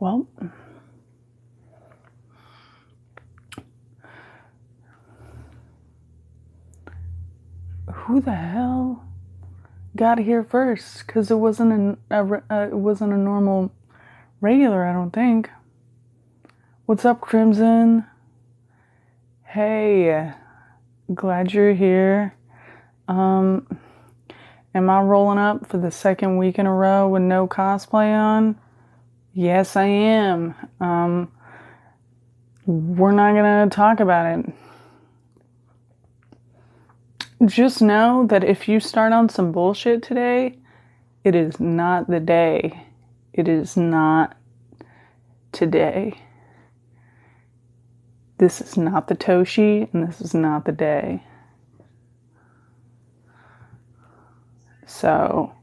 Well, who the hell got here first? Because it wasn't it wasn't a normal regular, I don't think. What's up, Crimson? Hey, glad you're here. Am I rolling up for the second week in a row with no cosplay on? Yes, I am. We're not gonna talk about it. Just know that if you start on some bullshit today, it is not the day. It is not today. This is not the Toshi, and this is not the day. So,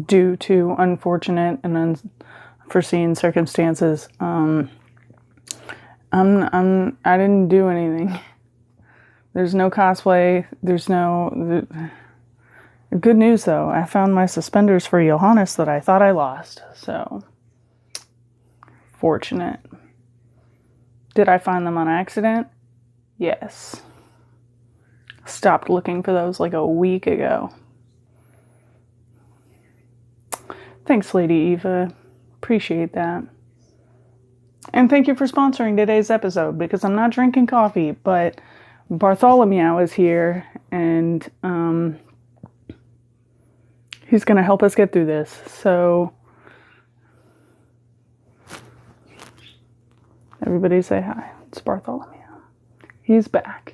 due to unfortunate and unforeseen circumstances, I didn't do anything. There's no cosplay. There's no... Good news, though. I found my suspenders for Johannes that I thought I lost. So, fortunate. Did I find them on accident? Yes. Stopped looking for those like a week ago. Thanks, Lady Eva. Appreciate that. And thank you for sponsoring today's episode, because I'm not drinking coffee, but Bartholomew is here, and he's going to help us get through this. So, everybody say hi. It's Bartholomew. He's back.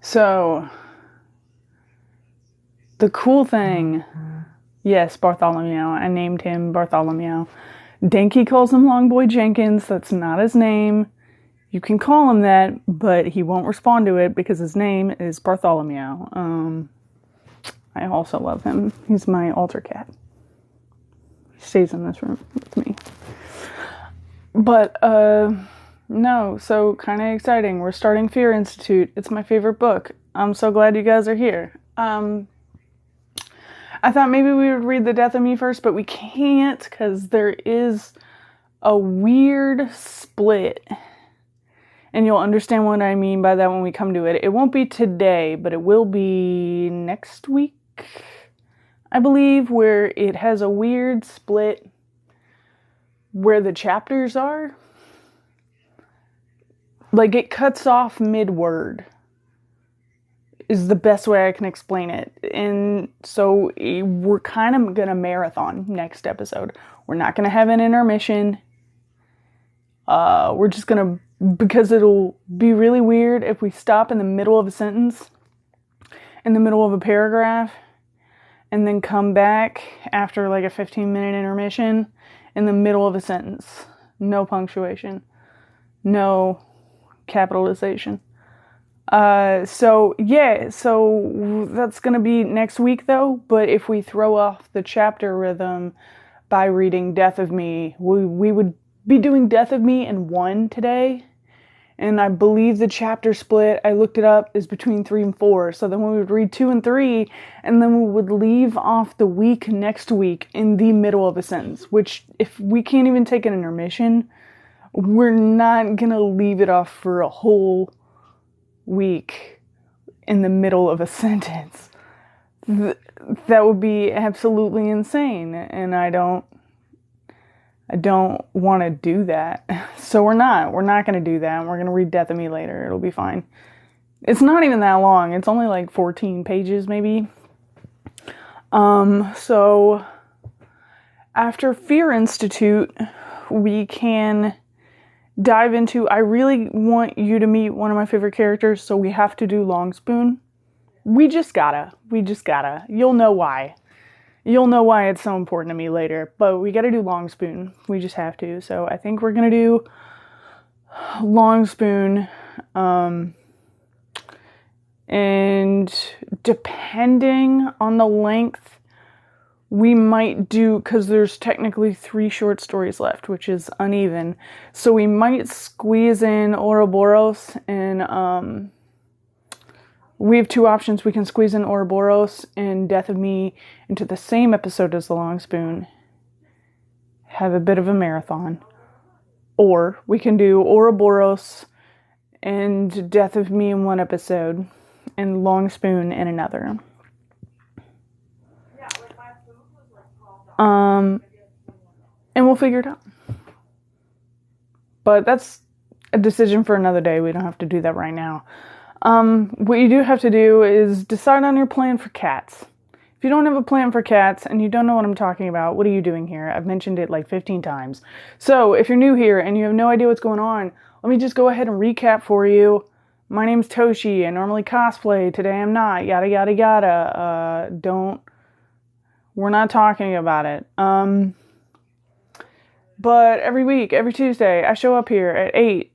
So, the cool thing, yes, Bartholomew. I named him Bartholomew. Denki calls him Longboy Jenkins. That's not his name. You can call him that, but he won't respond to it because his name is Bartholomew. I also love him. He's my altar cat. He stays in this room with me. But, no, so kind of exciting. We're starting Fear Institute. It's my favorite book. I'm so glad you guys are here. I thought maybe we would read The Death of Me first, but we can't because there is a weird split. And you'll understand what I mean by that when we come to it. It won't be today, but it will be next week, I believe, where it has a weird split where the chapters are. Like, it cuts off mid-word, is the best way I can explain it. And so we're kind of going to marathon next episode. We're not going to have an intermission. We're just going to, because it'll be really weird if we stop in the middle of a sentence, in the middle of a paragraph, and then come back after like a 15-minute intermission in the middle of a sentence. No punctuation. No capitalization. So that's going to be next week though, but if we throw off the chapter rhythm by reading Death of Me, we would be doing Death of Me in 1 today, and I believe the chapter split, I looked it up, is between 3 and 4, so then we would read 2 and 3, and then we would leave off the week next week in the middle of a sentence, which, if we can't even take an intermission, we're not going to leave it off for a whole week in the middle of a sentence. That would be absolutely insane, and I don't want to do that. So we're not going to do that. We're going to read Death of Me later. It'll be fine. It's not even that long. It's only like 14 pages maybe. So after Fear Institute, we can dive into, I really want you to meet one of my favorite characters, so we have to do Long Spoon. We just gotta. You'll know why. You'll know why it's so important to me later, but we gotta do Long Spoon. We just have to. So I think we're gonna do Long Spoon, and depending on the length, we might do, because there's technically 3 short stories left, which is uneven. So we might squeeze in Ouroboros and we have two options. We can squeeze in Ouroboros and Death of Me into the same episode as The Long Spoon. Have a bit of a marathon. Or we can do Ouroboros and Death of Me in one episode and Long Spoon in another. And we'll figure it out. But that's a decision for another day. We don't have to do that right now. What you do have to do is decide on your plan for cats. If you don't have a plan for cats and you don't know what I'm talking about, what are you doing here? I've mentioned it like 15 times. So if you're new here and you have no idea what's going on, let me just go ahead and recap for you. My name's Toshi. I normally cosplay. Today I'm not. Yada, yada, yada. We're not talking about it. But every week, every Tuesday, I show up here at 8.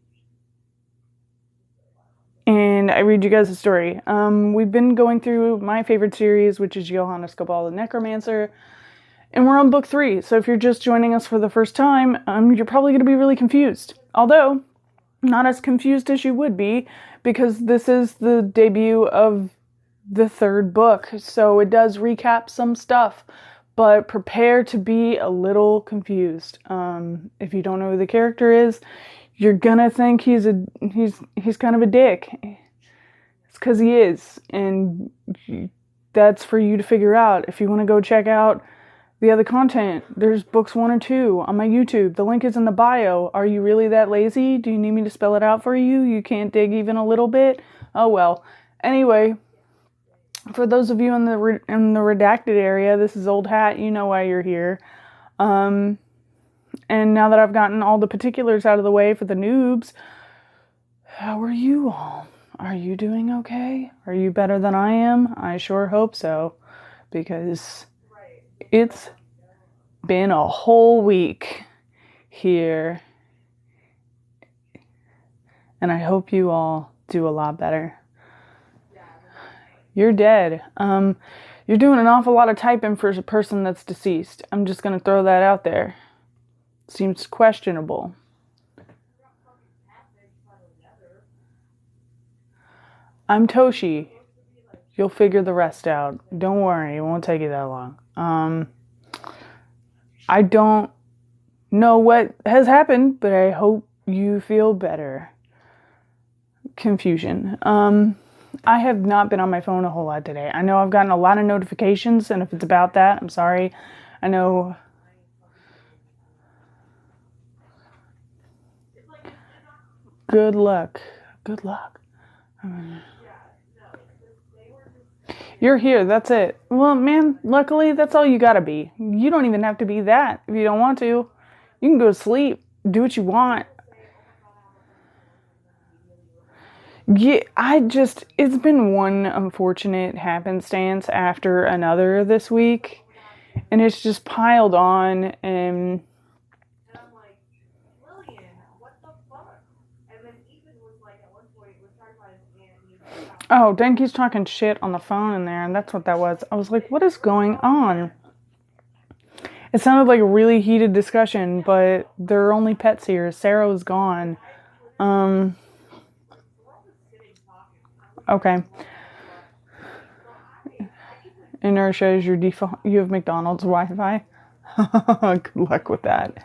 And I read you guys a story. We've been going through my favorite series, which is Johannes, Cabal, the Necromancer. And we're on book 3. So if you're just joining us for the first time, you're probably going to be really confused. Although, not as confused as you would be, because this is the debut of the 3rd book. So it does recap some stuff. But prepare to be a little confused. If you don't know who the character is, you're gonna think he's kind of a dick. It's because he is, and that's for you to figure out. If you want to go check out the other content, there's books 1 and 2 on my YouTube. The link is in the bio. Are you really that lazy? Do you need me to spell it out for you? You can't dig even a little bit? Oh well. Anyway, for those of you in the redacted area, this is Old Hat. You know why you're here. And now that I've gotten all the particulars out of the way for the noobs, how are you all? Are you doing okay? Are you better than I am? I sure hope so, because it's been a whole week here, and I hope you all do a lot better. You're dead. You're doing an awful lot of typing for a person that's deceased. I'm just going to throw that out there. Seems questionable. I'm Toshi. You'll figure the rest out. Don't worry, it won't take you that long. I don't know what has happened, but I hope you feel better. Confusion. I have not been on my phone a whole lot today. I know I've gotten a lot of notifications, and if it's about that, I'm sorry. I know. Good luck. Good luck. You're here, that's it. Well, man, luckily, that's all you gotta be. You don't even have to be that if you don't want to. You can go to sleep, do what you want. Yeah, it's been one unfortunate happenstance after another this week, and it's just piled on, and I'm like, Lillian, what the fuck? And then Ethan was like, at one point, was trying to find his aunt. Oh, Denki's talking shit on the phone in there, and that's what that was. I was like, what is going on? It sounded like a really heated discussion, but there are only pets here. Sarah was gone. Okay. Inertia is your default. You have McDonald's Wi-Fi. Good luck with that.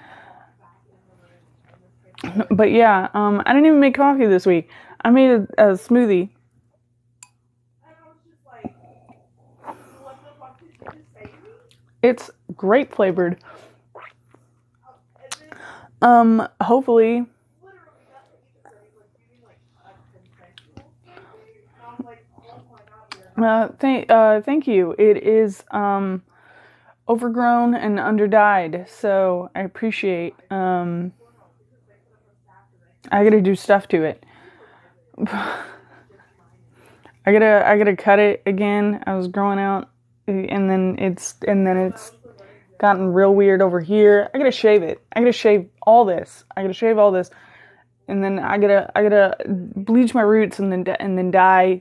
But yeah, I didn't even make coffee this week. I made a smoothie. It's grape flavored. Hopefully. Thank you. It is overgrown and underdyed, so I appreciate. I gotta do stuff to it. I gotta cut it again. I was growing out, and then it's gotten real weird over here. I gotta shave it. I gotta shave all this. And then I gotta bleach my roots and then dye.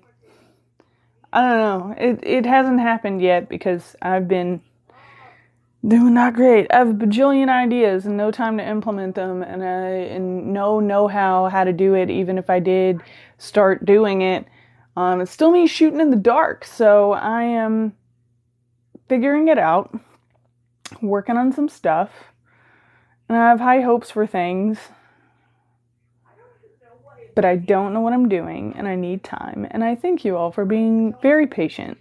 I don't know. It hasn't happened yet because I've been doing not great. I have a bajillion ideas and no time to implement them, and no know-how to do it. Even if I did start doing it, It's still me shooting in the dark, so I am figuring it out, working on some stuff, and I have high hopes for things, but I don't know what I'm doing, and I need time, and I thank you all for being very patient.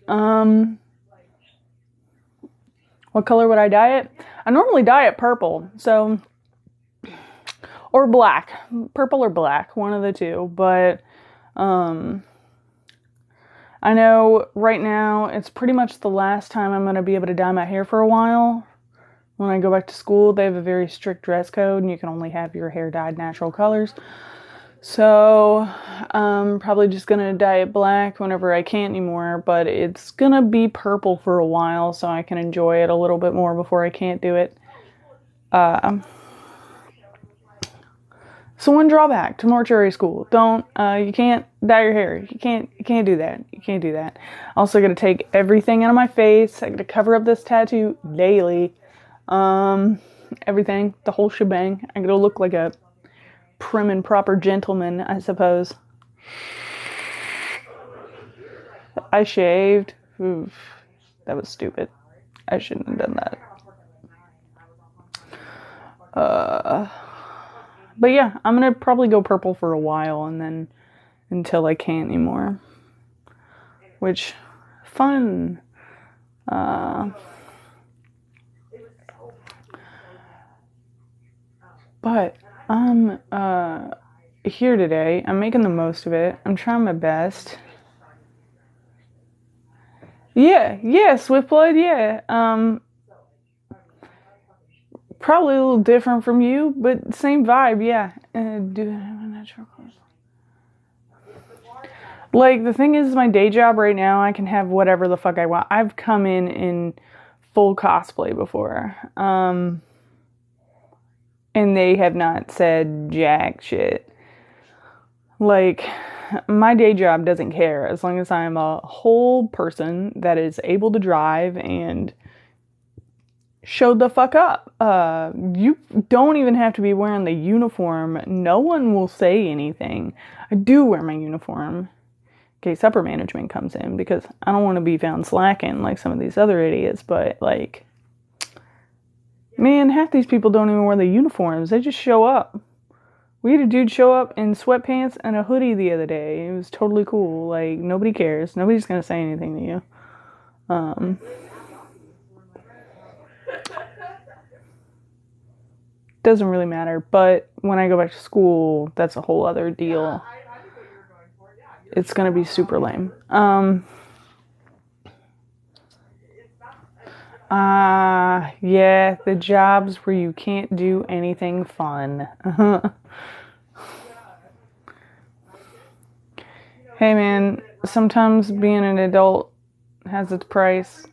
What color would I dye it? I normally dye it purple, so, or black, purple or black, one of the two, but, I know right now it's pretty much the last time I'm going to be able to dye my hair for a while. When I go back to school, they have a very strict dress code and you can only have your hair dyed natural colors. So I'm probably just going to dye it black whenever I can't anymore, but it's going to be purple for a while so I can enjoy it a little bit more before I can't do it. So one drawback to mortuary school: you can't dye your hair. You can't do that. You can't do that. Also, gonna take everything out of my face. I gotta cover up this tattoo daily. Everything, the whole shebang. I gotta look like a prim and proper gentleman, I suppose. I shaved. Oof, that was stupid. I shouldn't have done that. But yeah, I'm gonna probably go purple for a while and then until I can't anymore. Which, fun. But I'm here today. I'm making the most of it. I'm trying my best. Yeah, Swiftblood, yeah. Probably a little different from you, but same vibe, yeah. Do I have a natural color? Like, the thing is, my day job right now, I can have whatever the fuck I want. I've come in full cosplay before. And they have not said jack shit. Like, my day job doesn't care as long as I'm a whole person that is able to drive and show the fuck up. You don't even have to be wearing the uniform. No one will say anything. I do wear my uniform in case upper management comes in because I don't want to be found slacking like some of these other idiots, but like, man, half these people don't even wear the uniforms. They just show up. We had a dude show up in sweatpants and a hoodie the other day. It was totally cool. Like, nobody cares. Nobody's gonna say anything to you. Doesn't really matter, but when I go back to school, that's a whole other deal. It's gonna be super lame. Yeah, the jobs where you can't do anything fun. Hey man, sometimes being an adult has its price.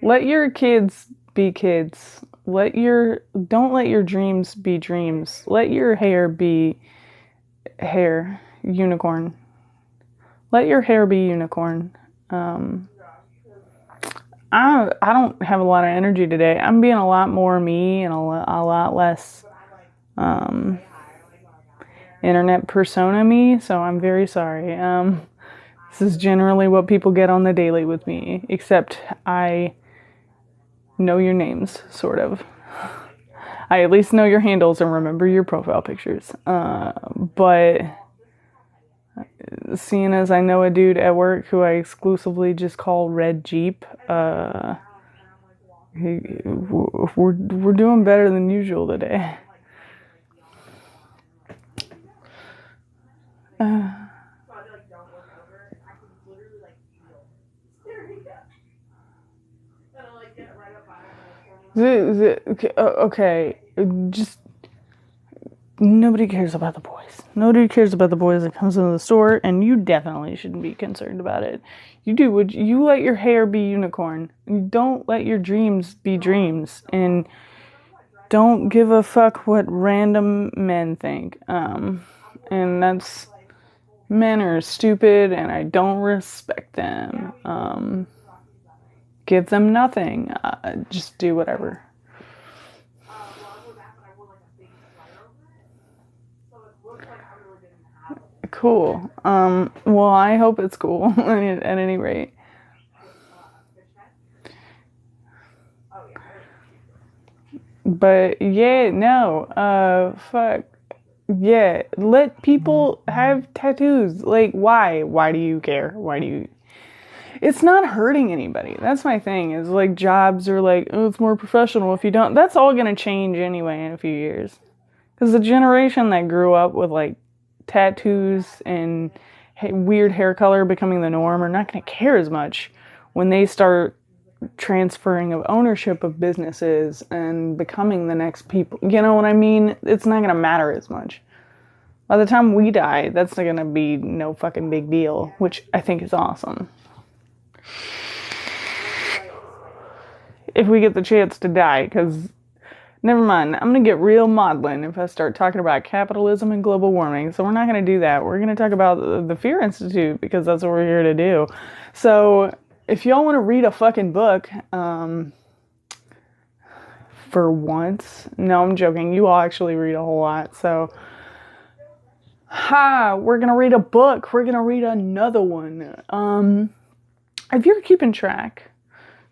Let your kids be kids. Don't let your dreams be dreams. Let your hair be hair. Unicorn. Let your hair be unicorn. I don't have a lot of energy today. I'm being a lot more me and a lot less internet persona me, so I'm very sorry. This is generally what people get on the daily with me, except I know your names, sort of. I at least know your handles and remember your profile pictures. But seeing as I know a dude at work who I exclusively just call Red Jeep, we're doing better than usual today. Okay, just nobody cares about the boys. Nobody cares about the boys that comes into the store, and you definitely shouldn't be concerned about it. You let your hair be unicorn. You don't let your dreams be dreams, and don't give a fuck what random men think. And that's, men are stupid, and I don't respect them. Give them nothing. Just do whatever. Cool. Well, I hope it's cool at any rate. But yeah, no, fuck. Yeah, let people have tattoos. Like, why? Why do you care? Why do you? It's not hurting anybody. That's my thing. Is like jobs are like, oh, it's more professional if you don't. That's all gonna change anyway in a few years. Because the generation that grew up with like tattoos and weird hair color becoming the norm are not gonna care as much when they start transferring of ownership of businesses and becoming the next people. You know what I mean? It's not gonna matter as much. By the time we die, that's not gonna be no fucking big deal, which I think is awesome. If we get the chance to die, because never mind, I'm gonna get real maudlin if I start talking about capitalism and global warming. So we're not gonna do that. We're gonna talk about the Fear Institute because that's what we're here to do. So if y'all want to read a fucking book, for once, no, I'm joking. You all actually read a whole lot. So, we're gonna read a book. We're gonna read another one. If you're keeping track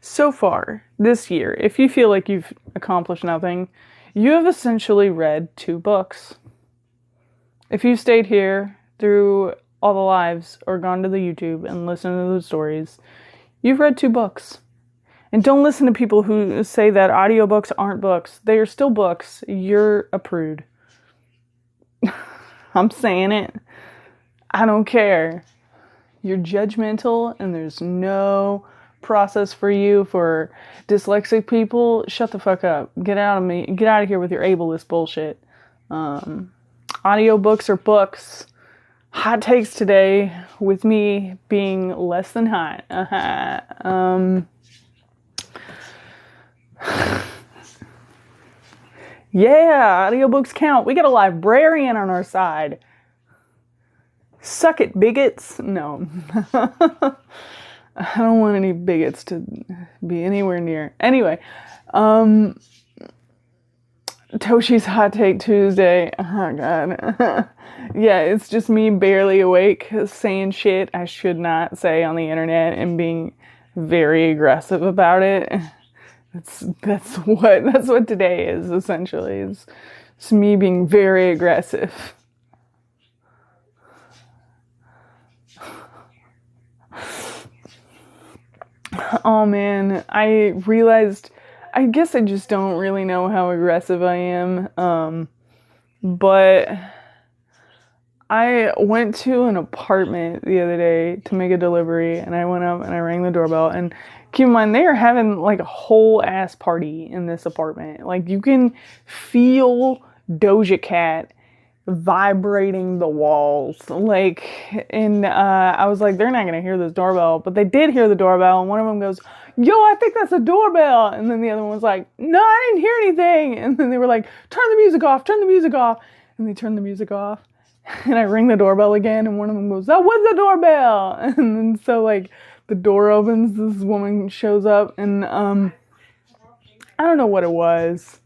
so far this year, if you feel like you've accomplished nothing, you have essentially read 2 books. If you stayed here through all the lives or gone to the YouTube and listened to the stories, you've read 2 books. And don't listen to people who say that audiobooks aren't books. They are still books. You're a prude. I'm saying it. I don't care. You're judgmental and there's no process for you. For dyslexic people, shut the fuck up. Get out of me. Get out of here with your ableist bullshit. Audiobooks are books. Hot takes today with me being less than hot. Yeah, audiobooks count. We got a librarian on our side. Suck it, bigots. No. I don't want any bigots to be anywhere near. Anyway, Toshi's Hot Take Tuesday. Oh, God. Yeah, it's just me barely awake saying shit I should not say on the internet and being very aggressive about it. That's what today is, essentially. It's me being very aggressive. Oh man, I realized, I guess I just don't really know how aggressive I am, but I went to an apartment the other day to make a delivery, and I went up and I rang the doorbell, and keep in mind, they are having like a whole ass party in this apartment. Like, you can feel Doja Cat vibrating the walls. Like, and I was like, they're not gonna hear this doorbell, but they did hear the doorbell, and one of them goes, yo, I think that's a doorbell. And then the other one was like, no, I didn't hear anything. And then they were like, turn the music off. And they turned the music off. And I ring the doorbell again, and one of them goes, that was the doorbell. And then so like the door opens, this woman shows up, and I don't know what it was.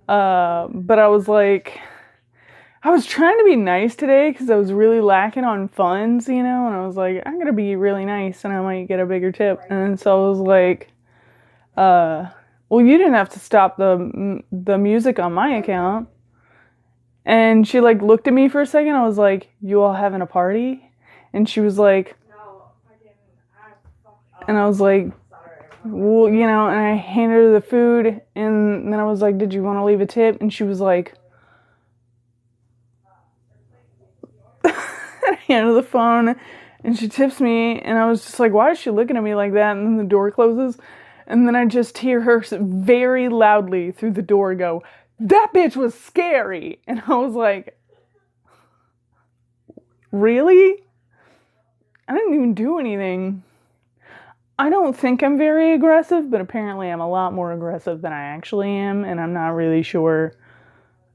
But I was like, I was trying to be nice today because I was really lacking on funds, you know, and I was like, I'm going to be really nice and I might get a bigger tip. And so I was like, well, you didn't have to stop the music on my account. And she like looked at me for a second. I was like, you all having a party? And she was like, and I was like, well, you know, and I handed her the food, and then I was like, did you want to leave a tip? And she was like, I handed her the phone, and she tips me, and I was just like, why is she looking at me like that? And then the door closes, and then I just hear her very loudly through the door go, that bitch was scary. And I was like, really? I didn't even do anything. I don't think I'm very aggressive, but apparently I'm a lot more aggressive than I actually am, and I'm not really sure.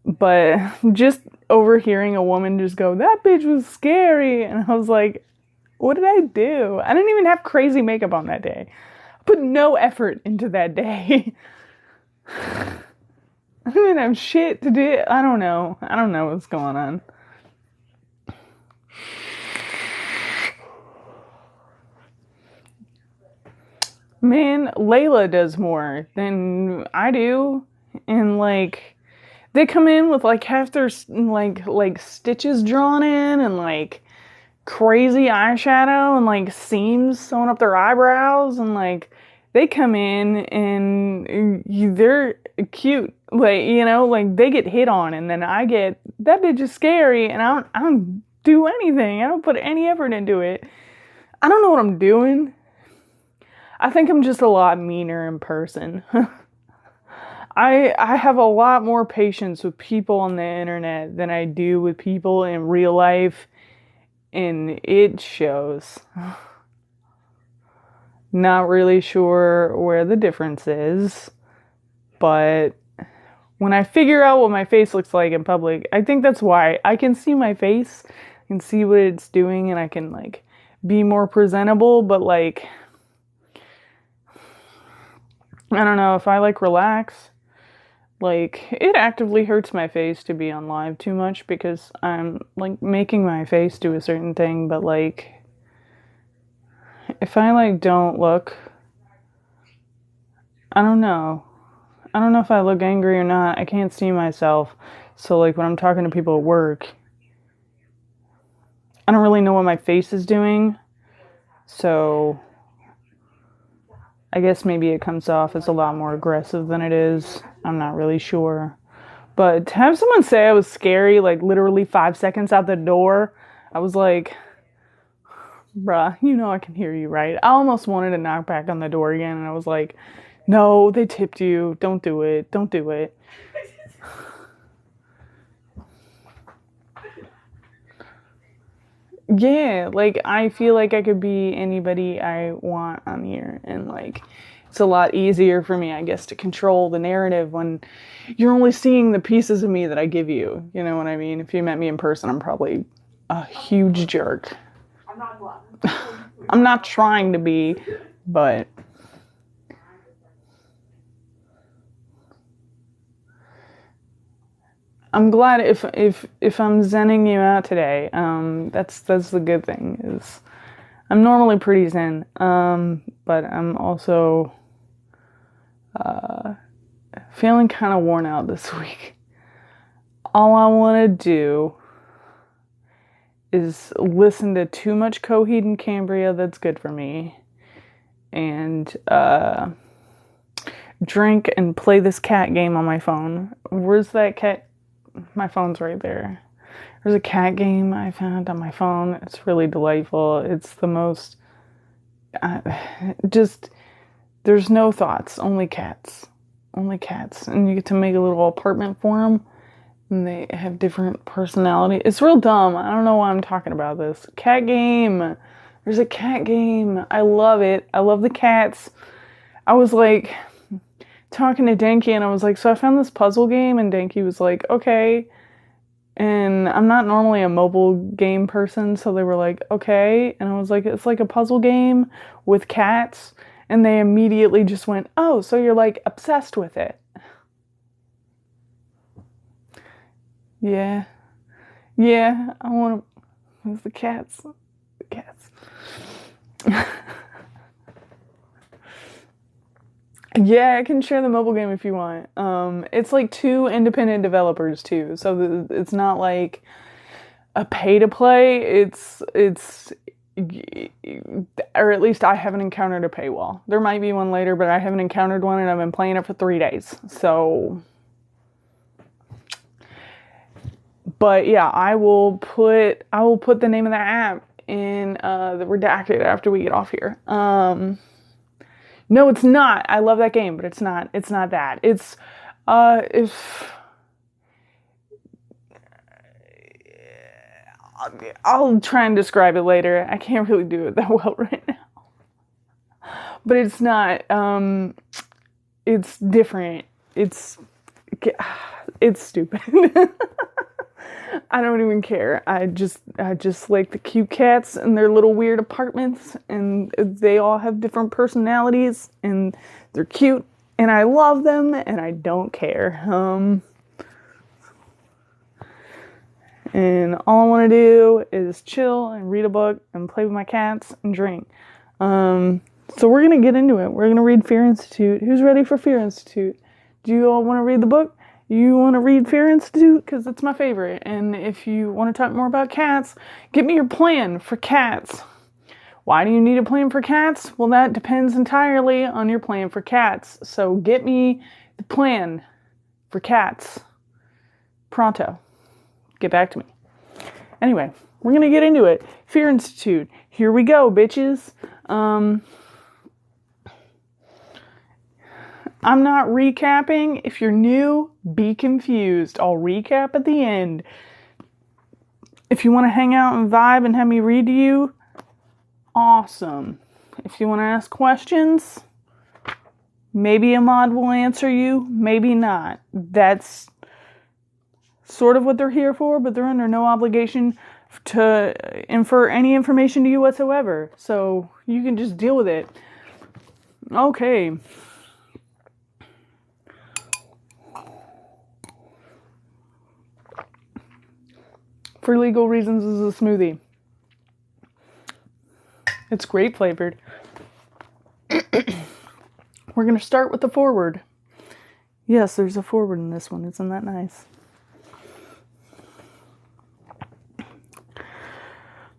But just overhearing a woman just go, that bitch was scary, and I was like, what did I do? I didn't even have crazy makeup on that day. I put no effort into that day. I didn't have shit to do. I don't know what's going on. Man, Layla does more than I do. And like they come in with like half their like stitches drawn in and like crazy eyeshadow and like seams sewn up their eyebrows and like they come in and they're cute, like like they get hit on and then I get that bitch is scary and I don't do anything. I don't put any effort into it. I don't know what I'm doing. I think I'm just a lot meaner in person. I have a lot more patience with people on the internet than I do with people in real life, and it shows. Not really sure where the difference is, but when I figure out what my face looks like in public, I think that's why I can see my face, I can see what it's doing, and I can like be more presentable, but like I don't know, if I like relax, like it actively hurts my face to be on live too much because I'm like making my face do a certain thing, but like if I like don't look, I don't know. I don't know if I look angry or not. I can't see myself. So like when I'm talking to people at work, I don't really know what my face is doing. So I guess maybe it comes off as a lot more aggressive than it is. I'm not really sure. But to have someone say I was scary, like literally 5 seconds out the door, I was like, bruh, I can hear you, right? I almost wanted to knock back on the door again, and I was like, no, they tipped you. Don't do it. Don't do it. Yeah, like I feel like I could be anybody I want on here, and like it's a lot easier for me, I guess, to control the narrative when you're only seeing the pieces of me that I give you. You know what I mean? If you met me in person, I'm probably a huge jerk. I'm not trying to be, but I'm glad if I'm zenning you out today. That's the good thing is I'm normally pretty zen, but I'm also feeling kind of worn out this week. All I want to do is listen to too much Coheed and Cambria that's good for me, and drink and play this cat game on my phone. Where's that cat? My phone's right there. There's a cat game I found on my phone. It's really delightful. It's the most just there's no thoughts, only cats. Only cats. And you get to make a little apartment for them. And they have different personality. It's real dumb. I don't know why I'm talking about this. Cat game. There's a cat game. I love it. I love the cats. I was like talking to Denki and I was like, so I found this puzzle game, and Denki was like, okay. And I'm not normally a mobile game person, so they were like, okay. And I was like, it's like a puzzle game with cats. And they immediately just went, oh, so you're like obsessed with it. Yeah. Yeah, I want to. It's the cats. The cats. Yeah, I can share the mobile game if you want. It's like 2 independent developers too, so it's not like a pay to play. It's or at least I haven't encountered a paywall. There might be one later, but I haven't encountered one, and I've been playing it for 3 days. So, but yeah, I will put the name of the app in the redacted after we get off here. No, it's not. I love that game, but it's not that. It's if I'll try and describe it later. I can't really do it that well right now. But it's not it's different. It's stupid. I don't even care. I just like the cute cats and their little weird apartments, and they all have different personalities, and they're cute, and I love them, and I don't care. And all I want to do is chill and read a book and play with my cats and drink. So we're going to get into it. We're going to read Fear Institute. Who's ready for Fear Institute? Do you all want to read the book? You want to read Fear Institute? Because it's my favorite. And if you want to talk more about cats, get me your plan for cats. Why do you need a plan for cats? Well, that depends entirely on your plan for cats. So get me the plan for cats. Pronto. Get back to me. Anyway, we're going to get into it. Fear Institute. Here we go, bitches. I'm not recapping. If you're new, be confused. I'll recap at the end. If you want to hang out and vibe and have me read to you, awesome. If you want to ask questions, maybe a mod will answer you, maybe not. That's sort of what they're here for, but they're under no obligation to infer any information to you whatsoever. So you can just deal with it. Okay. For legal reasons, this is a smoothie. It's grape flavored. We're going to start with the foreword. Yes, there's a foreword in this one. Isn't that nice?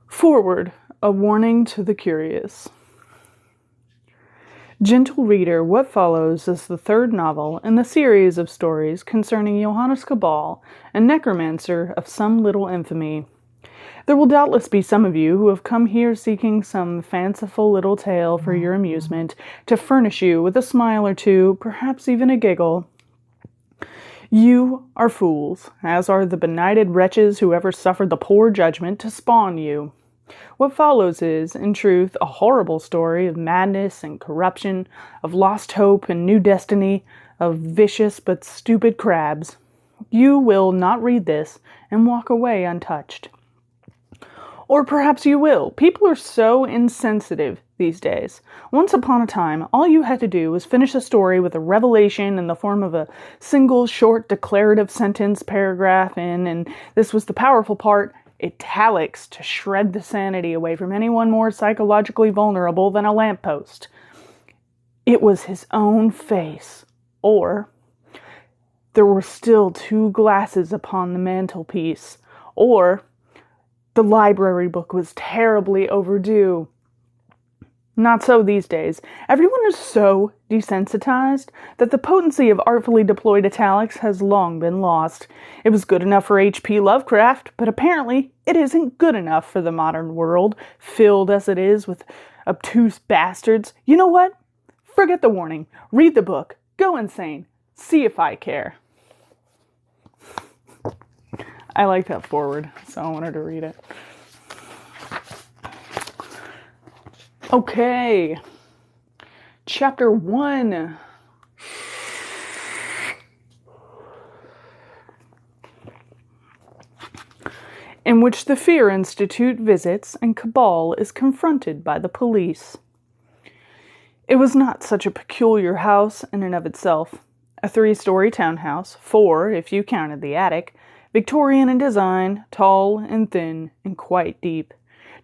Foreword, a warning to the curious. Gentle reader, what follows is the third novel in the series of stories concerning Johannes Cabal, a necromancer of some little infamy. There will doubtless be some of you who have come here seeking some fanciful little tale for your amusement, to furnish you with a smile or two, perhaps even a giggle. You are fools, as are the benighted wretches who ever suffered the poor judgment to spawn you. What follows is, in truth, a horrible story of madness and corruption, of lost hope and new destiny, of vicious but stupid crabs. You will not read this and walk away untouched. Or perhaps you will. People are so insensitive these days. Once upon a time, all you had to do was finish a story with a revelation in the form of a single short declarative sentence paragraph in, and this was the powerful part, italics, to shred the sanity away from anyone more psychologically vulnerable than a lamppost. It was his own face. Or, there were still 2 glasses upon the mantelpiece. Or, the library book was terribly overdue. Not so these days. Everyone is so desensitized that the potency of artfully deployed italics has long been lost. It was good enough for H.P. Lovecraft, but apparently it isn't good enough for the modern world, filled as it is with obtuse bastards. You know what? Forget the warning. Read the book. Go insane. See if I care. I like that forward, so I wanted to read it. Okay. Chapter 1. In which the Fear Institute visits and Cabal is confronted by the police. It was not such a peculiar house in and of itself. A 3-story townhouse, 4 if you counted the attic, Victorian in design, tall and thin and quite deep.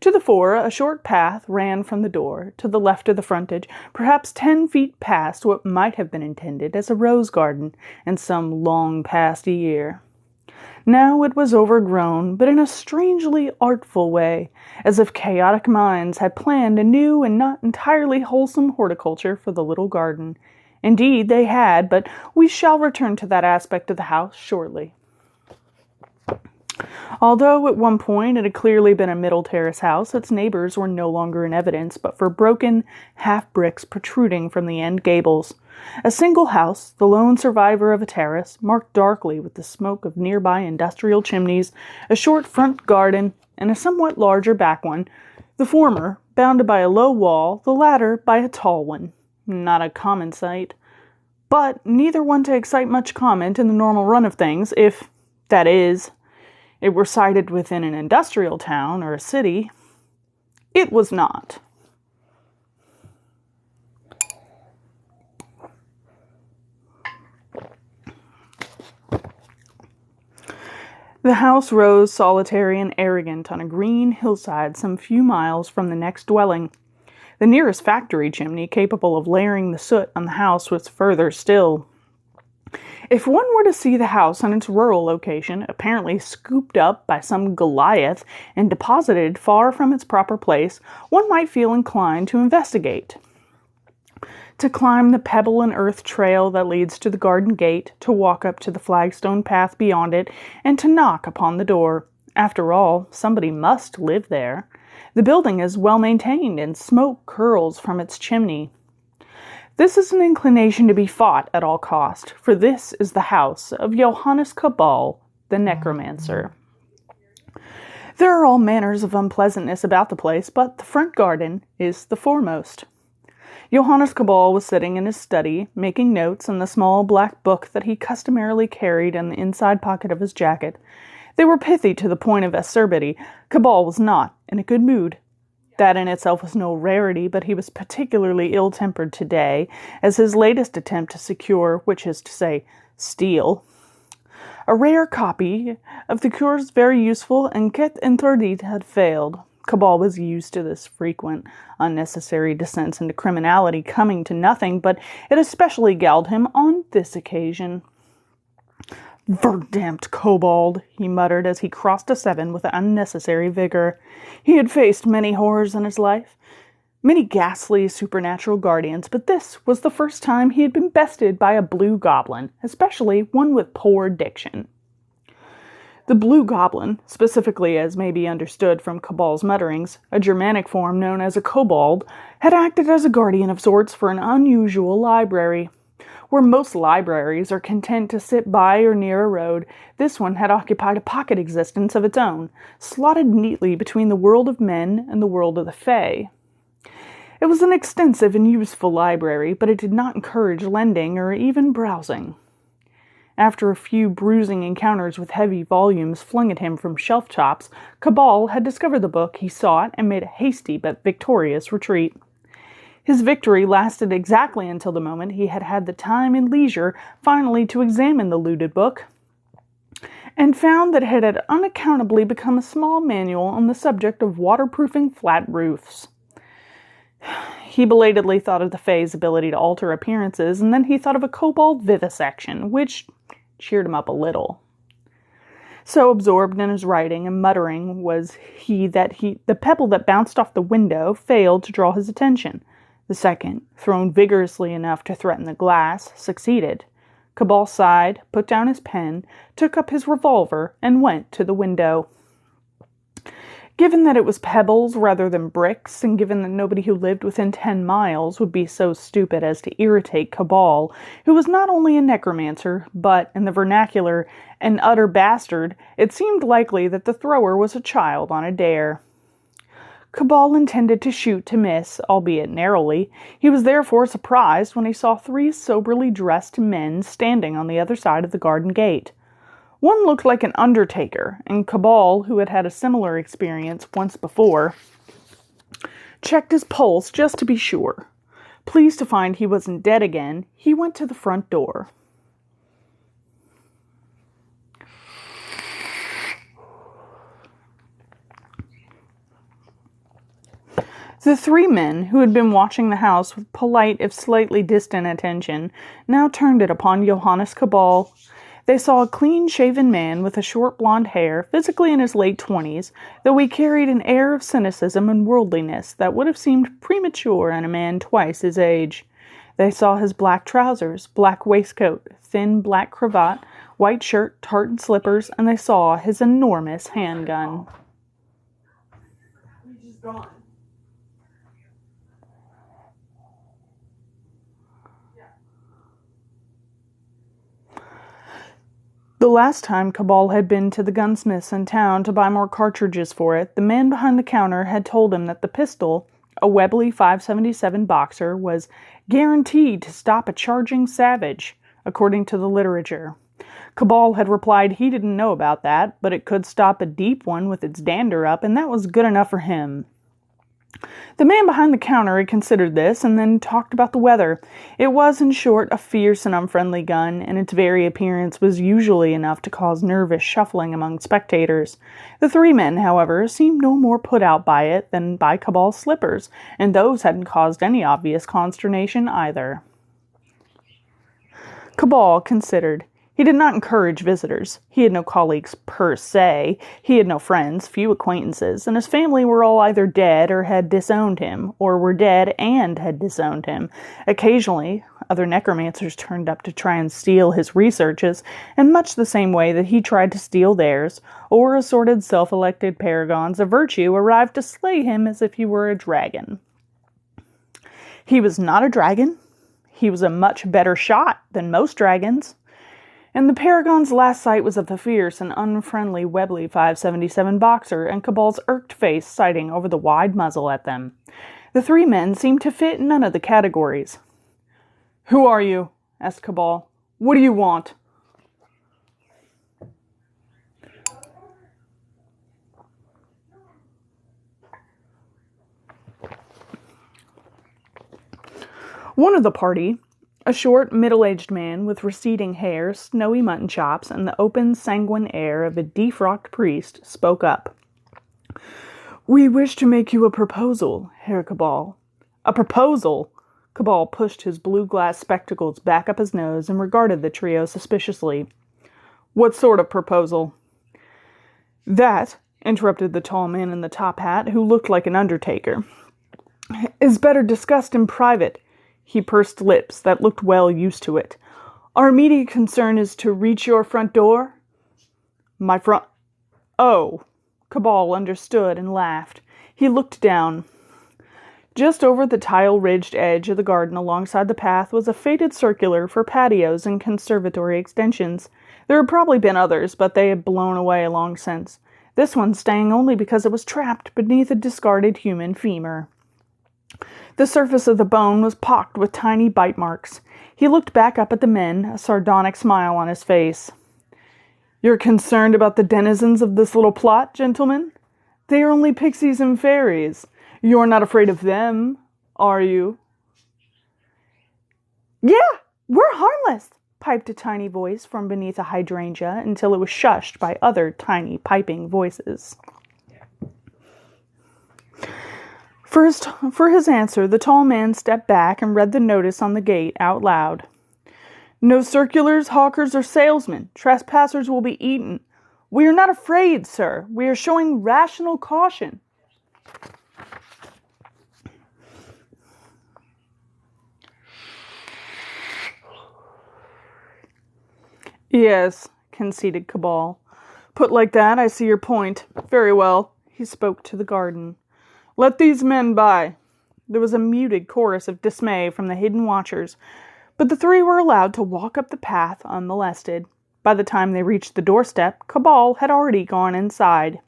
To the fore, a short path ran from the door to the left of the frontage, perhaps 10 feet past what might have been intended as a rose garden in some long past year. Now it was overgrown, but in a strangely artful way, as if chaotic minds had planned a new and not entirely wholesome horticulture for the little garden. Indeed, they had, but we shall return to that aspect of the house shortly. Although at one point it had clearly been a middle terrace house, its neighbors were no longer in evidence but for broken half-bricks protruding from the end gables. A single house, the lone survivor of a terrace, marked darkly with the smoke of nearby industrial chimneys, a short front garden, and a somewhat larger back one, the former bounded by a low wall, the latter by a tall one. Not a common sight, but neither one to excite much comment in the normal run of things, if, that is, it were sited within an industrial town or a city. It was not. The house rose solitary and arrogant on a green hillside some few miles from the next dwelling. The nearest factory chimney capable of layering the soot on the house was further still. If one were to see the house on its rural location, apparently scooped up by some Goliath and deposited far from its proper place, one might feel inclined to investigate. To climb the pebble and earth trail that leads to the garden gate, to walk up to the flagstone path beyond it, and to knock upon the door. After all, somebody must live there. The building is well maintained, and smoke curls from its chimney. This is an inclination to be fought at all cost, for this is the house of Johannes Cabal, the necromancer. There are all manners of unpleasantness about the place, but the front garden is the foremost. Johannes Cabal was sitting in his study, making notes in the small black book that he customarily carried in the inside pocket of his jacket. They were pithy to the point of acerbity. Cabal was not in a good mood. That in itself was no rarity, but he was particularly ill-tempered today, as his latest attempt to secure, which is to say, steal, a rare copy of the cure's very useful Enquête Interdite had failed. Cabal was used to this frequent, unnecessary descents into criminality coming to nothing, but it especially galled him on this occasion. "Verdammt kobold," he muttered as he crossed a 7 with unnecessary vigor. He had faced many horrors in his life, many ghastly supernatural guardians, but this was the first time he had been bested by a blue goblin, especially one with poor diction. The blue goblin, specifically as may be understood from Cabal's mutterings, a Germanic form known as a kobold, had acted as a guardian of sorts for an unusual library. Where most libraries are content to sit by or near a road, this one had occupied a pocket existence of its own, slotted neatly between the world of men and the world of the fae. It was an extensive and useful library, but it did not encourage lending or even browsing. After a few bruising encounters with heavy volumes flung at him from shelf tops, Cabal had discovered the book he sought and made a hasty but victorious retreat. His victory lasted exactly until the moment he had had the time and leisure finally to examine the looted book, and found that it had unaccountably become a small manual on the subject of waterproofing flat roofs. He belatedly thought of the fae's ability to alter appearances, and then he thought of a kobold vivisection, which cheered him up a little. So absorbed in his writing and muttering was he that the pebble that bounced off the window failed to draw his attention. The second, thrown vigorously enough to threaten the glass, succeeded. Cabal sighed, put down his pen, took up his revolver, and went to the window. Given that it was pebbles rather than bricks, and given that nobody who lived within 10 miles would be so stupid as to irritate Cabal, who was not only a necromancer, but, in the vernacular, an utter bastard, it seemed likely that the thrower was a child on a dare. Cabal intended to shoot to miss, albeit narrowly. He was therefore surprised when he saw 3 soberly dressed men standing on the other side of the garden gate. One looked like an undertaker, and Cabal, who had had a similar experience once before, checked his pulse just to be sure. Pleased to find he wasn't dead again, he went to the front door. The 3 men, who had been watching the house with polite if slightly distant attention, now turned it upon Johannes Cabal. They saw a clean-shaven man with a short blonde hair, physically in his late 20s, though he carried an air of cynicism and worldliness that would have seemed premature in a man twice his age. They saw his black trousers, black waistcoat, thin black cravat, white shirt, tartan slippers, and they saw his enormous handgun. He's just gone. The last time Cabal had been to the gunsmith's in town to buy more cartridges for it, the man behind the counter had told him that the pistol, a Webley 577 Boxer, was guaranteed to stop a charging savage, according to the literature. Cabal had replied he didn't know about that, but it could stop a deep one with its dander up, and that was good enough for him. The man behind the counter had considered this, and then talked about the weather. It was, in short, a fierce and unfriendly gun, and its very appearance was usually enough to cause nervous shuffling among spectators. The three men, however, seemed no more put out by it than by Cabal's slippers, and those hadn't caused any obvious consternation either. Cabal considered. He did not encourage visitors. He had no colleagues per se. He had no friends, few acquaintances, and his family were all either dead or had disowned him, or were dead and had disowned him. Occasionally, other necromancers turned up to try and steal his researches, in much the same way that he tried to steal theirs, or assorted self-elected paragons of virtue arrived to slay him as if he were a dragon. He was not a dragon. He was a much better shot than most dragons. And the Paragon's last sight was of the fierce and unfriendly Webley 577 boxer and Cabal's irked face sighting over the wide muzzle at them. The three men seemed to fit none of the categories. "Who are you?" asked Cabal. "What do you want?" One of the party, a short, middle-aged man with receding hair, snowy mutton chops, and the open, sanguine air of a defrocked priest, spoke up. "We wish to make you a proposal, Herr Cabal." "A proposal?" Cabal pushed his blue-glass spectacles back up his nose and regarded the trio suspiciously. "What sort of proposal?" "That," interrupted the tall man in the top hat, who looked like an undertaker, "is better discussed in private." He pursed lips that looked well used to it. "Our immediate concern is to reach your front door." "My front... Oh." Cabal understood and laughed. He looked down. Just over the tile-ridged edge of the garden alongside the path was a faded circular for patios and conservatory extensions. There had probably been others, but they had blown away long since. This one staying only because it was trapped beneath a discarded human femur. The surface of the bone was pocked with tiny bite marks. He looked back up at the men, a sardonic smile on his face. "You're concerned about the denizens of this little plot, gentlemen? They are only pixies and fairies. You're not afraid of them, are you?" "Yeah, we're harmless," piped a tiny voice from beneath a hydrangea until it was shushed by other tiny piping voices. For his answer, the tall man stepped back and read the notice on the gate out loud. "No circulars, hawkers, or salesmen. Trespassers will be eaten. We are not afraid, sir. We are showing rational caution." "Yes," conceded Cabal. "Put like that, I see your point. Very well." He spoke to the garden. "Let these men by." There was a muted chorus of dismay from the hidden watchers, but the three were allowed to walk up the path unmolested. By the time they reached the doorstep, Cabal had already gone inside.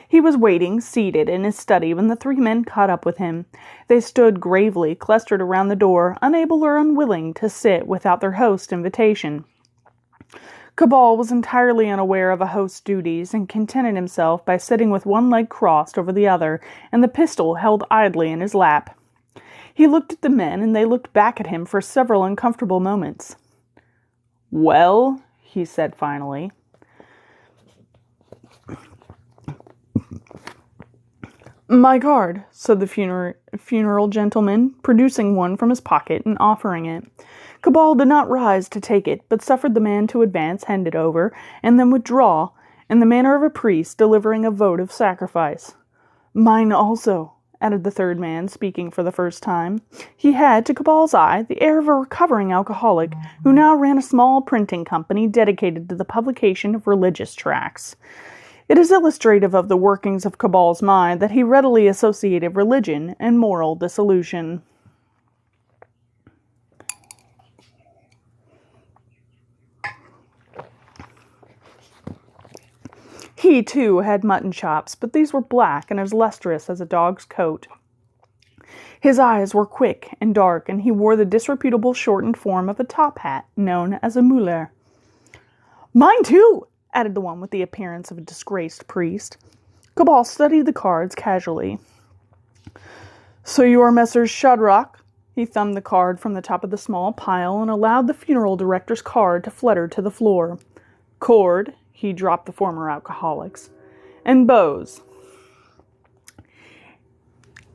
He was waiting, seated in his study, when the three men caught up with him. They stood gravely clustered around the door, unable or unwilling to sit without their host's invitation. Cabal was entirely unaware of a host's duties and contented himself by sitting with one leg crossed over the other and the pistol held idly in his lap. He looked at the men and they looked back at him for several uncomfortable moments. "Well," he said finally. "My card," said the funeral gentleman, producing one from his pocket and offering it. Cabal did not rise to take it, but suffered the man to advance, hand it over, and then withdraw, in the manner of a priest delivering a votive sacrifice. "Mine also," added the third man, speaking for the first time. He had, to Cabal's eye, the air of a recovering alcoholic, who now ran a small printing company dedicated to the publication of religious tracts. It is illustrative of the workings of Cabal's mind that he readily associated religion and moral dissolution. He, too, had mutton chops, but these were black and as lustrous as a dog's coat. His eyes were quick and dark, and he wore the disreputable shortened form of a top hat, known as a muller. "Mine, too," added the one with the appearance of a disgraced priest. Cabal studied the cards casually. So you are Messrs. Shadrach? He thumbed the card from the top of the small pile and allowed the funeral director's card to flutter to the floor. Cord, he dropped the former alcoholics, and Bose.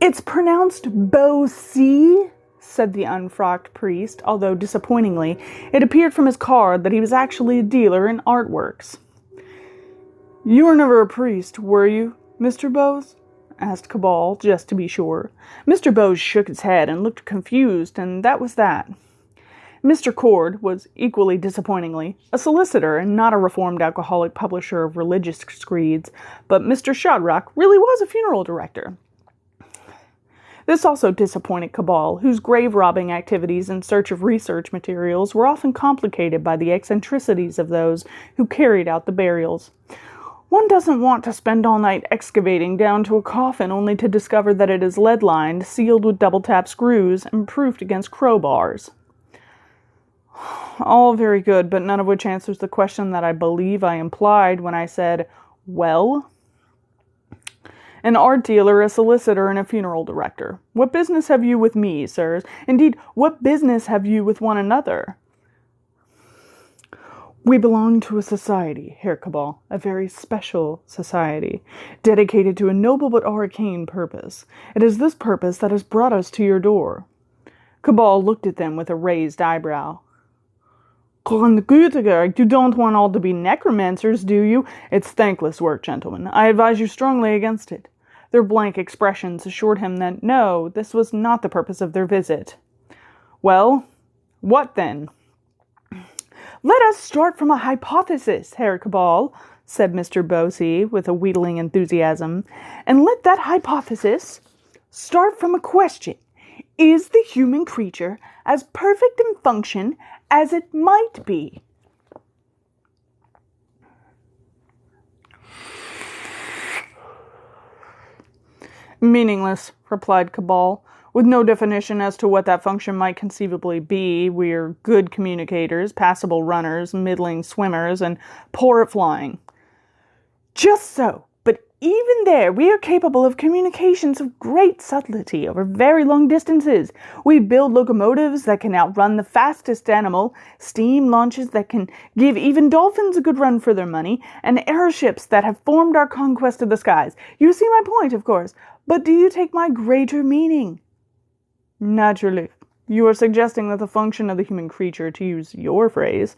It's pronounced Bo-C, said the unfrocked priest, although disappointingly, it appeared from his card that he was actually a dealer in artworks. You were never a priest, were you, Mr. Bose? Asked Cabal, just to be sure. Mr. Bose shook his head and looked confused, and that was that. Mr. Cord was, equally disappointingly, a solicitor and not a reformed alcoholic publisher of religious screeds, but Mr. Shadrach really was a funeral director. This also disappointed Cabal, whose grave-robbing activities in search of research materials were often complicated by the eccentricities of those who carried out the burials. One doesn't want to spend all night excavating down to a coffin only to discover that it is lead-lined, sealed with double-tap screws, and proofed against crowbars. All very good, but none of which answers the question that I believe I implied when I said, well? An art dealer, a solicitor, and a funeral director. What business have you with me, sirs? Indeed, what business have you with one another? We belong to a society, Herr Cabal, a very special society, dedicated to a noble but arcane purpose. It is this purpose that has brought us to your door. Cabal looked at them with a raised eyebrow. Grundgütiger, you don't want all to be necromancers, do you? It's thankless work, gentlemen. I advise you strongly against it. Their blank expressions assured him that no, this was not the purpose of their visit. Well, what then? Let us start from a hypothesis, Herr Cabal, said Mr. Bosey with a wheedling enthusiasm, and let that hypothesis start from a question. Is the human creature as perfect in function as it might be? Meaningless, replied Cabal, with no definition as to what that function might conceivably be. We're good communicators, passable runners, middling swimmers, and poor at flying. Just so, but even there we are capable of communications of great subtlety over very long distances. We build locomotives that can outrun the fastest animal, steam launches that can give even dolphins a good run for their money, and airships that have formed our conquest of the skies. You see my point, of course, but do you take my greater meaning? Naturally. You are suggesting that the function of the human creature, to use your phrase,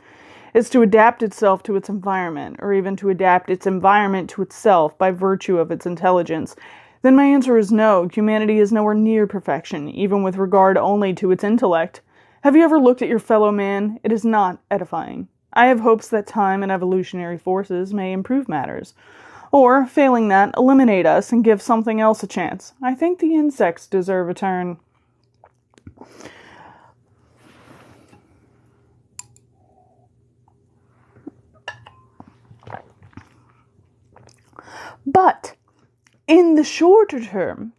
is to adapt itself to its environment, or even to adapt its environment to itself by virtue of its intelligence. Then my answer is no. Humanity is nowhere near perfection, even with regard only to its intellect. Have you ever looked at your fellow man? It is not edifying. I have hopes that time and evolutionary forces may improve matters. Or, failing that, eliminate us and give something else a chance. I think the insects deserve a turn. But, in the shorter term,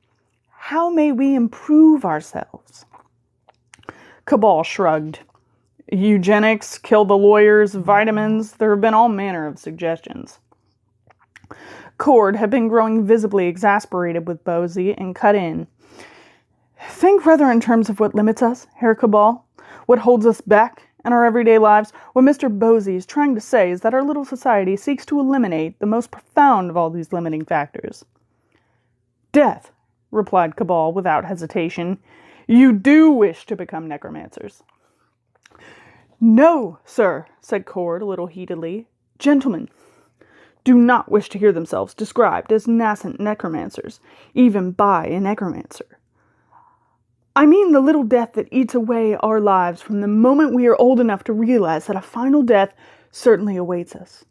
how may we improve ourselves? Cabal shrugged. Eugenics, kill the lawyers, vitamins, there have been all manner of suggestions. Cord had been growing visibly exasperated with Bosey and cut in. Think rather in terms of what limits us, Herr Cabal, what holds us back in our everyday lives. What Mr. Bosey is trying to say is that our little society seeks to eliminate the most profound of all these limiting factors. Death, replied Cabal without hesitation. You do wish to become necromancers. No, sir, said Cord a little heatedly. Gentlemen do not wish to hear themselves described as nascent necromancers, even by a necromancer. I mean the little death that eats away our lives from the moment we are old enough to realize that a final death certainly awaits us.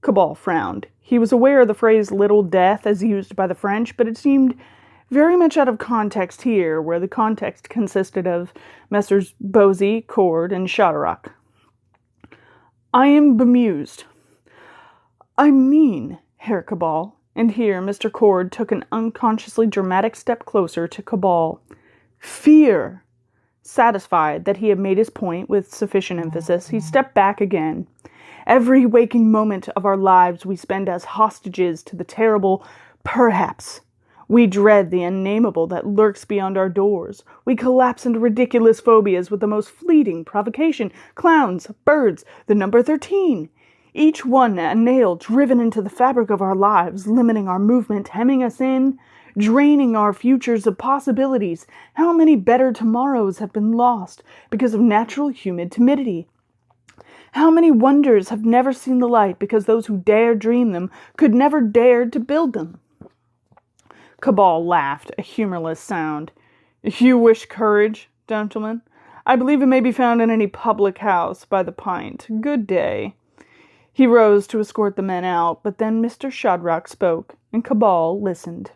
Cabal frowned. He was aware of the phrase little death as used by the French, but it seemed very much out of context here, where the context consisted of Messrs. Bosey, Cord, and Shadrach. I am bemused. I mean, Herr Cabal, and here Mr. Cord took an unconsciously dramatic step closer to Cabal. Fear. Satisfied that he had made his point with sufficient emphasis, he stepped back again. Every waking moment of our lives we spend as hostages to the terrible perhaps. We dread the unnameable that lurks beyond our doors. We collapse into ridiculous phobias with the most fleeting provocation. Clowns, birds, the number 13. Each one a nail driven into the fabric of our lives, limiting our movement, hemming us in, draining our futures of possibilities. How many better tomorrows have been lost because of natural human timidity? How many wonders have never seen the light because those who dared dream them could never dare to build them? Cabal laughed, a humorless sound. You wish courage, gentlemen? I believe it may be found in any public house by the pint. Good day. He rose to escort the men out, but then Mr. Shadrach spoke, and Cabal listened.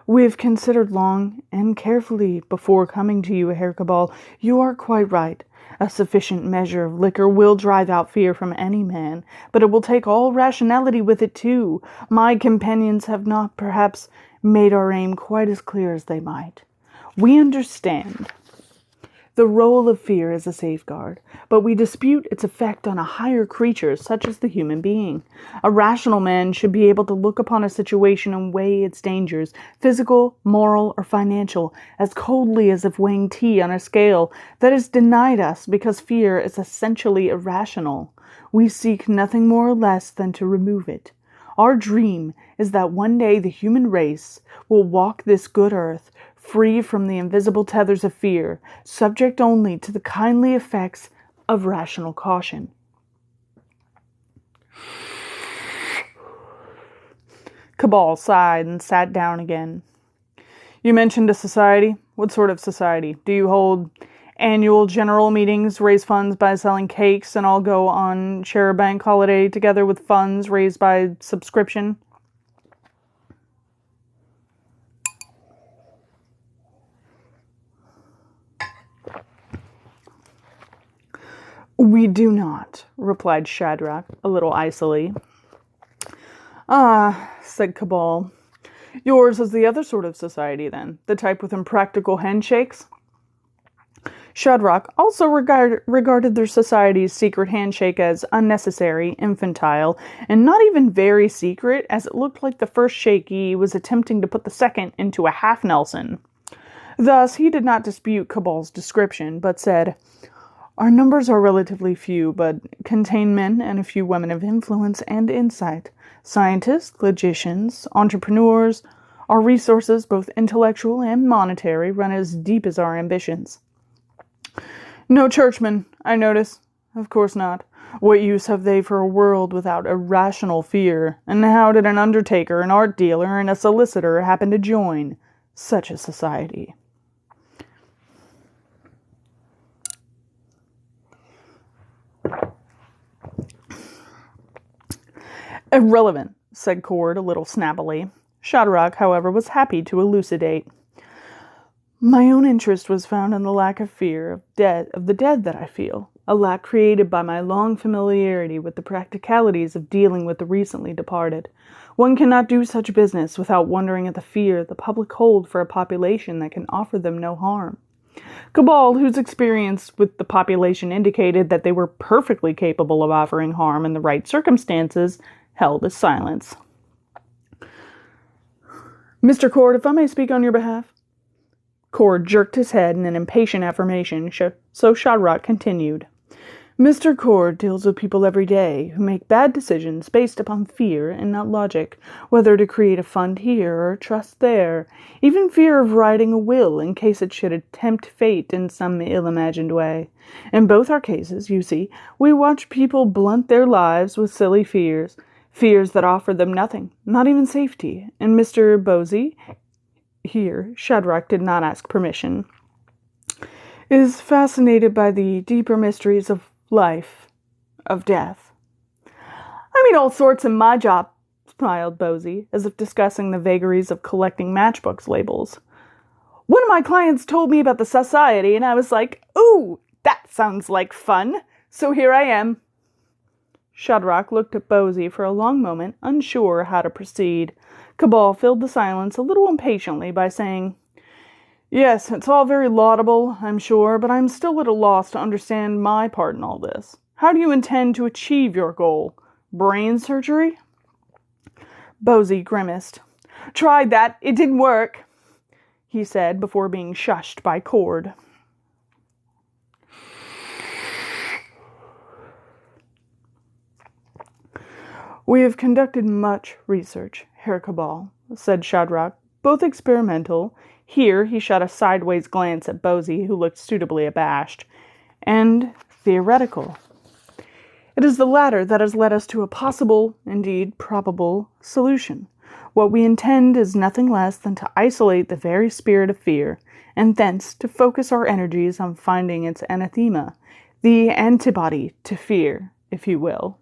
We've considered long and carefully before coming to you, Herr Cabal. You are quite right. A sufficient measure of liquor will drive out fear from any man, but it will take all rationality with it too. My companions have not, perhaps, made our aim quite as clear as they might. We understand the role of fear as a safeguard, but we dispute its effect on a higher creature such as the human being. A rational man should be able to look upon a situation and weigh its dangers, physical, moral, or financial, as coldly as if weighing tea on a scale that is denied us because fear is essentially irrational. We seek nothing more or less than to remove it. Our dream is that one day the human race will walk this good earth, free from the invisible tethers of fear, subject only to the kindly effects of rational caution. Cabal sighed and sat down again. You mentioned a society. What sort of society? Do you hold annual general meetings, raise funds by selling cakes, and all go on share a bank holiday together with funds raised by subscription? We do not, replied Shadrach, a little icily. Ah, said Cabal. Yours is the other sort of society, then, the type with impractical handshakes? Shadrach also regarded their society's secret handshake as unnecessary, infantile, and not even very secret, as it looked like the first shaky was attempting to put the second into a half-Nelson. Thus, he did not dispute Cabal's description, but said, Our numbers are relatively few, but contain men and a few women of influence and insight. Scientists, logicians, entrepreneurs. Our resources, both intellectual and monetary, run as deep as our ambitions. No churchmen, I notice. Of course not. What use have they for a world without irrational fear? And how did an undertaker, an art dealer, and a solicitor happen to join such a society? Irrelevant, said Cord a little snappily. Shadrach, however, was happy to elucidate. My own interest was found in the lack of fear of the dead that I feel, a lack created by my long familiarity with the practicalities of dealing with the recently departed. One cannot do such business without wondering at the fear the public hold for a population that can offer them no harm. Cabal, whose experience with the population indicated that they were perfectly capable of offering harm in the right circumstances, held his silence. Mr. Cord, if I may speak on your behalf? Cord jerked his head in an impatient affirmation, so Shadrach continued. Mr. Cord deals with people every day who make bad decisions based upon fear and not logic, whether to create a fund here or trust there, even fear of writing a will in case it should tempt fate in some ill-imagined way. In both our cases, you see, we watch people blunt their lives with silly fears that offer them nothing, not even safety. And Mr. Bosie, here Shadrach did not ask permission, is fascinated by the deeper mysteries of life, of death. I meet all sorts in my job, smiled Bosie, as if discussing the vagaries of collecting matchbooks labels. One of my clients told me about the society, and I was like, ooh, that sounds like fun. So here I am. Shadrach looked at Bosie for a long moment, unsure how to proceed. Cabal filled the silence a little impatiently by saying, Yes, it's all very laudable, I'm sure, but I'm still at a loss to understand my part in all this. How do you intend to achieve your goal? Brain surgery? Bosie grimaced. Tried that. It didn't work, he said before being shushed by Cord. We have conducted much research, Herr Cabal, said Shadrach, both experimental, here he shot a sideways glance at Bosie, who looked suitably abashed, and theoretical. It is the latter that has led us to a possible, indeed probable, solution. What we intend is nothing less than to isolate the very spirit of fear, and thence to focus our energies on finding its anathema, the antibody to fear, if you will.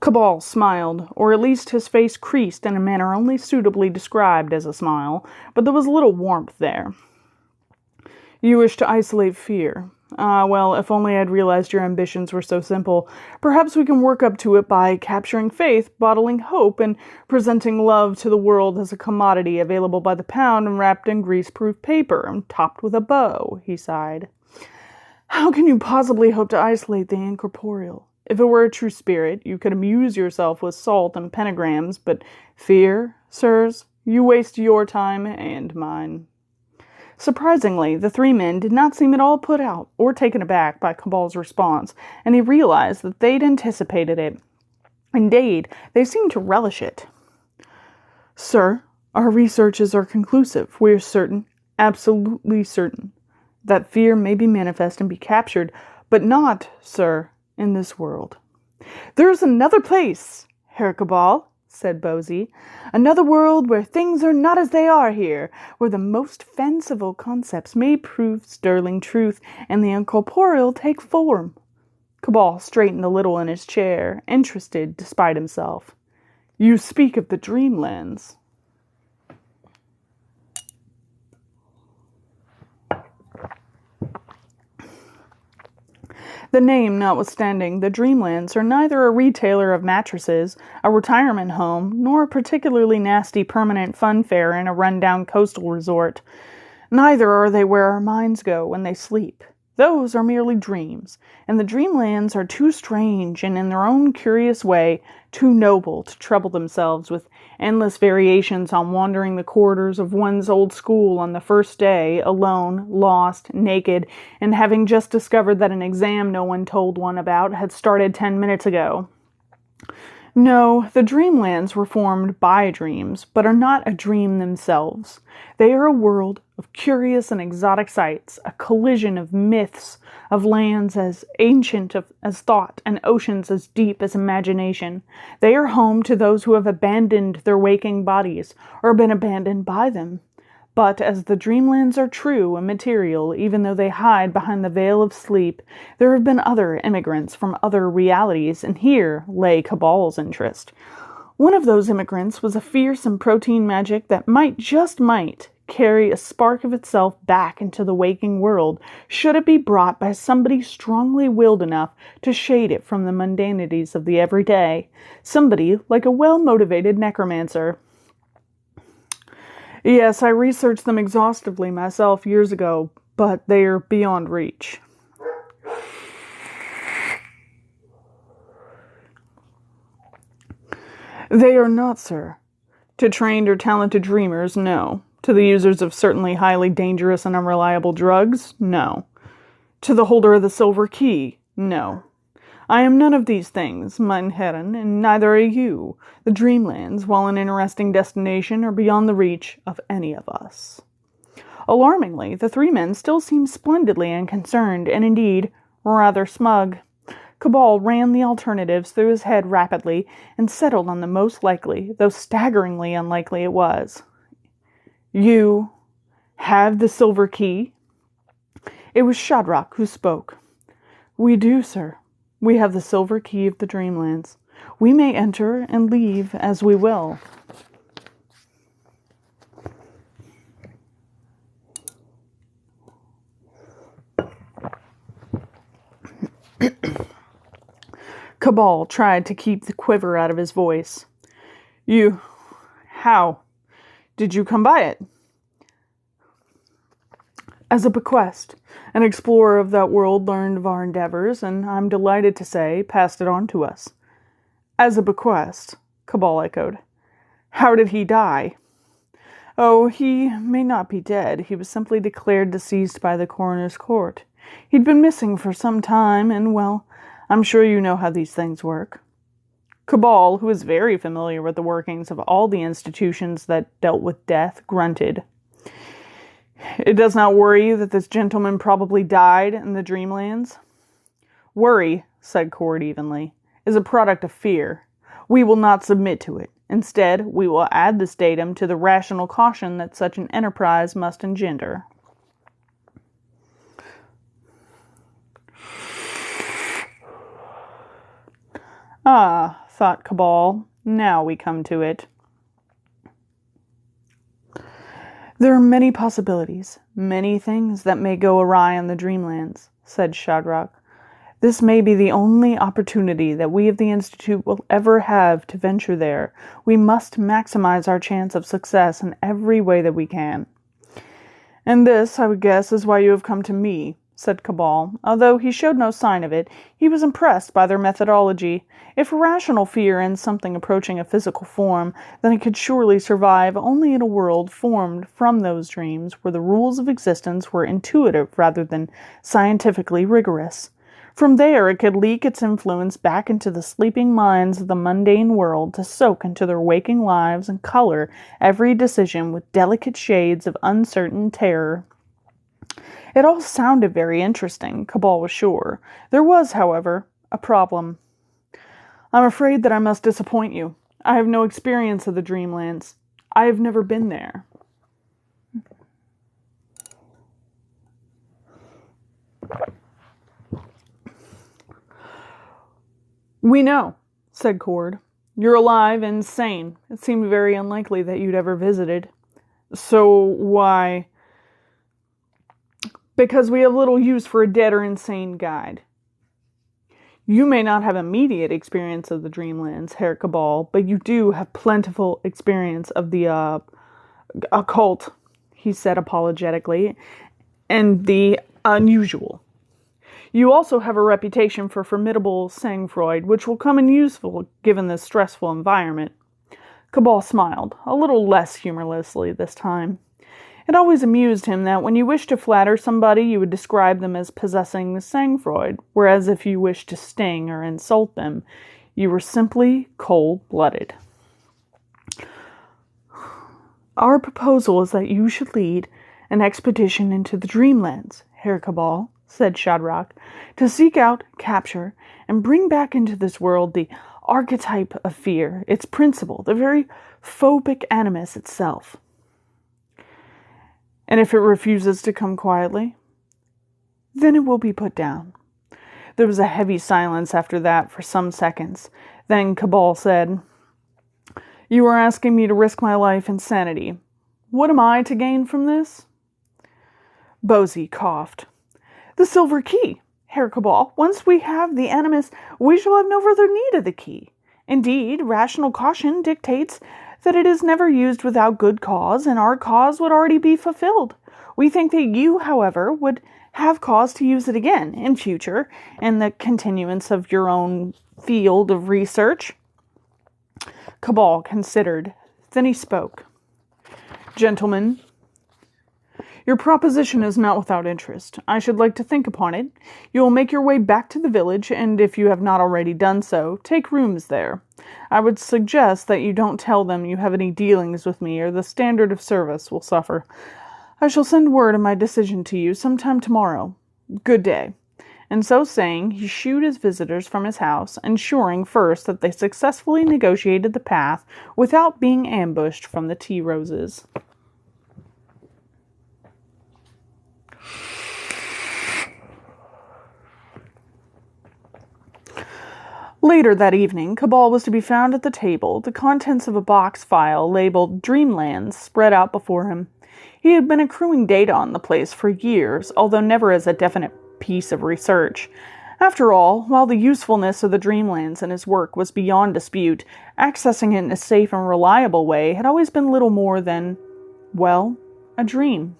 Cabal smiled, or at least his face creased in a manner only suitably described as a smile, but there was little warmth there. You wish to isolate fear. Well, if only I'd realized your ambitions were so simple. Perhaps we can work up to it by capturing faith, bottling hope, and presenting love to the world as a commodity available by the pound and wrapped in grease-proof paper and topped with a bow, he sighed. How can you possibly hope to isolate the incorporeal? If it were a true spirit, you could amuse yourself with salt and pentagrams, but fear, sirs, you waste your time and mine. Surprisingly, the three men did not seem at all put out or taken aback by Cabal's response, and he realized that they'd anticipated it. Indeed, they seemed to relish it. Sir, our researches are conclusive. We are certain, absolutely certain, that fear may be manifest and be captured, but not, sir, in this world. There is another place, Herr Cabal, said Bosie. Another world where things are not as they are here, where the most fanciful concepts may prove sterling truth, and the incorporeal take form. Cabal straightened a little in his chair, interested despite himself. You speak of the dreamlands. The name notwithstanding, the Dreamlands are neither a retailer of mattresses, a retirement home, nor a particularly nasty permanent fun fair in a run-down coastal resort. Neither are they where our minds go when they sleep. Those are merely dreams, and the Dreamlands are too strange and, in their own curious way, too noble to trouble themselves with endless variations on wandering the corridors of one's old school on the first day, alone, lost, naked, and having just discovered that an exam no one told one about had started 10 minutes ago. No, the Dreamlands were formed by dreams, but are not a dream themselves. They are a world of curious and exotic sights, a collision of myths, of lands as ancient as thought, and oceans as deep as imagination. They are home to those who have abandoned their waking bodies, or been abandoned by them. But as the Dreamlands are true and material, even though they hide behind the veil of sleep, there have been other immigrants from other realities, and here lay Cabal's interest. One of those immigrants was a fierce and protein magic that might, just might, carry a spark of itself back into the waking world, should it be brought by somebody strongly willed enough to shade it from the mundanities of the everyday. Somebody like a well-motivated necromancer. Yes, I researched them exhaustively myself years ago, but they are beyond reach. They are not, sir. To trained or talented dreamers, no. To the users of certainly highly dangerous and unreliable drugs, no. To the holder of the silver key, no. I am none of these things, mein Herren, and neither are you. The Dreamlands, while an interesting destination, are beyond the reach of any of us. Alarmingly, the three men still seemed splendidly unconcerned, and indeed, rather smug. Cabal ran the alternatives through his head rapidly, and settled on the most likely, though staggeringly unlikely it was. You have the silver key? It was Shadrach who spoke. We do, sir. We have the silver key of the Dreamlands. We may enter and leave as we will. Cabal tried to keep the quiver out of his voice. How? Did you come by it? As a bequest, an explorer of that world learned of our endeavors, and I'm delighted to say, passed it on to us. As a bequest, Cabal echoed. How did he die? Oh, he may not be dead. He was simply declared deceased by the coroner's court. He'd been missing for some time, and, well, I'm sure you know how these things work. Cabal, who was very familiar with the workings of all the institutions that dealt with death, grunted. It does not worry you that this gentleman probably died in the Dreamlands? Worry, said Cord evenly, is a product of fear. We will not submit to it. Instead, we will add this datum to the rational caution that such an enterprise must engender. Ah, thought Cabal, now we come to it. There are many possibilities, many things that may go awry in the Dreamlands, said Shadrach. This may be the only opportunity that we of the Institute will ever have to venture there. We must maximize our chance of success in every way that we can. And this, I would guess, is why you have come to me, said Cabal. Although he showed no sign of it, he was impressed by their methodology. If irrational fear in something approaching a physical form, then it could surely survive only in a world formed from those dreams where the rules of existence were intuitive rather than scientifically rigorous. From there, it could leak its influence back into the sleeping minds of the mundane world to soak into their waking lives and color every decision with delicate shades of uncertain terror. It all sounded very interesting, Cabal was sure. There was, however, a problem. I'm afraid that I must disappoint you. I have no experience of the Dreamlands. I have never been there. We know, said Cord. You're alive and sane. It seemed very unlikely that you'd ever visited. So why? Because we have little use for a dead or insane guide. You may not have immediate experience of the Dreamlands, Herr Cabal, but you do have plentiful experience of the, occult, he said apologetically, and the unusual. You also have a reputation for formidable sang-froid, which will come in useful given this stressful environment. Cabal smiled, a little less humorlessly this time. It always amused him that when you wished to flatter somebody, you would describe them as possessing sang-froid, whereas if you wished to sting or insult them, you were simply cold-blooded. Our proposal is that you should lead an expedition into the Dreamlands, Herr Cabal, said Shadrach, to seek out, capture, and bring back into this world the archetype of fear, its principle, the very phobic animus itself. And if it refuses to come quietly, then it will be put down. There was a heavy silence after that for some seconds. Then Cabal said, You are asking me to risk my life and sanity. What am I to gain from this? Bosey coughed. The silver key, Herr Cabal. Once we have the animus, we shall have no further need of the key. Indeed, rational caution dictates that it is never used without good cause, and our cause would already be fulfilled. We think that you, however, would have cause to use it again in future, in the continuance of your own field of research. Cabal considered. Then he spoke. Gentlemen, your proposition is not without interest. I should like to think upon it. You will make your way back to the village, and if you have not already done so, take rooms there. I would suggest that you don't tell them you have any dealings with me, or the standard of service will suffer. I shall send word of my decision to you sometime tomorrow. Good day. And so saying, he shooed his visitors from his house, ensuring first that they successfully negotiated the path without being ambushed from the tea roses. Later that evening, Cabal was to be found at the table, the contents of a box file labeled Dreamlands spread out before him. He had been accruing data on the place for years, although never as a definite piece of research. After all, while the usefulness of the Dreamlands in his work was beyond dispute, accessing it in a safe and reliable way had always been little more than, well, a dream.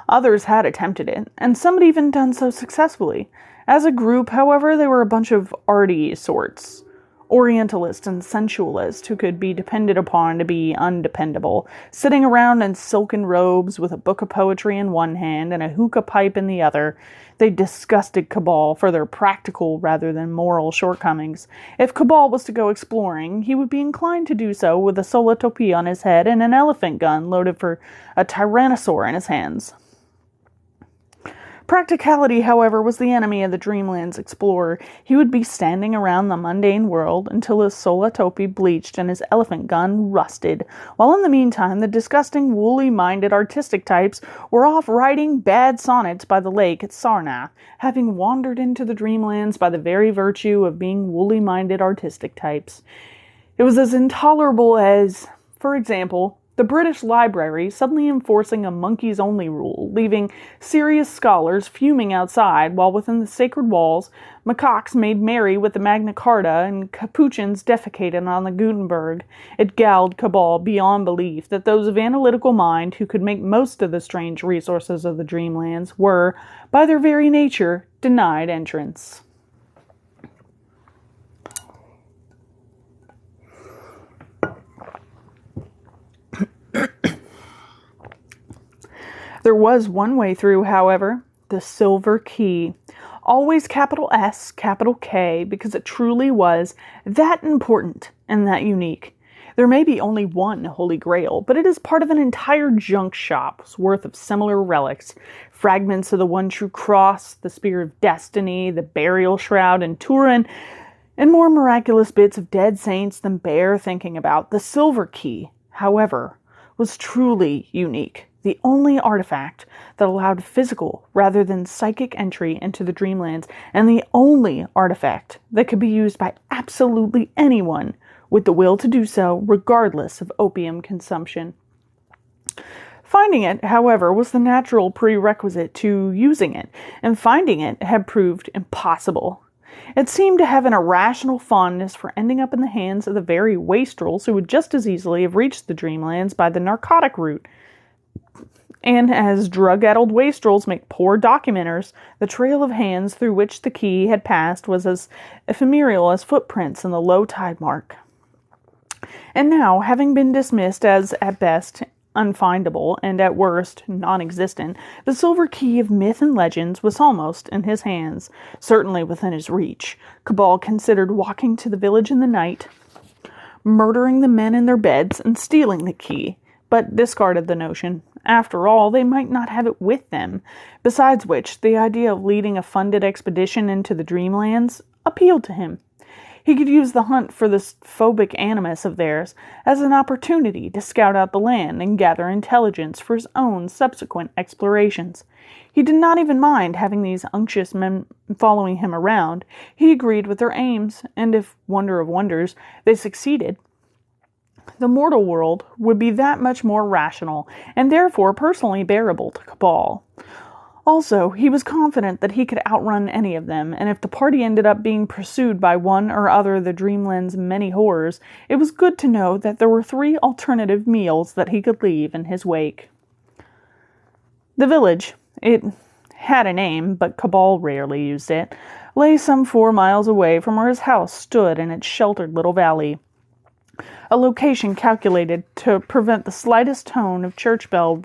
Others had attempted it, and some had even done so successfully. As a group, however, they were a bunch of arty sorts. Orientalists and sensualists who could be depended upon to be undependable, sitting around in silken robes with a book of poetry in one hand and a hookah pipe in the other. They disgusted Cabal for their practical rather than moral shortcomings. If Cabal was to go exploring, he would be inclined to do so with a solatopee on his head and an elephant gun loaded for a tyrannosaur in his hands. Practicality, however, was the enemy of the Dreamlands explorer. He would be standing around the mundane world until his solatopee bleached and his elephant gun rusted, while in the meantime the disgusting, woolly-minded artistic types were off writing bad sonnets by the lake at Sarnath, having wandered into the Dreamlands by the very virtue of being woolly-minded artistic types. It was as intolerable as, for example, the British Library suddenly enforcing a monkeys-only rule, leaving serious scholars fuming outside, while within the sacred walls, macaques made merry with the Magna Carta and capuchins defecated on the Gutenberg. It galled Cabal beyond belief that those of analytical mind who could make most of the strange resources of the Dreamlands were, by their very nature, denied entrance. There was one way through, however, the Silver Key. Always capital S, capital K, because it truly was that important and that unique. There may be only one Holy Grail, but it is part of an entire junk shop's worth of similar relics. Fragments of the one true cross, the Spear of Destiny, the burial shroud in Turin, and more miraculous bits of dead saints than bear thinking about. The Silver Key, however, was truly unique. The only artifact that allowed physical rather than psychic entry into the Dreamlands, and the only artifact that could be used by absolutely anyone with the will to do so, regardless of opium consumption. Finding it, however, was the natural prerequisite to using it, and finding it had proved impossible. It seemed to have an irrational fondness for ending up in the hands of the very wastrels who would just as easily have reached the Dreamlands by the narcotic route. And as drug-addled wastrels make poor documenters, the trail of hands through which the key had passed was as ephemeral as footprints in the low tide mark. And now, having been dismissed as, at best, unfindable, and at worst, non-existent, the Silver Key of myth and legends was almost in his hands, certainly within his reach. Cabal considered walking to the village in the night, murdering the men in their beds, and stealing the key, but discarded the notion. After all, they might not have it with them. Besides which, the idea of leading a funded expedition into the Dreamlands appealed to him. He could use the hunt for this phobic animus of theirs as an opportunity to scout out the land and gather intelligence for his own subsequent explorations. He did not even mind having these unctuous men following him around. He agreed with their aims, and if, wonder of wonders, they succeeded, the mortal world would be that much more rational, and therefore personally bearable to Cabal. Also, he was confident that he could outrun any of them, and if the party ended up being pursued by one or other of the Dreamland's many horrors, it was good to know that there were 3 alternative meals that he could leave in his wake. The village, it had a name, but Cabal rarely used it, lay some 4 miles away from where his house stood in its sheltered little valley. A location calculated to prevent the slightest tone of church bell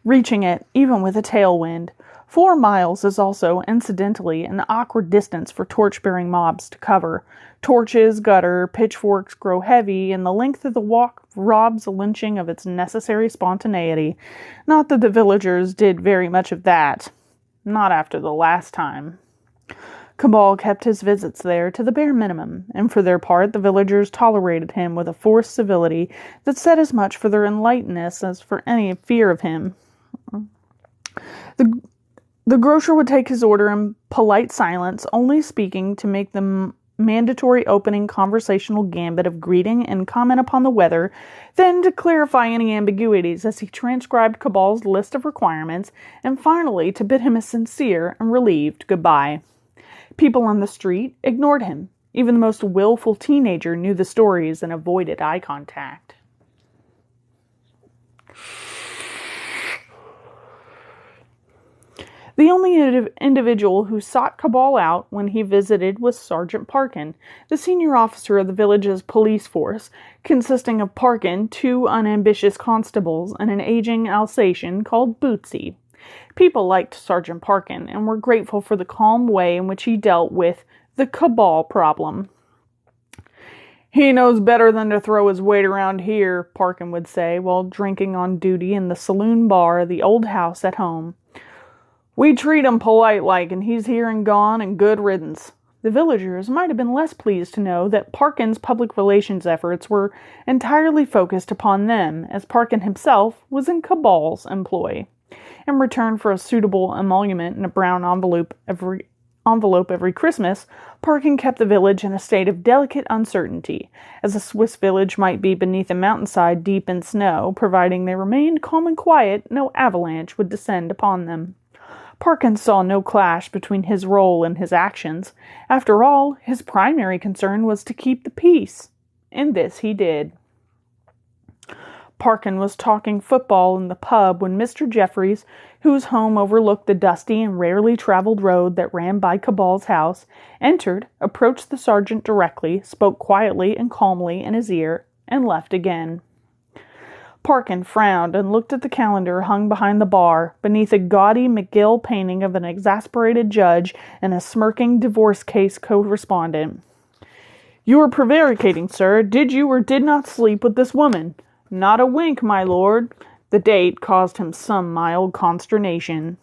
reaching it, even with a tailwind. 4 miles is also, incidentally, an awkward distance for torch-bearing mobs to cover. Torches, gutter, pitchforks grow heavy, and the length of the walk robs a lynching of its necessary spontaneity. Not that the villagers did very much of that. Not after the last time. Cabal kept his visits there to the bare minimum, and for their part the villagers tolerated him with a forced civility that said as much for their enlightenedness as for any fear of him. The grocer would take his order in polite silence, only speaking to make the mandatory opening conversational gambit of greeting and comment upon the weather, then to clarify any ambiguities as he transcribed Cabal's list of requirements, and finally to bid him a sincere and relieved goodbye. People on the street ignored him. Even the most willful teenager knew the stories and avoided eye contact. The only individual who sought Cabal out when he visited was Sergeant Parkin, the senior officer of the village's police force, consisting of Parkin, two unambitious constables, and an aging Alsatian called Bootsy. People liked Sergeant Parkin and were grateful for the calm way in which he dealt with the Cabal problem. "He knows better than to throw his weight around here," Parkin would say, while drinking on duty in the saloon bar of the old house at home. "We treat him polite-like, and he's here and gone, and good riddance." The villagers might have been less pleased to know that Parkin's public relations efforts were entirely focused upon them, as Parkin himself was in Cabal's employ. In return for a suitable emolument in a brown envelope every Christmas, Parkin kept the village in a state of delicate uncertainty, as a Swiss village might be beneath a mountainside deep in snow, providing they remained calm and quiet, no avalanche would descend upon them. Parkin saw no clash between his role and his actions. After all, his primary concern was to keep the peace, and this he did. Parkin was talking football in the pub when Mr. Jeffries, whose home overlooked the dusty and rarely traveled road that ran by Cabal's house, entered, approached the sergeant directly, spoke quietly and calmly in his ear, and left again. Parkin frowned and looked at the calendar hung behind the bar, beneath a gaudy McGill painting of an exasperated judge and a smirking divorce case correspondent. "You are prevaricating, sir. Did you or did not sleep with this woman?" "Not a wink, my lord." The date caused him some mild consternation.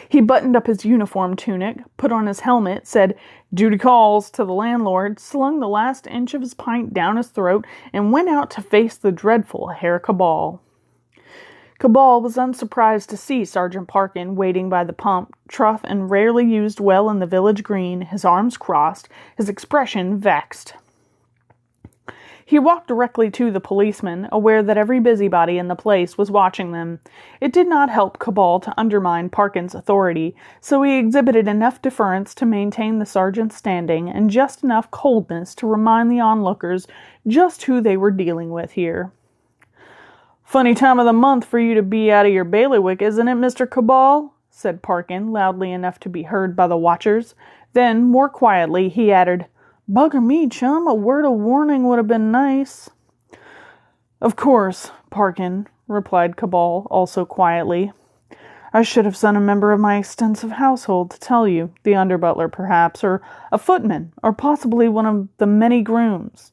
He buttoned up his uniform tunic, put on his helmet, said, "Duty calls," to the landlord, slung the last inch of his pint down his throat, and went out to face the dreadful Herr Cabal. Cabal was unsurprised to see Sergeant Parkin waiting by the pump, tough and rarely used well in the village green, his arms crossed, his expression vexed. He walked directly to the policeman, aware that every busybody in the place was watching them. It did not help Cabal to undermine Parkin's authority, so he exhibited enough deference to maintain the sergeant's standing, and just enough coldness to remind the onlookers just who they were dealing with here. "Funny time of the month for you to be out of your bailiwick, isn't it, Mr. Cabal?" said Parkin, loudly enough to be heard by the watchers. Then, more quietly, he added, "Bugger me, chum, a word of warning would have been nice." "Of course, Parkin," replied Cabal, also quietly. "I should have sent a member of my extensive household to tell you, the under-butler perhaps, or a footman, or possibly one of the many grooms."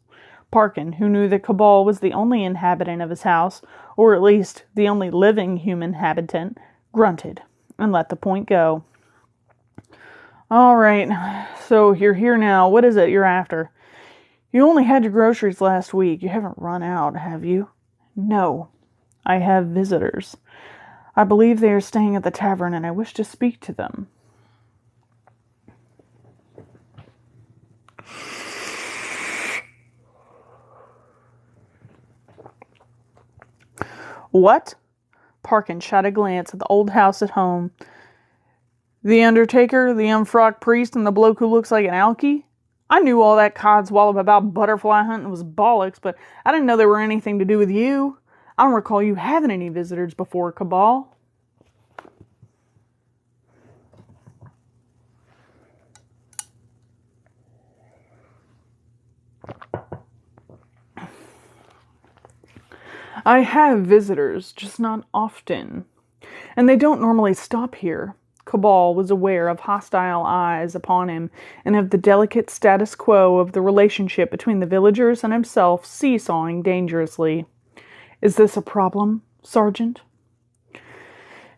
Parkin, who knew that Cabal was the only inhabitant of his house, or at least the only living human habitant, grunted, and let the point go. "All right, so you're here now. What is it you're after? You only had your groceries last week. You haven't run out, have you?" "No, I have visitors. I believe they are staying at the tavern, and I wish to speak to them." "What?" Parkin shot a glance at the old house at home. "The undertaker, the unfrocked priest, and the bloke who looks like an alky? I knew all that codswallop about butterfly hunting was bollocks, but I didn't know they were anything to do with you. I don't recall you having any visitors before, Cabal." "I have visitors, just not often. And they don't normally stop here." Cabal was aware of hostile eyes upon him, and of the delicate status quo of the relationship between the villagers and himself seesawing dangerously. "Is this a problem, Sergeant?"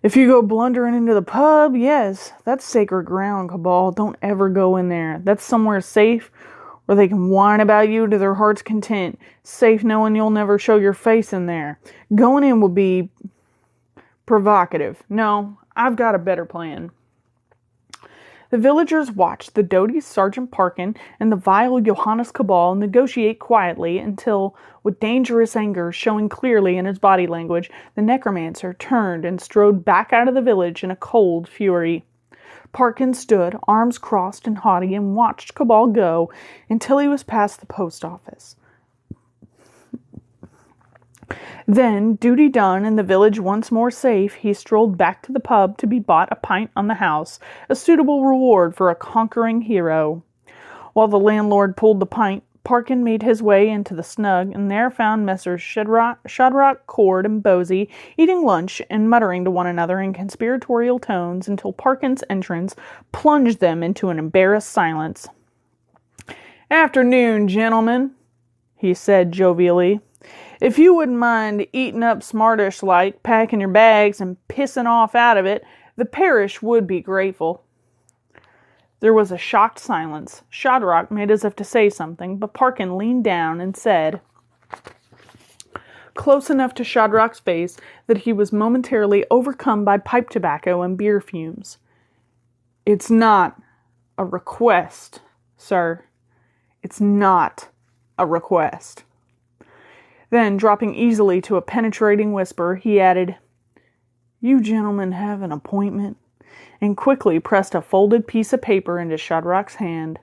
"If you go blundering into the pub, yes. That's sacred ground, Cabal. Don't ever go in there. That's somewhere safe, where they can whine about you to their heart's content. Safe knowing you'll never show your face in there. Going in would be provocative. No, I've got a better plan." The villagers watched the doughty Sergeant Parkin and the vile Johannes Cabal negotiate quietly until, with dangerous anger showing clearly in his body language, the necromancer turned and strode back out of the village in a cold fury. Parkin stood, arms crossed and haughty, and watched Cabal go until he was past the post office. Then, duty done and the village once more safe, he strolled back to the pub to be bought a pint on the house, a suitable reward for a conquering hero. While the landlord pulled the pint, Parkin made his way into the snug and there found Messrs. Shadrock, Cord, and Bosey eating lunch and muttering to one another in conspiratorial tones until Parkin's entrance plunged them into an embarrassed silence. "Afternoon, gentlemen," he said jovially. "If you wouldn't mind eating up smartish-like, packing your bags, and pissing off out of it, the parish would be grateful." There was a shocked silence. Shadrock made as if to say something, but Parkin leaned down and said, close enough to Shadrock's face that he was momentarily overcome by pipe tobacco and beer fumes, "It's not a request, sir. It's not a request." Then, dropping easily to a penetrating whisper, he added, "You gentlemen have an appointment," and quickly pressed a folded piece of paper into Shadrock's hand.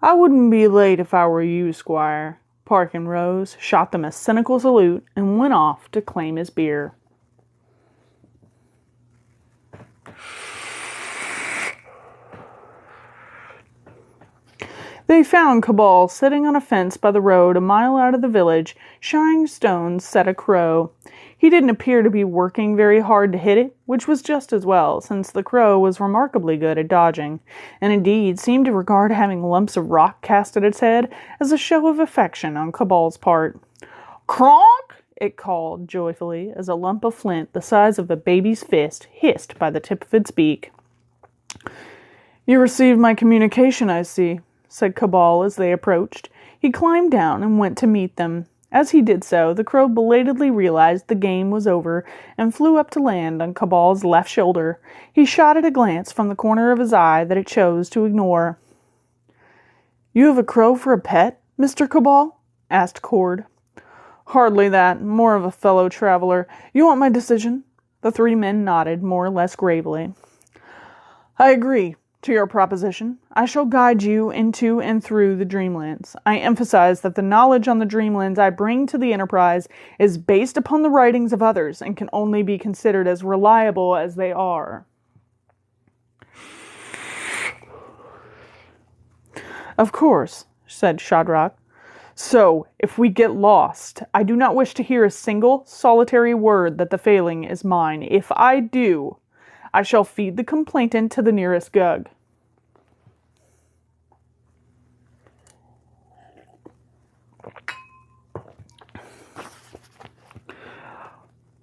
"I wouldn't be late if I were you, Squire." Parkin rose, shot them a cynical salute, and went off to claim his beer. They found Cabal sitting on a fence by the road a mile out of the village, shying stones set a crow. He didn't appear to be working very hard to hit it, which was just as well, since the crow was remarkably good at dodging, and indeed seemed to regard having lumps of rock cast at its head as a show of affection on Cabal's part. "Cronk!" it called joyfully, as a lump of flint the size of a baby's fist hissed by the tip of its beak. "You received my communication, I see," said Cabal as they approached. He climbed down and went to meet them. As he did so, the crow belatedly realized the game was over and flew up to land on Cabal's left shoulder. He shot it a glance from the corner of his eye that it chose to ignore. "You have a crow for a pet, Mr. Cabal?" asked Cord. "Hardly that. More of a fellow traveler. You want my decision?" The three men nodded, more or less gravely. "I agree to your proposition. I shall guide you into and through the Dreamlands. I emphasize that the knowledge on the Dreamlands I bring to the enterprise is based upon the writings of others and can only be considered as reliable as they are." "Of course," said Shadrock. "So, if we get lost, I do not wish to hear a single, solitary word that the failing is mine. If I do, I shall feed the complainant to the nearest gug."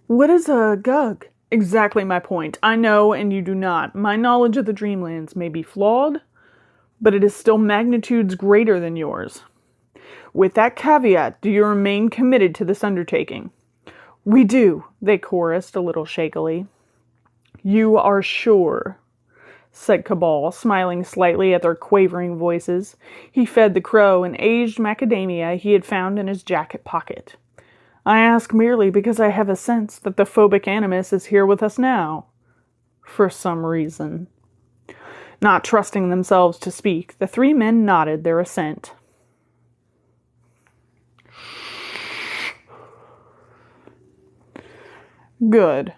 "What is a gug?" "Exactly my point. I know, and you do not. My knowledge of the Dreamlands may be flawed, but it is still magnitudes greater than yours. With that caveat, do you remain committed to this undertaking?" "We do," they chorused a little shakily. "You are sure?" said Cabal, smiling slightly at their quavering voices. He fed the crow an aged macadamia he had found in his jacket pocket. "I ask merely because I have a sense that the phobic animus is here with us now. For some reason." Not trusting themselves to speak, the three men nodded their assent. "Good.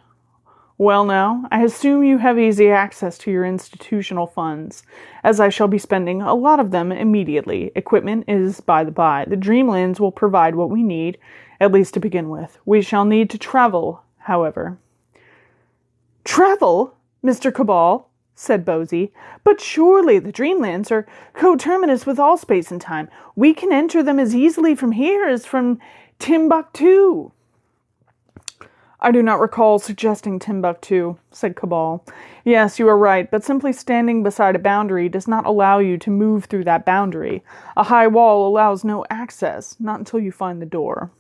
Well now, I assume you have easy access to your institutional funds, as I shall be spending a lot of them immediately. Equipment is by the by. The Dreamlands will provide what we need, at least to begin with. We shall need to travel, however." "Travel, Mr. Cabal?" said Bosey. "But surely the Dreamlands are coterminous with all space and time. We can enter them as easily from here as from Timbuktu." "I do not recall suggesting Timbuktu," said Cabal. "Yes, you are right, but simply standing beside a boundary does not allow you to move through that boundary. A high wall allows no access, not until you find the door.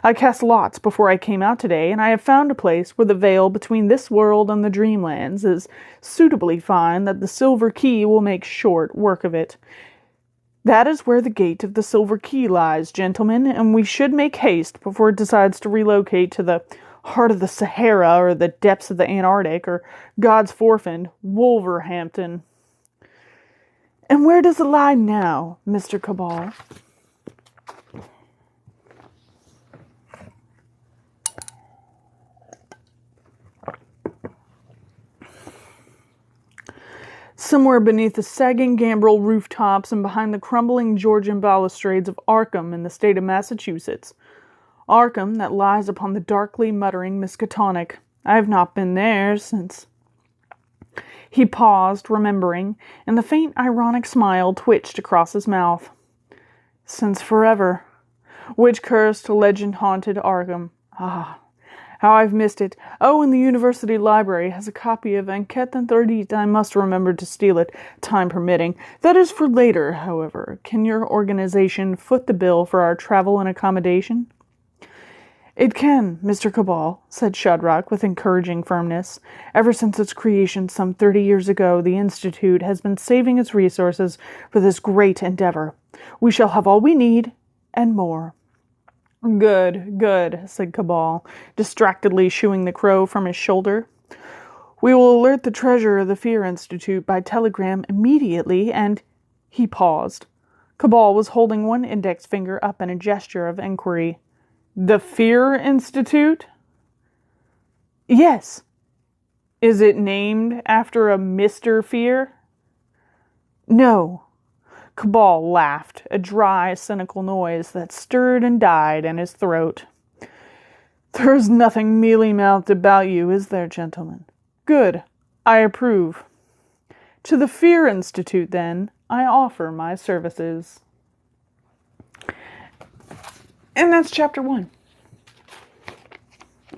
I cast lots before I came out today, and I have found a place where the veil between this world and the Dreamlands is suitably fine that the Silver Key will make short work of it. That is where the gate of the Silver Key lies, gentlemen, and we should make haste before it decides to relocate to the heart of the Sahara, or the depths of the Antarctic, or God's forefend, Wolverhampton." "And where does it lie now, Mr. Cabal?" somewhere beneath the sagging gambrel rooftops and behind the crumbling Georgian balustrades of Arkham in the state of Massachusetts. Arkham that lies upon the darkly muttering Miskatonic. I have not been there since... He paused, remembering, and the faint ironic smile twitched across his mouth. Since forever. Witch-cursed, legend-haunted Arkham. Ah, how I've missed it. Oh, and the university library has a copy of Enquête Interdite. I must remember to steal it, time permitting. That is for later, however. Can your organization foot the bill for our travel and accommodation? It can, Mr. Cabal, said Shadrach with encouraging firmness. Ever since its creation some 30 years ago, the Institute has been saving its resources for this great endeavor. We shall have all we need, and more. Good, good, said Cabal, distractedly shooing the crow from his shoulder. We will alert the treasurer of the Fear Institute by telegram immediately, and... He paused. Cabal was holding one index finger up in a gesture of inquiry. The Fear Institute? Yes. Is it named after a Mr. Fear? No. Cabal laughed, a dry, cynical noise that stirred and died in his throat. There's nothing mealy-mouthed about you, is there, gentlemen? Good. I approve. To the Fear Institute, then, I offer my services. And that's chapter 1.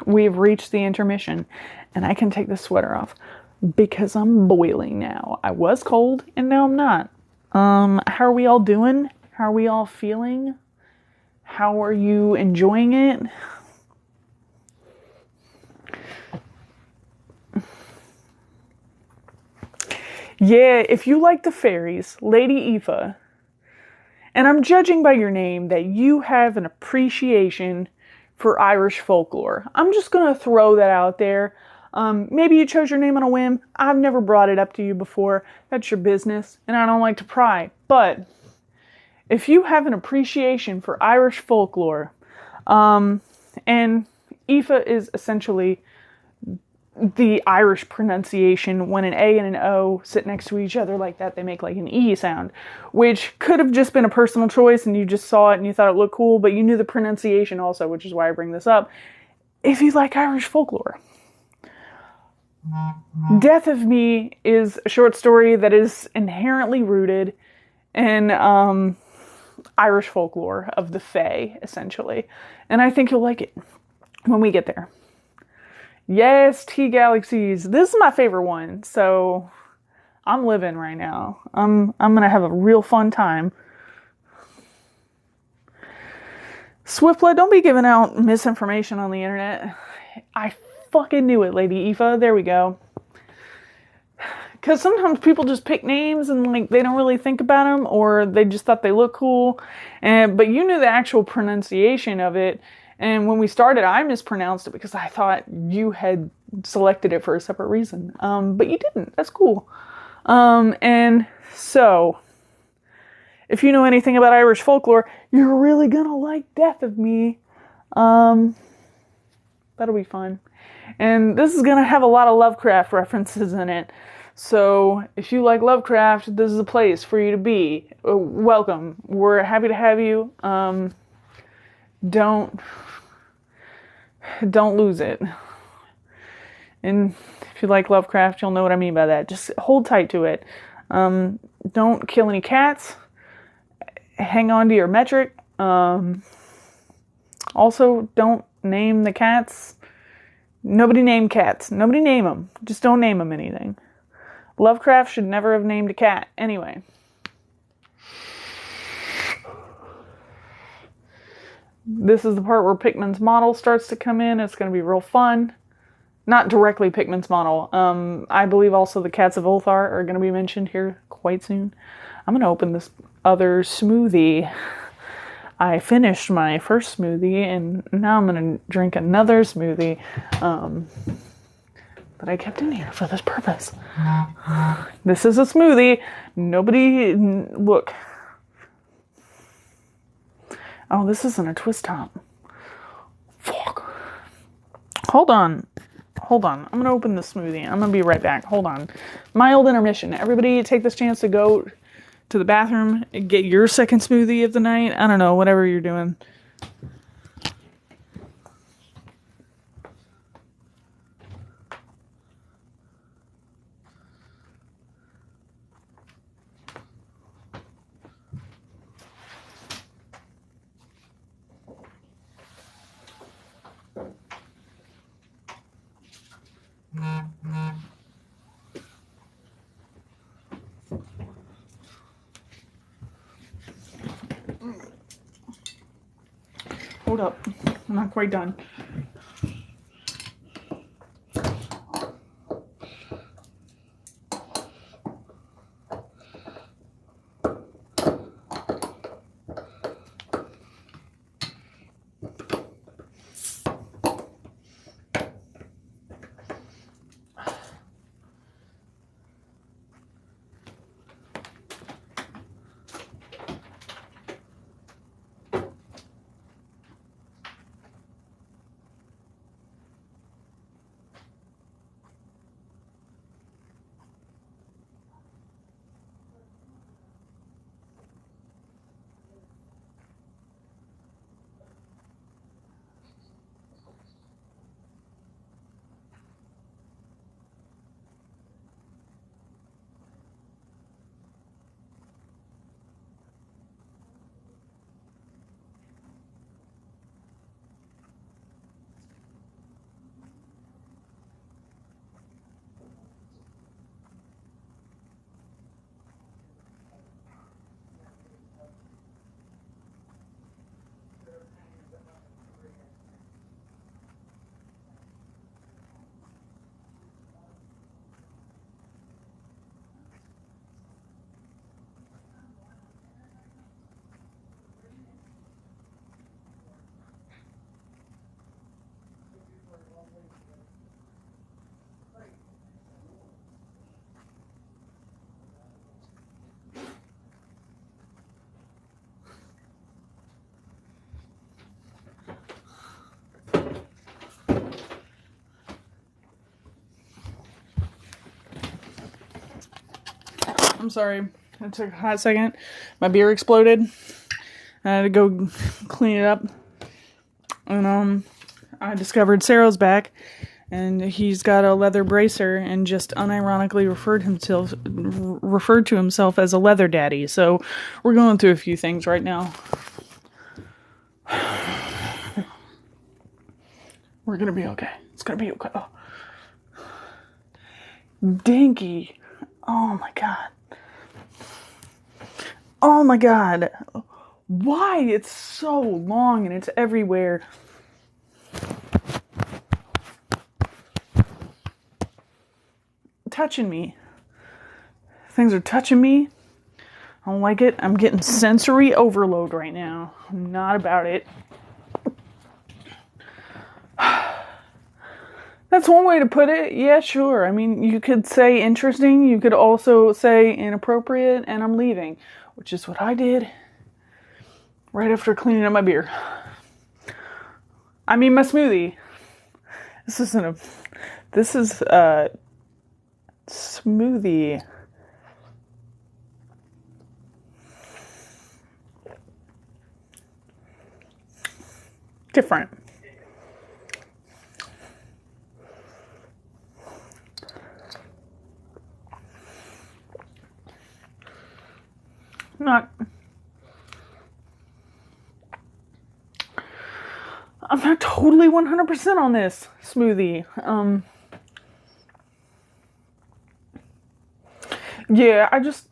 We've reached the intermission, and I can take the sweater off because I'm boiling now. I was cold, and now I'm not. How are we all doing? How are we all feeling? How are you enjoying it? Yeah, if you like the fairies, Lady Aoife, and I'm judging by your name that you have an appreciation for Irish folklore. I'm just going to throw that out there. Maybe you chose your name on a whim. I've never brought it up to you before. That's your business, and I don't like to pry. But if you have an appreciation for Irish folklore, and Aoife is essentially the Irish pronunciation. When an A and an O sit next to each other like that, they make like an E sound, which could have just been a personal choice and you just saw it and you thought it looked cool, but you knew the pronunciation also, which is why I bring this up. If you like Irish folklore. Death of Me is a short story that is inherently rooted in Irish folklore of the Fae, essentially. And I think you'll like it when we get there. Yes, T-Galaxies. This is my favorite one, so I'm living right now. I'm gonna have a real fun time. Swiftblood, don't be giving out misinformation on the internet. I fucking knew it, Lady Aoife. There we go. Because sometimes people just pick names and like they don't really think about them, or they just thought they looked cool. But you knew the actual pronunciation of it. And when we started, I mispronounced it because I thought you had selected it for a separate reason. But you didn't. That's cool. And so, if you know anything about Irish folklore, you're really gonna like Death of Me. That'll be fun. And this is gonna have a lot of Lovecraft references in it. So, if you like Lovecraft, this is a place for you to be. Welcome. We're happy to have you. Don't lose it. And if you like Lovecraft, you'll know what I mean by that. Just hold tight to it. Don't kill any cats. Hang on to your metric. Also, don't name the cats. Nobody name cats. Nobody name them. Just don't name them anything. Lovecraft should never have named a cat. Anyway. This is the part where Pickman's model starts to come in. It's going to be real fun. Not directly Pickman's model. I believe also the Cats of Ulthar are going to be mentioned here quite soon. I'm going to open this other smoothie. I finished my first smoothie, and now I'm going to drink another smoothie that I kept in here for this purpose. This is a smoothie. Nobody... Look. Oh, this isn't a twist top. Fuck. Hold on. Hold on. I'm going to open the smoothie. I'm going to be right back. Hold on. Mild intermission. Everybody take this chance to go to the bathroom and get your second smoothie of the night. I don't know, whatever you're doing. Hold up. I'm not quite done. I'm sorry. It took a hot second. My beer exploded. I had to go clean it up. And I discovered Sarah's back, and he's got a leather bracer and just unironically referred to himself as a leather daddy. So we're going through a few things right now. We're gonna be okay. It's gonna be okay. Oh. Dinky. Oh my god. Oh my god. Why? It's so long and it's everywhere. Touching me. Things are touching me. I don't like it. I'm getting sensory overload right now. I'm not about it. That's one way to put it. Yeah, sure. I mean, you could say interesting. You could also say inappropriate, and I'm leaving, which is what I did right after cleaning up my beer. I mean, my smoothie. This is smoothie. Different. I'm not totally 100% on this smoothie. Yeah, I just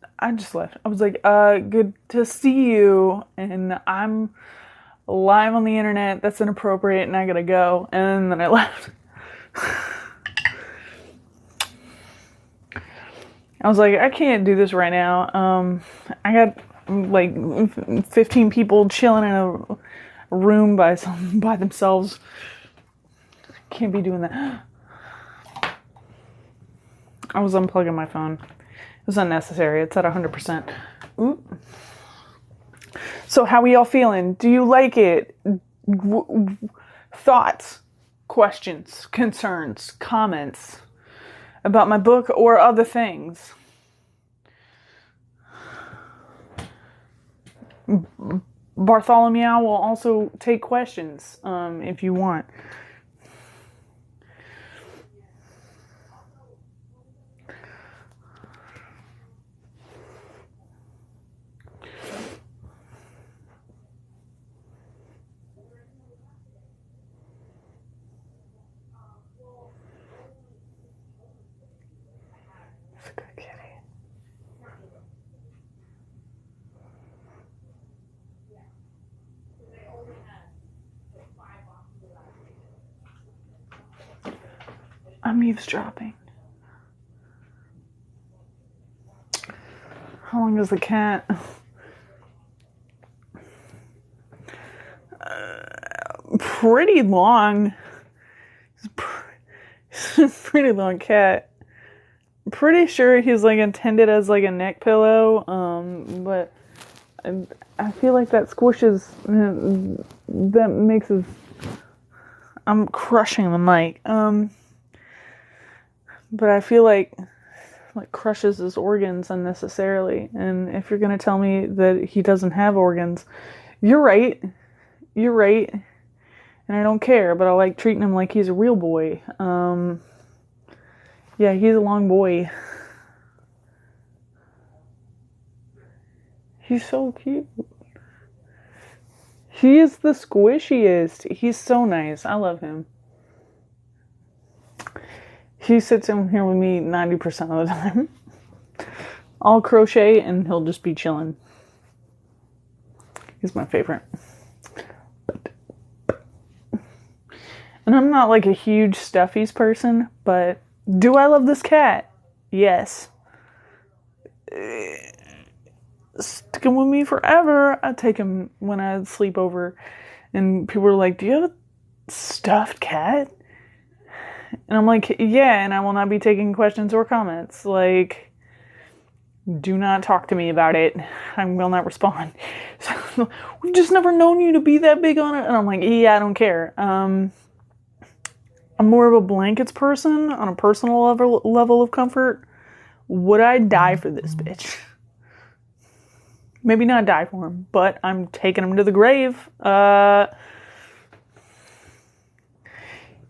left. I was like, good to see you, and I'm live on the internet. That's inappropriate, and I gotta go. And then I left. I was like, I can't do this right now. I got like 15 people chilling in a room by themselves. Can't be doing that. I was unplugging my phone. It was unnecessary. It's at 100%. Oop. So how are y'all feeling? Do you like it? Thoughts? questions, concerns, comments about my book or other things. Bartholomew will also take questions if you want. It's a good kitty. I'm eavesdropping. How long is the cat? Pretty long. Pretty long cat. Pretty sure he's like intended as like a neck pillow. But I feel like that squishes. That makes his. I'm crushing the mic. But I feel like crushes his organs unnecessarily. And if you're gonna tell me that he doesn't have organs, you're right. You're right. And I don't care, but I like treating him like he's a real boy. Yeah, he's a long boy. He's so cute. He is the squishiest. He's so nice. I love him. He sits in here with me 90% of the time. I'll crochet and he'll just be chilling. He's my favorite. And I'm not like a huge stuffies person, but do I love this cat? Yes. Stick him with me forever. I take him when I sleep over and people are like, do you have a stuffed cat? And I'm like, yeah, and I will not be taking questions or comments. Like, do not talk to me about it. I will not respond. So, we've just never known you to be that big on it. And I'm like, yeah, I don't care. I'm more of a blankets person on a personal level of comfort. Would I die for this bitch? Maybe not die for him, but I'm taking him to the grave.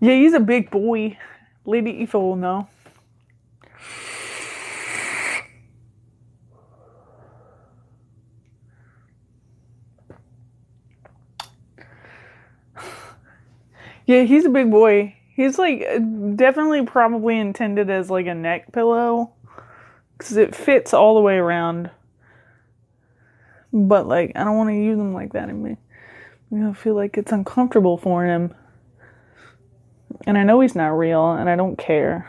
Yeah, he's a big boy. Lady Aoife will know. Yeah, he's a big boy. He's like definitely probably intended as like a neck pillow. Because it fits all the way around. But like, I don't want to use him like that in me. I feel like it's uncomfortable for him. And I know he's not real, and I don't care.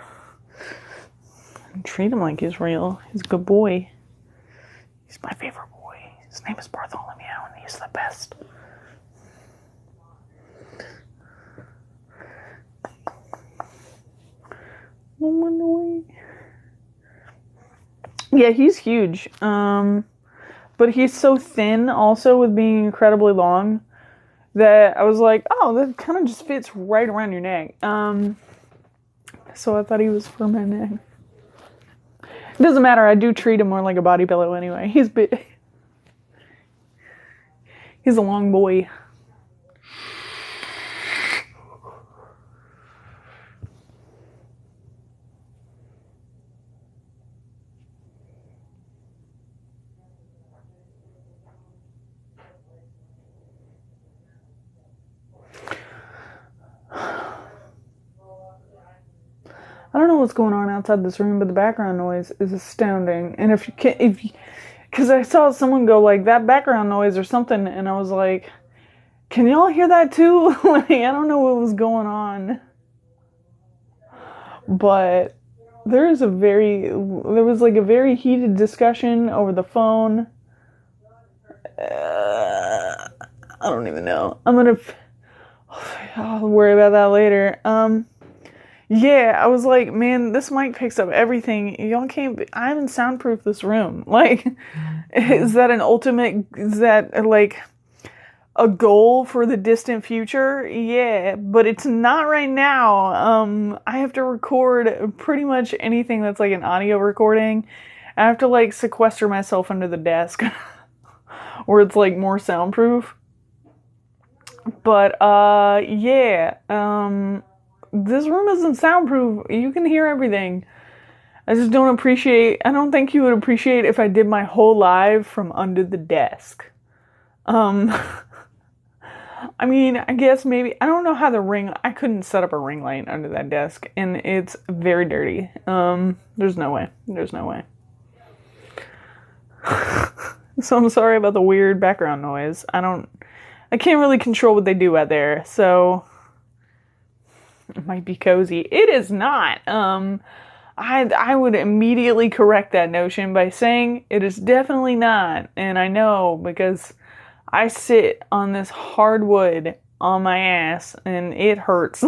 I treat him like he's real. He's a good boy. He's my favorite boy. His name is Bartholomew, and he's the best. Yeah, he's huge. But he's so thin, also, with being incredibly long, that I was like, oh, that kind of just fits right around your neck. So I thought he was for my neck. It doesn't matter. I do treat him more like a body pillow anyway. He's big. He's a long boy. I don't know what's going on outside this room, but the background noise is astounding. And because I saw someone go like, that background noise or something, and I was like, can y'all hear that too? Like, I don't know what was going on. But there was like a very heated discussion over the phone. I don't even know. I'll worry about that later. Yeah, I was like, man, this mic picks up everything. Y'all can't. I haven't soundproofed this room. Like, is that like a goal for the distant future. Yeah, but it's not right now. I have to record pretty much anything that's like an audio recording. I have to like sequester myself under the desk where it's like more soundproof. But yeah, this room isn't soundproof. You can hear everything. I just don't appreciate, I don't think you would appreciate if I did my whole live from under the desk. I mean, I guess maybe, I don't know how I couldn't set up a ring light under that desk, and it's very dirty. There's no way. There's no way. So I'm sorry about the weird background noise. I can't really control what they do out there, so it might be cozy. It is not. I would immediately correct that notion by saying it is definitely not, and I know because I sit on this hardwood on my ass, and it hurts.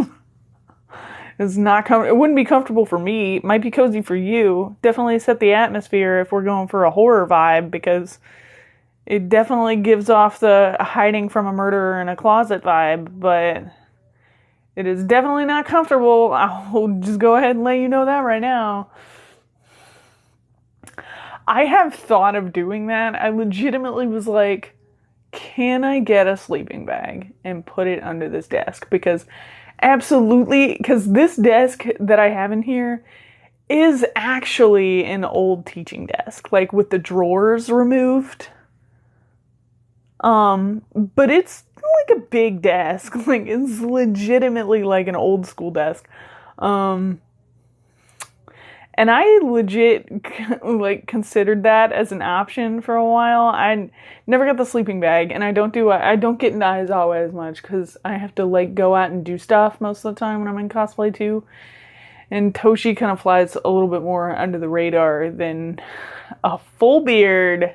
It's not it wouldn't be comfortable for me. It might be cozy for you. Definitely set the atmosphere if we're going for a horror vibe, because it definitely gives off the hiding from a murderer in a closet vibe, but it is definitely not comfortable. I'll just go ahead and let you know that right now. I have thought of doing that. I legitimately was like, can I get a sleeping bag and put it under this desk? Because this desk that I have in here is actually an old teaching desk, like with the drawers removed. But it's like a big desk. Like, it's legitimately like an old school desk. And I legit, like, considered that as an option for a while. I never got the sleeping bag, and I don't get into Aizawa as much, because I have to, like, go out and do stuff most of the time when I'm in cosplay, too. And Toshi kind of flies a little bit more under the radar than a full beard.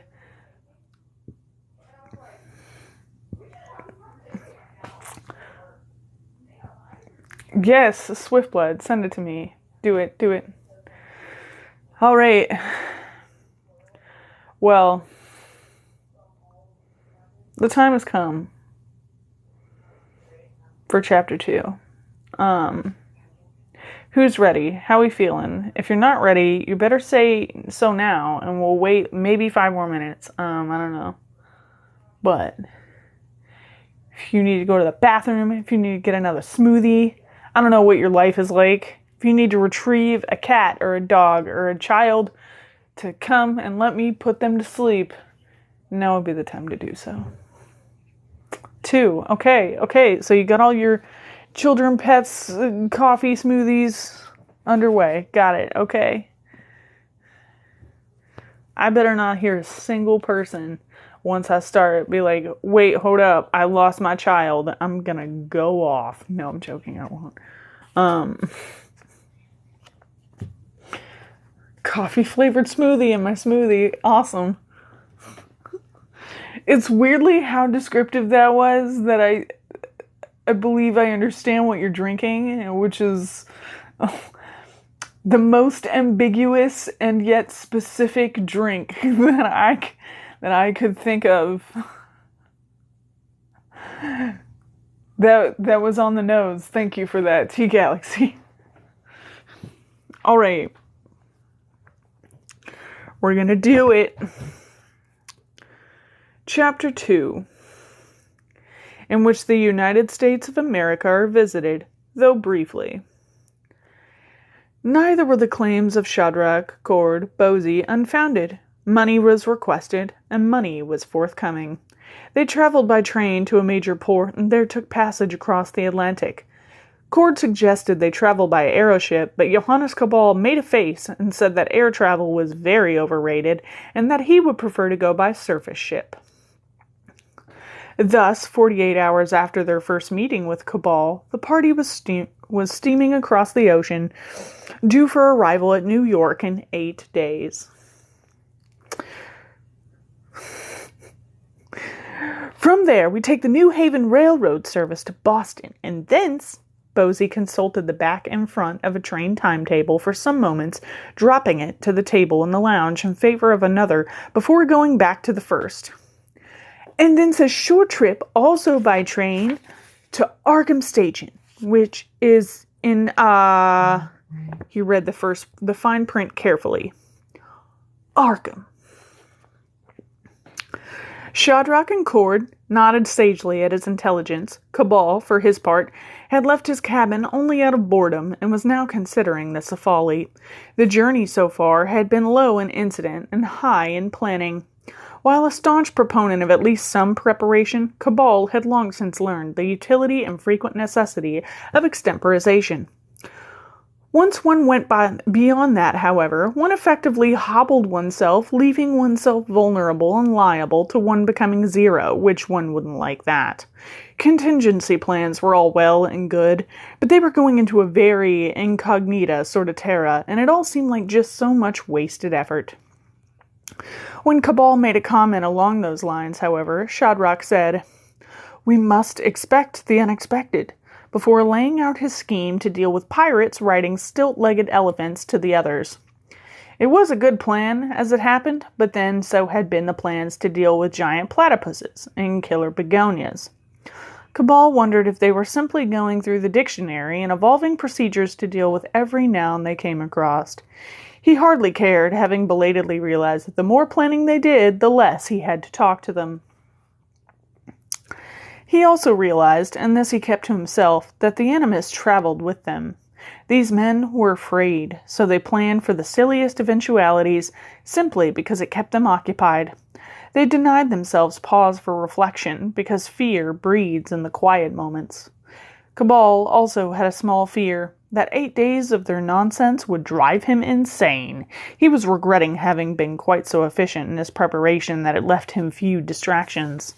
Yes, Swiftblood, send it to me. Do it. All right. Well, the time has come for chapter 2. Who's ready? How we feeling? If you're not ready, you better say so now, and we'll wait maybe 5 more minutes. I don't know. But if you need to go to the bathroom, if you need to get another smoothie, I don't know what your life is like. If you need to retrieve a cat or a dog or a child to come and let me put them to sleep, now would be the time to do so. 2. Okay. So you got all your children, pets, coffee, smoothies underway. Got it. Okay. I better not hear a single person once I start be like, wait, hold up, I lost my child. I'm gonna go off. No, I'm joking. I won't. Coffee flavored smoothie in my smoothie. Awesome. It's weirdly how descriptive that was that I believe I understand what you're drinking, which is the most ambiguous and yet specific drink that I could think of. That was on the nose. Thank you for that, T-Galaxy. All right. We're going to do it. Chapter 2, in which the United States of America are visited, though briefly. Neither were the claims of Shadrach, Cord, Bosie unfounded. Money was requested, and money was forthcoming. They traveled by train to a major port, and there took passage across the Atlantic. Cord suggested they travel by aeroship, but Johannes Cabal made a face and said that air travel was very overrated, and that he would prefer to go by surface ship. Thus, 48 hours after their first meeting with Cabal, the party was steaming across the ocean, due for arrival at New York in 8 days. From there, we take the New Haven Railroad service to Boston, and thence, Bosie consulted the back and front of a train timetable for some moments, dropping it to the table in the lounge in favor of another before going back to the first. And then says short trip also by train to Arkham Station, which is in, he read the fine print carefully. Arkham. Shadrach and Cord nodded sagely at his intelligence. Cabal, for his part, had left his cabin only out of boredom and was now considering this a folly. The journey so far had been low in incident and high in planning. While a staunch proponent of at least some preparation, Cabal had long since learned the utility and frequent necessity of extemporization. Once one went beyond that, however, one effectively hobbled oneself, leaving oneself vulnerable and liable to one becoming zero, which one wouldn't like that. Contingency plans were all well and good, but they were going into a very incognita sort of terra, and it all seemed like just so much wasted effort. When Cabal made a comment along those lines, however, Shadrach said, "We must expect the unexpected," before laying out his scheme to deal with pirates riding stilt-legged elephants to the others. It was a good plan, as it happened, but then so had been the plans to deal with giant platypuses and killer begonias. Cabal wondered if they were simply going through the dictionary and evolving procedures to deal with every noun they came across. He hardly cared, having belatedly realized that the more planning they did, the less he had to talk to them. He also realized, and this he kept to himself, that the Animus traveled with them. These men were afraid, so they planned for the silliest eventualities simply because it kept them occupied. They denied themselves pause for reflection because fear breeds in the quiet moments. Cabal also had a small fear that 8 days of their nonsense would drive him insane. He was regretting having been quite so efficient in his preparation that it left him few distractions.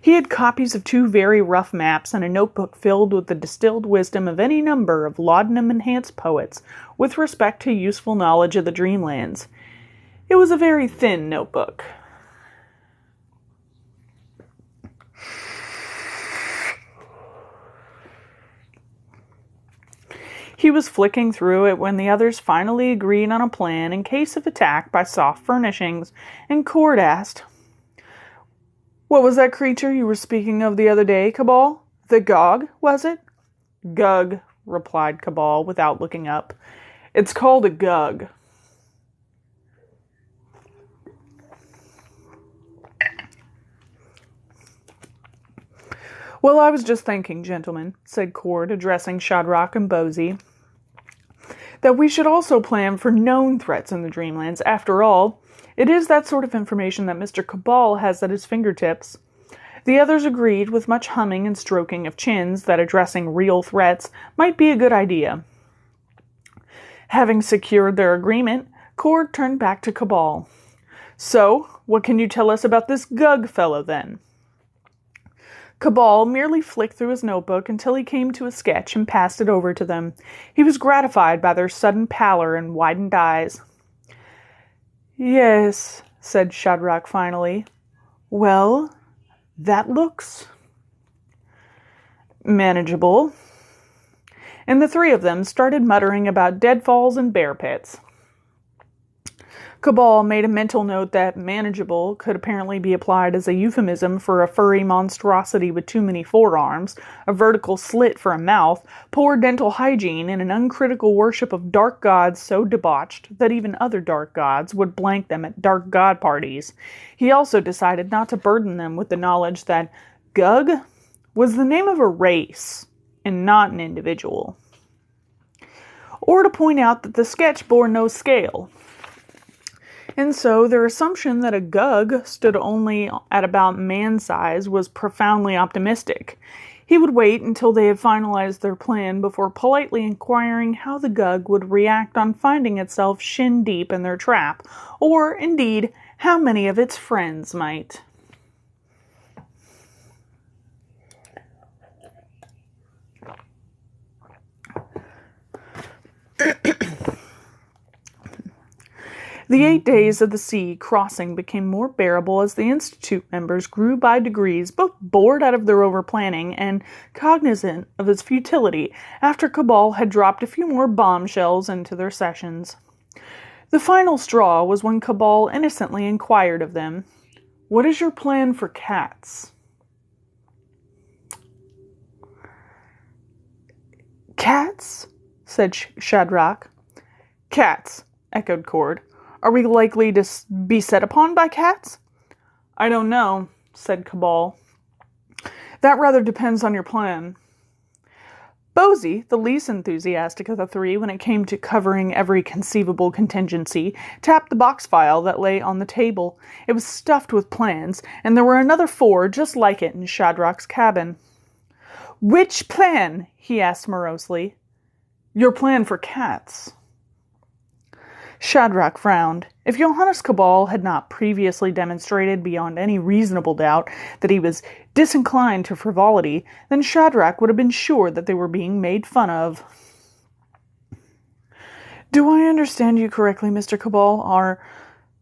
He had copies of 2 very rough maps and a notebook filled with the distilled wisdom of any number of laudanum-enhanced poets with respect to useful knowledge of the dreamlands. It was a very thin notebook. He was flicking through it when the others finally agreed on a plan in case of attack by soft furnishings, and Cord asked, "What was that creature you were speaking of the other day, Cabal? The Gog, was it?" "Gug," replied Cabal without looking up. "It's called a Gug." "Well, I was just thinking, gentlemen," said Cord, addressing Shadrach and Bosey, "that we should also plan for known threats in the Dreamlands. After all, it is that sort of information that Mr. Cabal has at his fingertips." The others agreed, with much humming and stroking of chins, that addressing real threats might be a good idea. Having secured their agreement, Cord turned back to Cabal. "So, what can you tell us about this Gug fellow, then?" Cabal merely flicked through his notebook until he came to a sketch and passed it over to them. He was gratified by their sudden pallor and widened eyes. "Yes," said Shadrach finally. "Well, that looks manageable." And the 3 of them started muttering about deadfalls and bear pits. Cabal made a mental note that manageable could apparently be applied as a euphemism for a furry monstrosity with too many forearms, a vertical slit for a mouth, poor dental hygiene, and an uncritical worship of dark gods so debauched that even other dark gods would blank them at dark god parties. He also decided not to burden them with the knowledge that Gug was the name of a race and not an individual. Or to point out that the sketch bore no scale. And so their assumption that a Gug stood only at about man size was profoundly optimistic. He would wait until they had finalized their plan before politely inquiring how the Gug would react on finding itself shin deep in their trap, or, indeed, how many of its friends might. The 8 days of the sea crossing became more bearable as the Institute members grew by degrees both bored out of their over-planning and cognizant of its futility after Cabal had dropped a few more bombshells into their sessions. The final straw was when Cabal innocently inquired of them, What is your plan for cats? Cats? Said Shadrach. Cats, echoed Cord. Are we likely to be set upon by cats? I don't know, said Cabal. That rather depends on your plan. Bosey, the least enthusiastic of the three when it came to covering every conceivable contingency, tapped the box file that lay on the table. It was stuffed with plans, and there were another 4 just like it in Shadrach's cabin. Which plan? He asked morosely. Your plan for cats. Shadrach frowned. If Johannes Cabal had not previously demonstrated beyond any reasonable doubt that he was disinclined to frivolity, then Shadrach would have been sure that they were being made fun of. Do I understand you correctly, Mr. Cabal? Our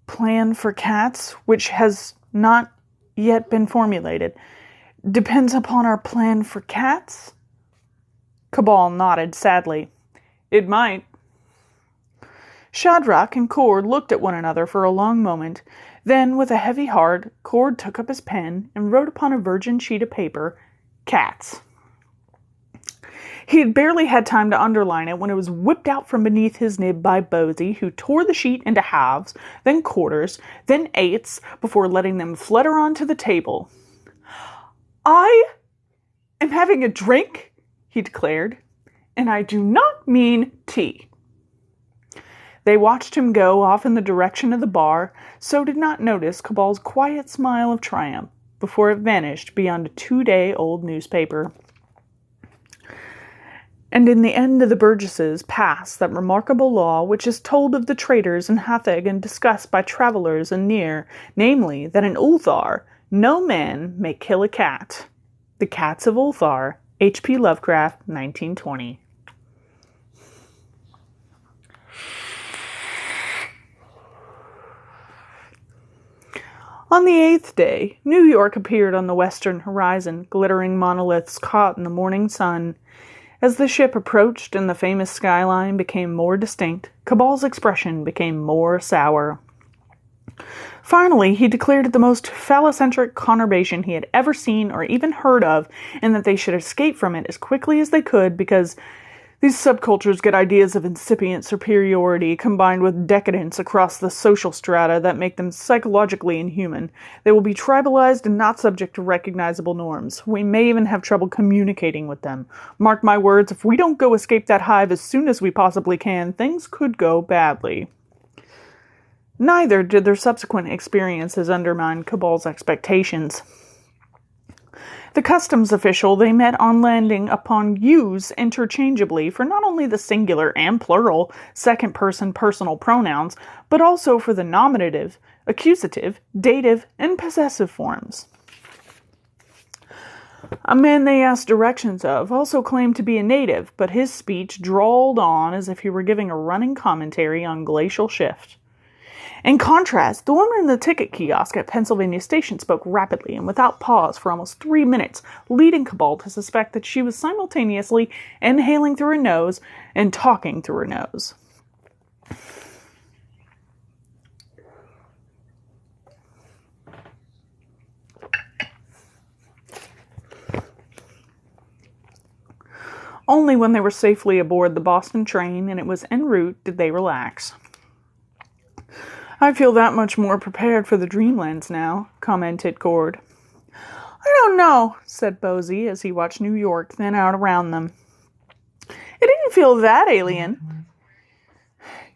plan for cats, which has not yet been formulated, depends upon our plan for cats? Cabal nodded sadly. It might. Shadrach and Cord looked at one another for a long moment. Then, with a heavy heart, Cord took up his pen and wrote upon a virgin sheet of paper, Cats. He had barely had time to underline it when it was whipped out from beneath his nib by Bosey, who tore the sheet into halves, then quarters, then eighths, before letting them flutter onto the table. I am having a drink, he declared, and I do not mean tea. They watched him go off in the direction of the bar, so did not notice Cabal's quiet smile of triumph before it vanished beyond a 2-day-old newspaper. And in the end of the Burgesses passed that remarkable law which is told of the traders in Hatheg and discussed by travellers and near, namely, that in Ulthar no man may kill a cat. The Cats of Ulthar, H.P. Lovecraft, 1920. On the 8th day, New York appeared on the western horizon, glittering monoliths caught in the morning sun. As the ship approached and the famous skyline became more distinct, Cabal's expression became more sour. Finally, he declared it the most phallocentric conurbation he had ever seen or even heard of, and that they should escape from it as quickly as they could because these subcultures get ideas of incipient superiority combined with decadence across the social strata that make them psychologically inhuman. They will be tribalized and not subject to recognizable norms. We may even have trouble communicating with them. Mark my words, if we don't go escape that hive as soon as we possibly can, things could go badly. Neither did their subsequent experiences undermine Cabal's expectations. The customs official they met on landing upon used interchangeably for not only the singular and plural second-person personal pronouns, but also for the nominative, accusative, dative, and possessive forms. A man they asked directions of also claimed to be a native, but his speech drawled on as if he were giving a running commentary on glacial shift. In contrast, the woman in the ticket kiosk at Pennsylvania Station spoke rapidly and without pause for almost 3 minutes, leading Cabal to suspect that she was simultaneously inhaling through her nose and talking through her nose. Only when they were safely aboard the Boston train and it was en route did they relax. I feel that much more prepared for the Dreamlands now, commented Cord. I don't know, said Bosey as he watched New York thin out around them. It didn't feel that alien.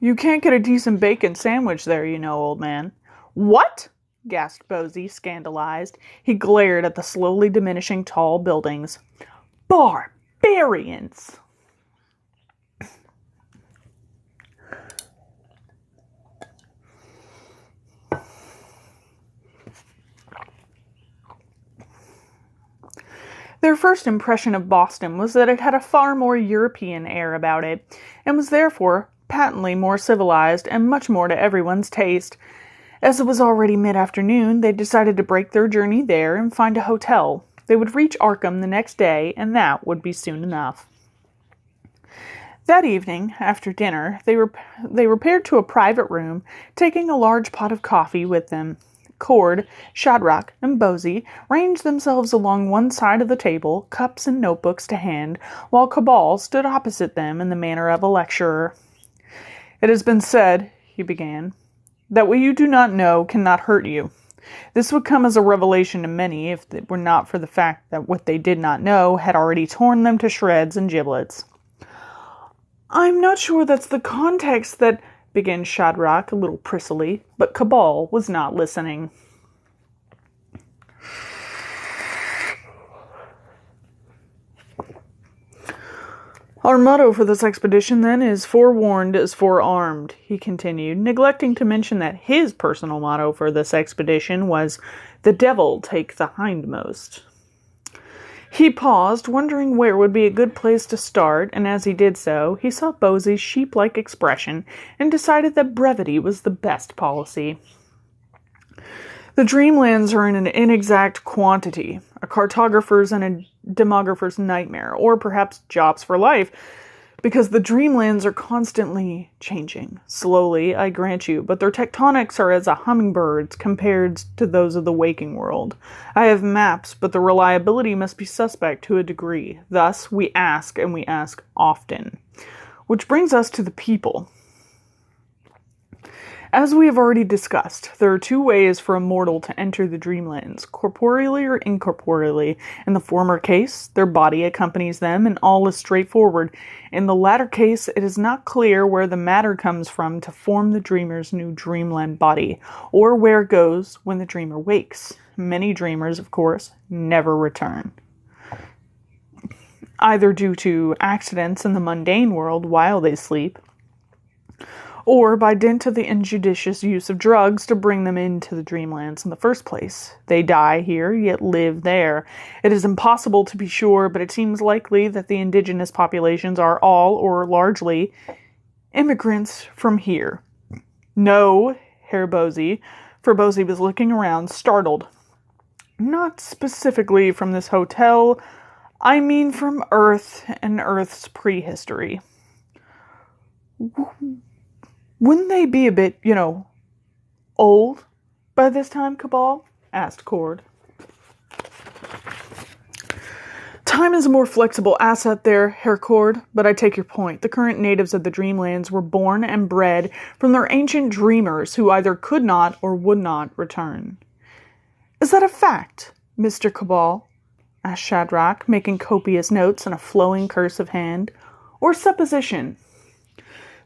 You can't get a decent bacon sandwich there, you know, old man. What? Gasped Bosey, scandalized. He glared at the slowly diminishing tall buildings. Barbarians! Their first impression of Boston was that it had a far more European air about it, and was therefore patently more civilized and much more to everyone's taste. As it was already mid-afternoon, they decided to break their journey there and find a hotel. They would reach Arkham the next day, and that would be soon enough. That evening, after dinner, they repaired to a private room, taking a large pot of coffee with them. Cord, Shadrach, and Bosey ranged themselves along one side of the table, cups and notebooks to hand, while Cabal stood opposite them in the manner of a lecturer. "It has been said," he began, "that what you do not know cannot hurt you. This would come as a revelation to many if it were not for the fact that what they did not know had already torn them to shreds and giblets." "I'm not sure that's the context that," began Shadrach a little prissily, but Cabal was not listening. "Our motto for this expedition, then, is 'Forewarned is forearmed,'" he continued, neglecting to mention that his personal motto for this expedition was, "The devil take the hindmost." He paused, wondering where would be a good place to start, and as he did so, he saw Bosey's sheep-like expression and decided that brevity was the best policy. "The dreamlands are in an inexact quantity, a cartographer's and a demographer's nightmare, or perhaps jobs for life, because the dreamlands are constantly changing. Slowly, I grant you, but their tectonics are as a hummingbird's compared to those of the waking world. I have maps, but the reliability must be suspect to a degree. Thus, we ask, and we ask often. Which brings us to the people. As we have already discussed, there are two ways for a mortal to enter the dreamlands, corporeally or incorporeally. In the former case, their body accompanies them and all is straightforward. In the latter case, it is not clear where the matter comes from to form the dreamer's new dreamland body, or where it goes when the dreamer wakes. Many dreamers, of course, never return, either due to accidents in the mundane world while they sleep, or by dint of the injudicious use of drugs to bring them into the dreamlands in the first place. They die here, yet live there. It is impossible to be sure, but it seems likely that the indigenous populations are all, or largely, immigrants from here. No, Herr Bosey, for Bosey was looking around, startled. Not specifically from this hotel, I mean from Earth and Earth's prehistory. Wouldn't they be a bit, old by this time, Cabal? Asked Cord. Time is a more flexible asset there, Herr Cord, but I take your point. The current natives of the Dreamlands were born and bred from their ancient dreamers who either could not or would not return. Is that a fact, Mr. Cabal? Asked Shadrach, making copious notes in a flowing cursive hand. Or supposition?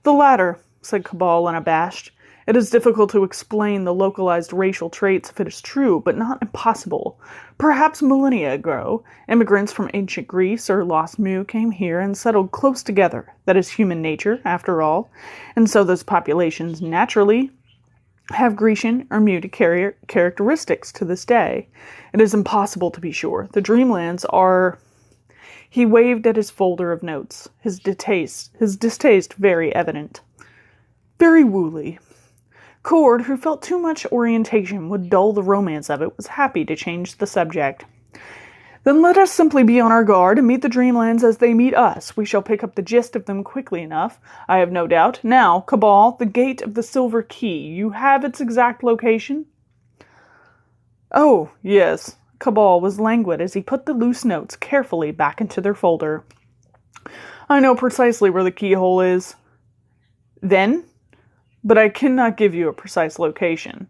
The latter, said Cabal, unabashed. It is difficult to explain the localized racial traits if it is true, but not impossible. Perhaps millennia ago, immigrants from ancient Greece or Lost Mu came here and settled close together. That is human nature, after all. And so those populations naturally have Grecian or Mu characteristics to this day. It is impossible to be sure. The Dreamlands are... He waved at his folder of notes, his distaste very evident. Very woolly. Cord, who felt too much orientation would dull the romance of it, was happy to change the subject. Then let us simply be on our guard and meet the Dreamlands as they meet us. We shall pick up the gist of them quickly enough, I have no doubt. Now, Cabal, the gate of the Silver Key. You have its exact location? Oh, yes. Cabal was languid as he put the loose notes carefully back into their folder. I know precisely where the keyhole is. Then? But I cannot give you a precise location.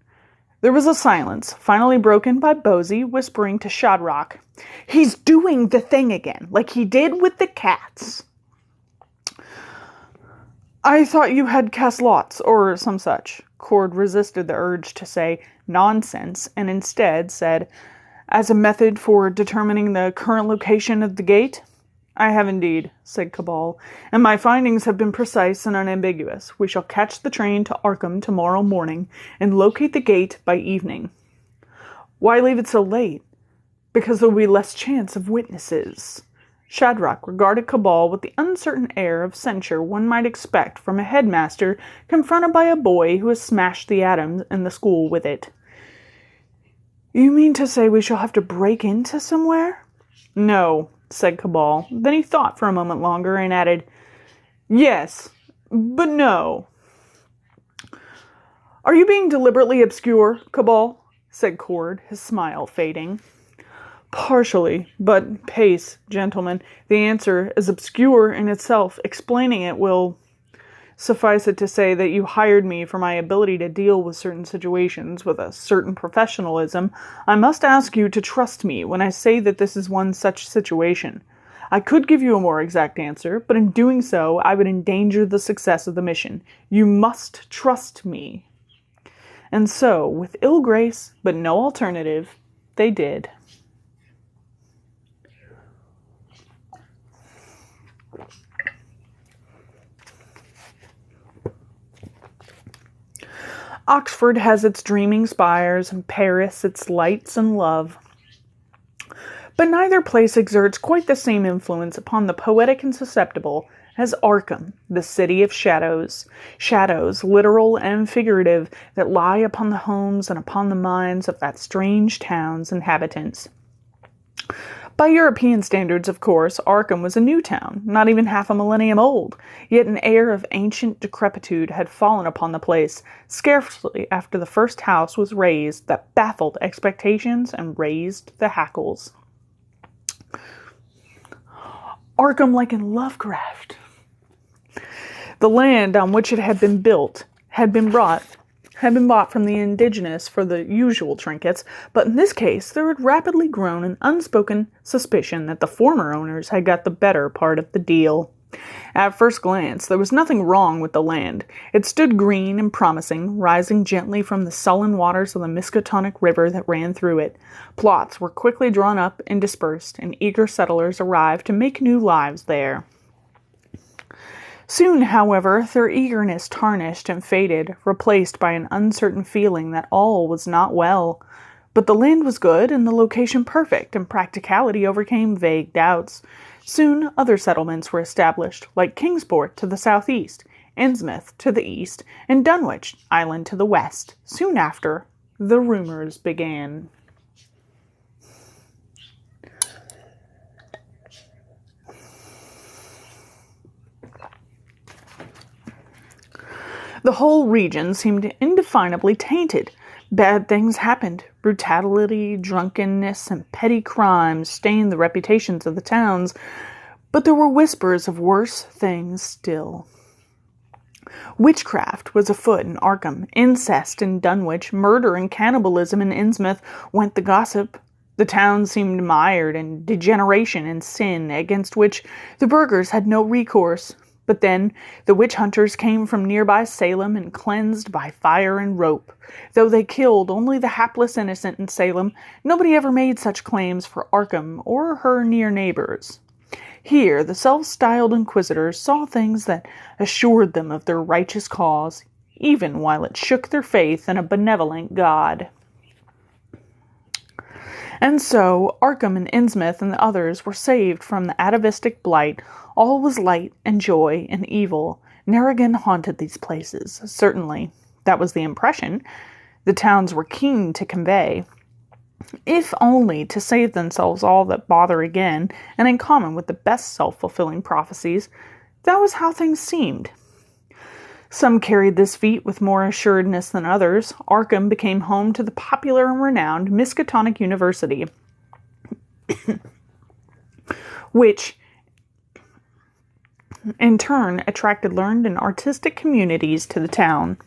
There was a silence, finally broken by Bosey whispering to Shadrach, He's doing the thing again, like he did with the cats. I thought you had cast lots, or some such. Cord resisted the urge to say nonsense, and instead said, as a method for determining the current location of the gate? I have indeed, said Cabal, and my findings have been precise and unambiguous. We shall catch the train to Arkham tomorrow morning and locate the gate by evening. Why leave it so late? Because there will be less chance of witnesses. Shadrach regarded Cabal with the uncertain air of censure one might expect from a headmaster confronted by a boy who has smashed the atoms in the school with it. You mean to say we shall have to break into somewhere? No, said Cabal. Then he thought for a moment longer and added, Yes, but no. Are you being deliberately obscure, Cabal? said Cord, his smile fading. Partially, but pace, gentlemen. The answer is obscure in itself. Explaining it will suffice it to say that you hired me for my ability to deal with certain situations with a certain professionalism. I must ask you to trust me when I say that this is one such situation. I could give you a more exact answer, but in doing so, I would endanger the success of the mission. You must trust me. And so, with ill grace, but no alternative, they did. Oxford has its dreaming spires, and Paris its lights and love. But neither place exerts quite the same influence upon the poetic and susceptible as Arkham, the city of shadows. Shadows, literal and figurative, that lie upon the homes and upon the minds of that strange town's inhabitants. By European standards, of course, Arkham was a new town, not even half a millennium old, yet an air of ancient decrepitude had fallen upon the place, scarcely after the first house was raised, that baffled expectations and raised the hackles. Arkham like in Lovecraft. The land on which it had been built had been bought from the indigenous for the usual trinkets, but in this case there had rapidly grown an unspoken suspicion that the former owners had got the better part of the deal. At first glance, there was nothing wrong with the land. It stood green and promising, rising gently from the sullen waters of the Miskatonic River that ran through it. Plots were quickly drawn up and dispersed, and eager settlers arrived to make new lives there. Soon, however, their eagerness tarnished and faded, replaced by an uncertain feeling that all was not well. But the land was good, and the location perfect, and practicality overcame vague doubts. Soon other settlements were established, like Kingsport to the southeast, Innsmouth to the east, and Dunwich Island to the west. Soon after, the rumors began. The whole region seemed indefinably tainted. Bad things happened. Brutality, drunkenness, and petty crimes stained the reputations of the towns, but there were whispers of worse things still. Witchcraft was afoot in Arkham, incest in Dunwich, murder and cannibalism in Innsmouth went the gossip. The town seemed mired in degeneration and sin, against which the burghers had no recourse. But then the witch hunters came from nearby Salem and cleansed by fire and rope. Though they killed only the hapless innocent in Salem, nobody ever made such claims for Arkham or her near neighbors. Here the self-styled inquisitors saw things that assured them of their righteous cause, even while it shook their faith in a benevolent God. And so Arkham and Innsmouth and the others were saved from the atavistic blight. All was light and joy and evil. Ne'er again haunted these places, certainly. That was the impression the towns were keen to convey, if only to save themselves all that bother again, and in common with the best self-fulfilling prophecies, that was how things seemed. Some carried this feat with more assuredness than others. Arkham became home to the popular and renowned Miskatonic University, which in turn attracted learned and artistic communities to the town.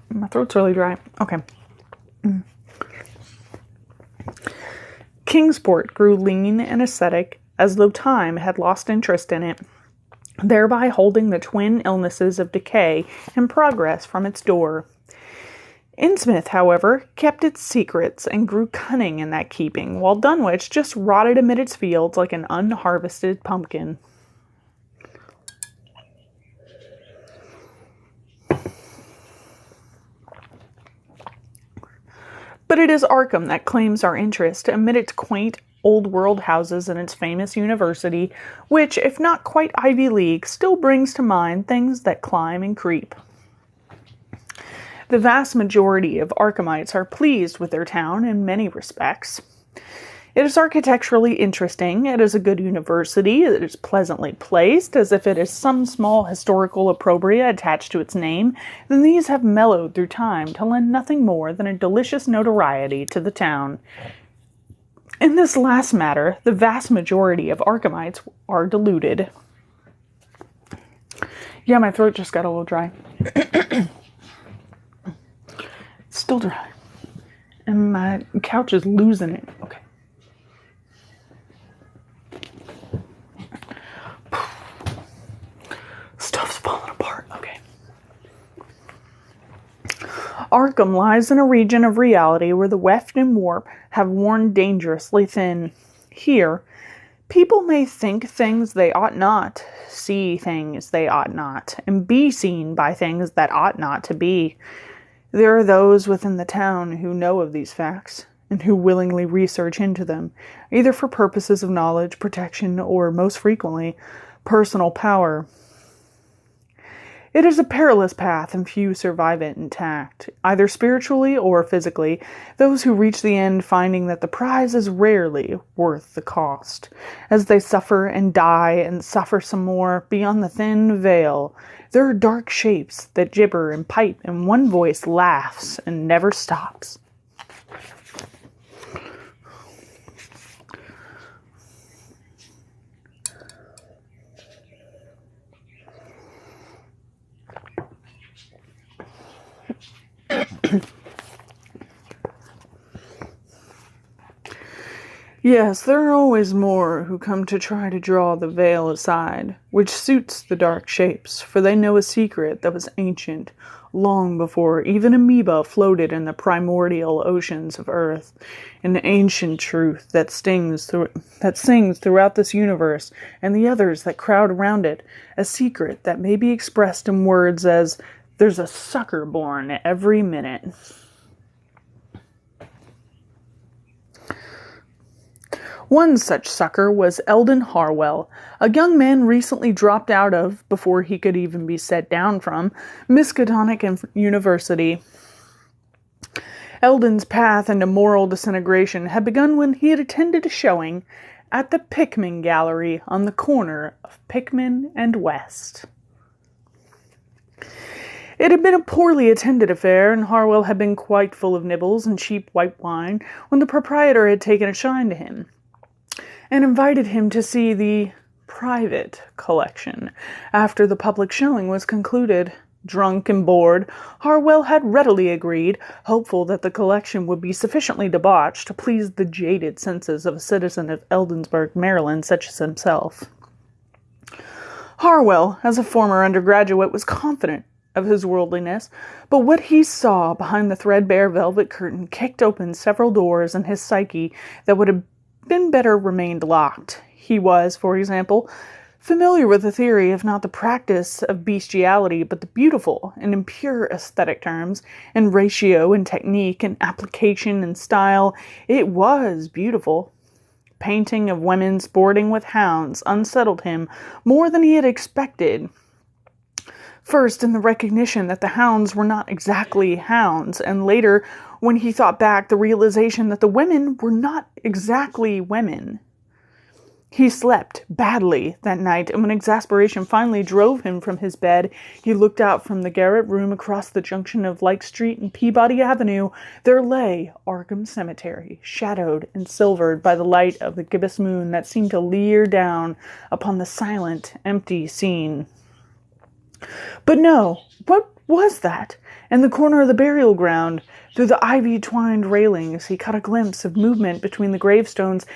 My throat's really dry. Okay. Kingsport grew lean and ascetic, as though time had lost interest in it, thereby holding the twin illnesses of decay and progress from its door. Innsmouth, however, kept its secrets and grew cunning in that keeping, while Dunwich just rotted amid its fields like an unharvested pumpkin. But it is Arkham that claims our interest amid its quaint old-world houses and its famous university, which, if not quite Ivy League, still brings to mind things that climb and creep. The vast majority of Arkhamites are pleased with their town in many respects. It is architecturally interesting, it is a good university, it is pleasantly placed, as if it is some small historical opprobria attached to its name, then these have mellowed through time to lend nothing more than a delicious notoriety to the town. In this last matter, the vast majority of Arkhamites are deluded. Yeah, my throat just got a little dry. It's still dry. And my couch is losing it. Okay. Stuff's falling apart. Okay. Arkham lies in a region of reality where the weft and warp have worn dangerously thin. Here, people may think things they ought not, see things they ought not, and be seen by things that ought not to be. There are those within the town who know of these facts, and who willingly research into them, either for purposes of knowledge, protection, or, most frequently, personal power. It is a perilous path, and few survive it intact, either spiritually or physically, those who reach the end finding that the prize is rarely worth the cost. As they suffer and die and suffer some more, beyond the thin veil, there are dark shapes that gibber and pipe, and one voice laughs and never stops. Yes, there are always more who come to try to draw the veil aside, which suits the dark shapes, for they know a secret that was ancient, long before even amoeba floated in the primordial oceans of earth, an ancient truth that sings throughout this universe and the others that crowd around it, a secret that may be expressed in words as, "There's a sucker born every minute." One such sucker was Eldon Harwell, a young man recently dropped out of, before he could even be set down from, Miskatonic University. Eldon's path into moral disintegration had begun when he had attended a showing at the Pickman Gallery on the corner of Pickman and West. It had been a poorly attended affair, and Harwell had been quite full of nibbles and cheap white wine when the proprietor had taken a shine to him and invited him to see the private collection. After the public showing was concluded, drunk and bored, Harwell had readily agreed, hopeful that the collection would be sufficiently debauched to please the jaded senses of a citizen of Eldensburg, Maryland, such as himself. Harwell, as a former undergraduate, was confident of his worldliness, but what he saw behind the threadbare velvet curtain kicked open several doors in his psyche that would have been better remained locked. He was, for example, familiar with the theory, if not the practice, of bestiality, but the beautiful and in pure aesthetic terms, in ratio and technique and application and style, it was beautiful. Painting of women sporting with hounds unsettled him more than he had expected. First, in the recognition that the hounds were not exactly hounds, and later, when he thought back, the realization that the women were not exactly women. He slept badly that night, and when exasperation finally drove him from his bed, he looked out from the garret room across the junction of Lake Street and Peabody Avenue. There lay Arkham Cemetery, shadowed and silvered by the light of the gibbous moon that seemed to leer down upon the silent, empty scene. But no, what was that? In the corner of the burial ground, through the ivy-twined railings, he caught a glimpse of movement between the gravestones.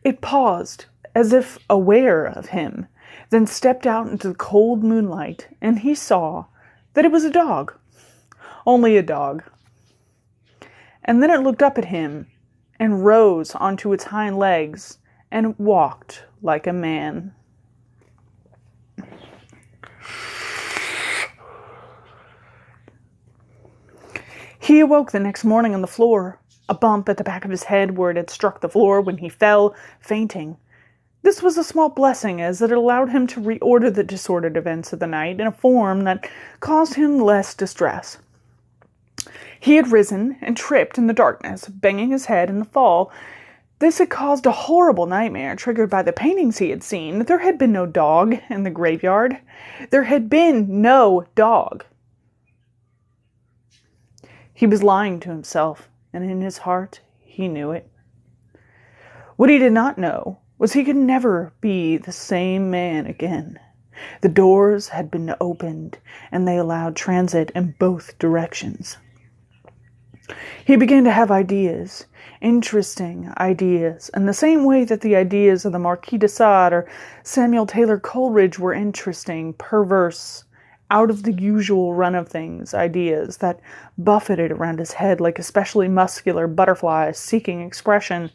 It paused, as if aware of him, then stepped out into the cold moonlight, and he saw that it was a dog. Only a dog. And then it looked up at him, and rose onto its hind legs, and walked like a man. He awoke the next morning on the floor, a bump at the back of his head where it had struck the floor when he fell, fainting. This was a small blessing, as it allowed him to reorder the disordered events of the night in a form that caused him less distress. He had risen and tripped in the darkness, banging his head in the fall. This had caused a horrible nightmare triggered by the paintings he had seen. There had been no dog in the graveyard. There had been no dog. He was lying to himself, and in his heart, he knew it. What he did not know was he could never be the same man again. The doors had been opened, and they allowed transit in both directions. He began to have ideas, interesting ideas, in the same way that the ideas of the Marquis de Sade or Samuel Taylor Coleridge were interesting, perverse, out of the usual run of things ideas that buffeted around his head like especially muscular butterflies seeking expression.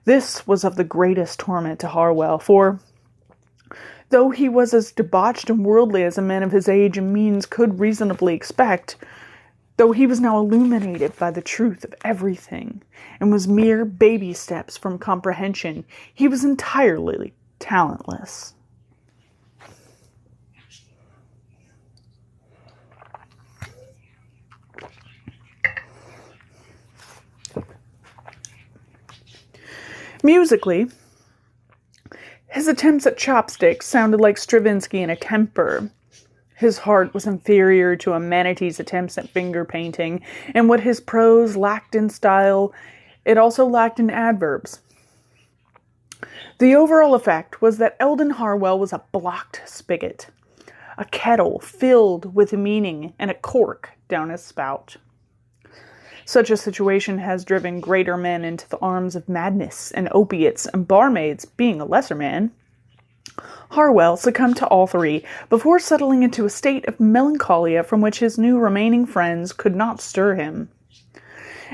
This was of the greatest torment to Harwell, for though he was as debauched and worldly as a man of his age and means could reasonably expect, though he was now illuminated by the truth of everything, and was mere baby steps from comprehension, he was entirely talentless. Musically, his attempts at chopsticks sounded like Stravinsky in a Kemper. His heart was inferior to a manatee's attempts at finger painting, and what his prose lacked in style, it also lacked in adverbs. The overall effect was that Eldon Harwell was a blocked spigot, a kettle filled with meaning and a cork down his spout. Such a situation has driven greater men into the arms of madness and opiates, and barmaids, being a lesser man, Harwell succumbed to all three before settling into a state of melancholia from which his new remaining friends could not stir him.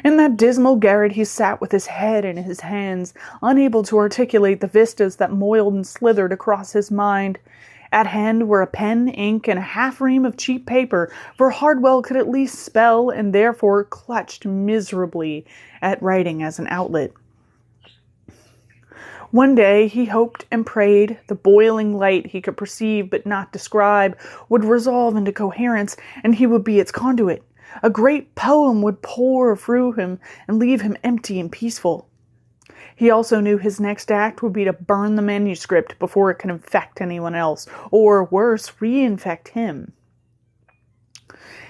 In that dismal garret he sat with his head in his hands, unable to articulate the vistas that moiled and slithered across his mind. At hand were a pen, ink, and a half-ream of cheap paper, for Harwell could at least spell, and therefore clutched miserably at writing as an outlet. One day he hoped and prayed the boiling light he could perceive but not describe would resolve into coherence, and he would be its conduit. A great poem would pour through him and leave him empty and peaceful. He also knew his next act would be to burn the manuscript before it could infect anyone else, or worse, reinfect him.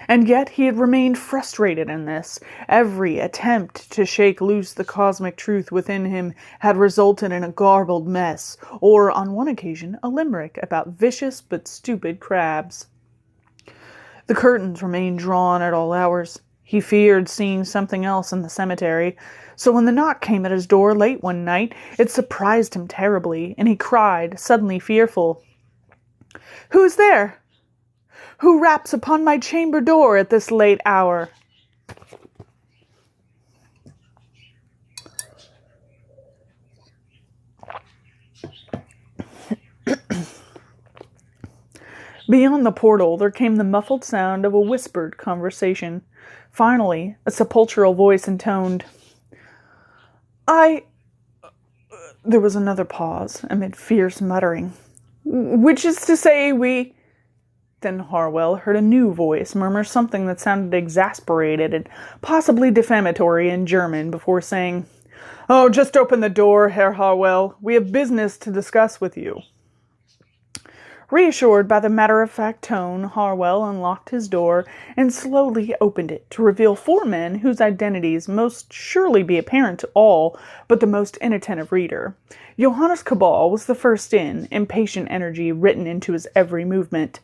And yet he had remained frustrated in this. Every attempt to shake loose the cosmic truth within him had resulted in a garbled mess, or, on one occasion, a limerick about vicious but stupid crabs. The curtains remained drawn at all hours. He feared seeing something else in the cemetery, so when the knock came at his door late one night, it surprised him terribly, and he cried, suddenly fearful, "Who's there? Who raps upon my chamber door at this late hour?" Beyond the portal, there came the muffled sound of a whispered conversation. Finally, a sepulchral voice intoned, There was another pause, amid fierce muttering. "Which is to say, we—" Then Harwell heard a new voice murmur something that sounded exasperated and possibly defamatory in German before saying, "Oh, just open the door, Herr Harwell. We have business to discuss with you." Reassured by the matter-of-fact tone, Harwell unlocked his door and slowly opened it to reveal four men whose identities must surely be apparent to all but the most inattentive reader. Johannes Cabal was the first in, impatient energy written into his every movement.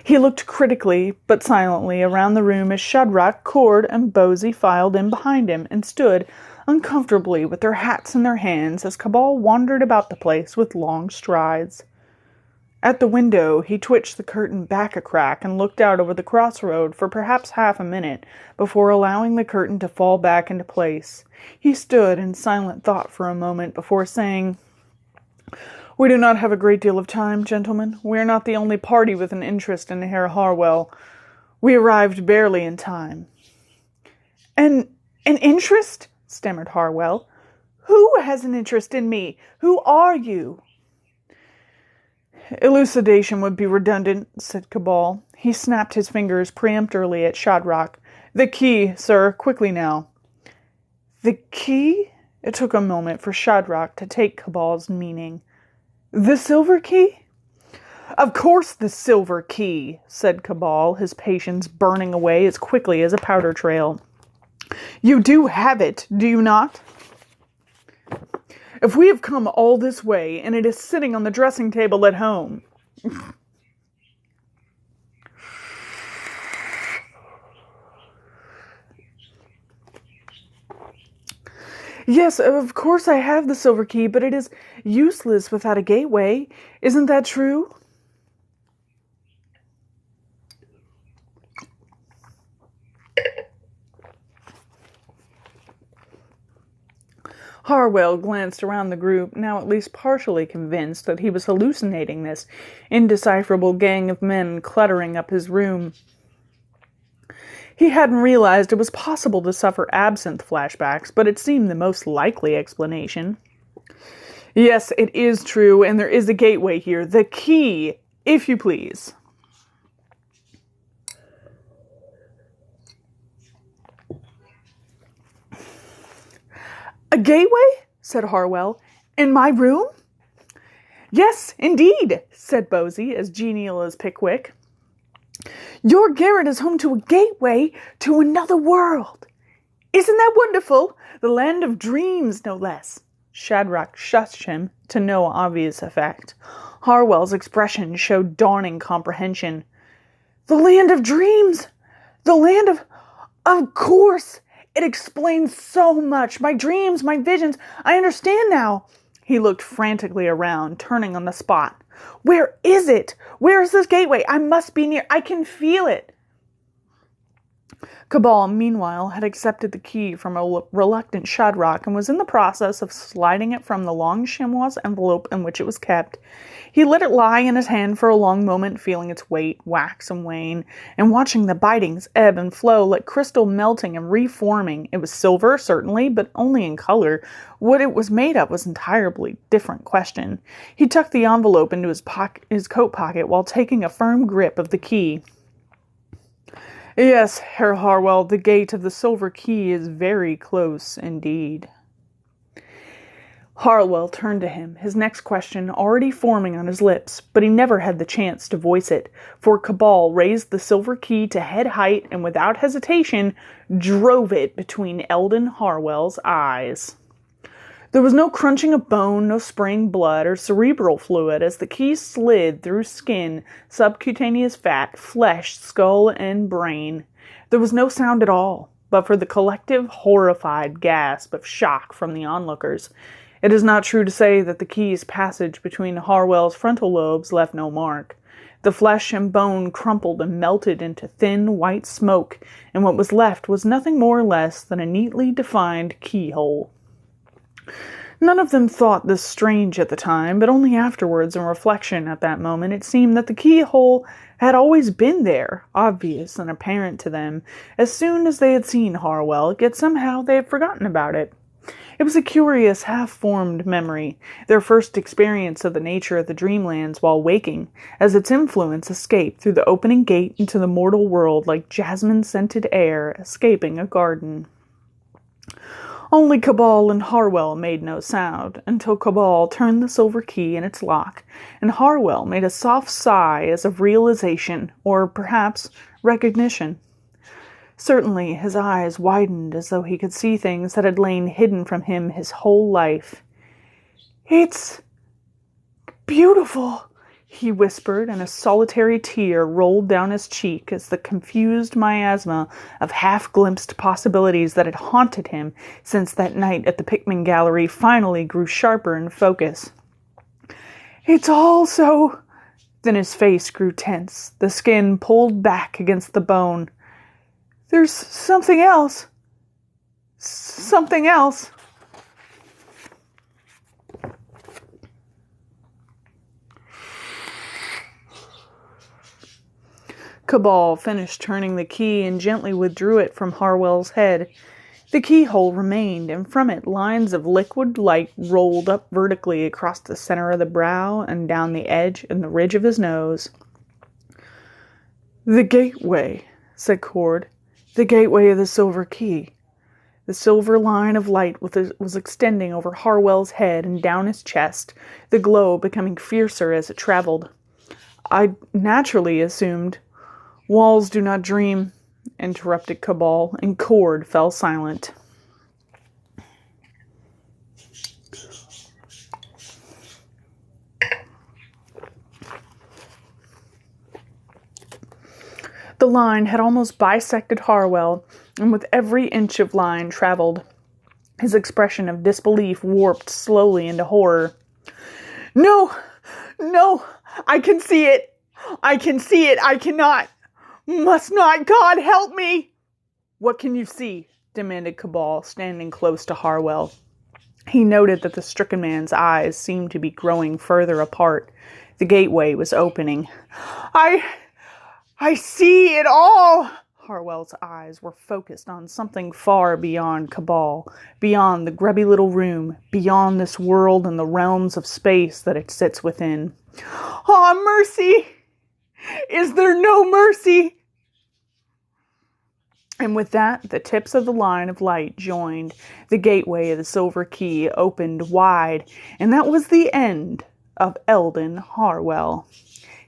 He looked critically, but silently, around the room as Shadrach, Cord, and Bosey filed in behind him and stood uncomfortably with their hats in their hands as Cabal wandered about the place with long strides. At the window, he twitched the curtain back a crack and looked out over the crossroad for perhaps half a minute before allowing the curtain to fall back into place. He stood in silent thought for a moment before saying, "We do not have a great deal of time, gentlemen. We are not the only party with an interest in Herr Harwell. We arrived barely in time." An interest?" stammered Harwell. "Who has an interest in me? Who are you?" "Elucidation would be redundant," said Cabal. He snapped his fingers peremptorily at Shadrach. "The key, sir, quickly now." The key? It took a moment for Shadrach to take Cabal's meaning. The silver key? Of course the silver key, said Cabal, his patience burning away as quickly as a powder trail. You do have it, do you not? If we have come all this way, and it is sitting on the dressing table at home. Yes, of course I have the silver key, but it is useless without a gateway. Isn't that true? Harwell glanced around the group, now at least partially convinced that he was hallucinating this indecipherable gang of men cluttering up his room. He hadn't realized it was possible to suffer absinthe flashbacks, but it seemed the most likely explanation. Yes, it is true, and there is a gateway here. The key, if you please. A gateway? Said Harwell. In my room? Yes, indeed, said Bosie, as genial as Pickwick. Your garret is home to a gateway to another world. Isn't that wonderful? The land of dreams, no less. Shadrach shushed him to no obvious effect. Harwell's expression showed dawning comprehension. The land of dreams! The land of... Of course! It explains so much. My dreams, my visions. I understand now. He looked frantically around, turning on the spot. Where is it? Where is this gateway? I must be near. I can feel it. Cabal, meanwhile, had accepted the key from a reluctant Shadrach and was in the process of sliding it from the long chamois envelope in which it was kept. He let it lie in his hand for a long moment, feeling its weight wax and wane, and watching the bitings ebb and flow like crystal melting and reforming. It was silver, certainly, but only in color. What it was made of was an entirely different question. He tucked the envelope into his coat pocket while taking a firm grip of the key. Yes, Herr Harwell, the gate of the silver key is very close indeed. Harwell turned to him, his next question already forming on his lips, but he never had the chance to voice it, for Cabal raised the silver key to head height and without hesitation drove it between Eldon Harwell's eyes. There was no crunching of bone, no spraying blood or cerebral fluid as the key slid through skin, subcutaneous fat, flesh, skull, and brain. There was no sound at all, but for the collective, horrified gasp of shock from the onlookers. It is not true to say that the key's passage between Harwell's frontal lobes left no mark. The flesh and bone crumpled and melted into thin, white smoke, and what was left was nothing more or less than a neatly defined keyhole. None of them thought this strange at the time, but only afterwards, in reflection at that moment, it seemed that the keyhole had always been there, obvious and apparent to them, as soon as they had seen Harwell, yet somehow they had forgotten about it. It was a curious, half-formed memory, their first experience of the nature of the dreamlands while waking, as its influence escaped through the opening gate into the mortal world like jasmine-scented air escaping a garden. Only Cabal and Harwell made no sound, until Cabal turned the silver key in its lock, and Harwell made a soft sigh as of realization, or perhaps recognition. Certainly his eyes widened as though he could see things that had lain hidden from him his whole life. "It's beautiful," he whispered, and a solitary tear rolled down his cheek as the confused miasma of half-glimpsed possibilities that had haunted him since that night at the Pickman Gallery finally grew sharper in focus. "It's all so..." Then his face grew tense, the skin pulled back against the bone. "There's something else. Something else." Cabal finished turning the key and gently withdrew it from Harwell's head. The keyhole remained, and from it lines of liquid light rolled up vertically across the center of the brow and down the edge and the ridge of his nose. "The gateway," said Cord. "The gateway of the silver key. The silver line of light was extending over Harwell's head and down his chest, the glow becoming fiercer as it traveled. I naturally assumed. Walls do not dream, interrupted Cabal, and Cord fell silent. The line had almost bisected Harwell, and with every inch of line traveled, his expression of disbelief warped slowly into horror. No! No! I can see it! I can see it! I cannot! Must not! God help me! What can you see? Demanded Cabal, standing close to Harwell. He noted that the stricken man's eyes seemed to be growing further apart. The gateway was opening. I see it all! Harwell's eyes were focused on something far beyond Cabal, beyond the grubby little room, beyond this world and the realms of space that it sits within. Ah, mercy! Is there no mercy? And with that, the tips of the line of light joined. The gateway of the silver key opened wide, and that was the end of Eldon Harwell.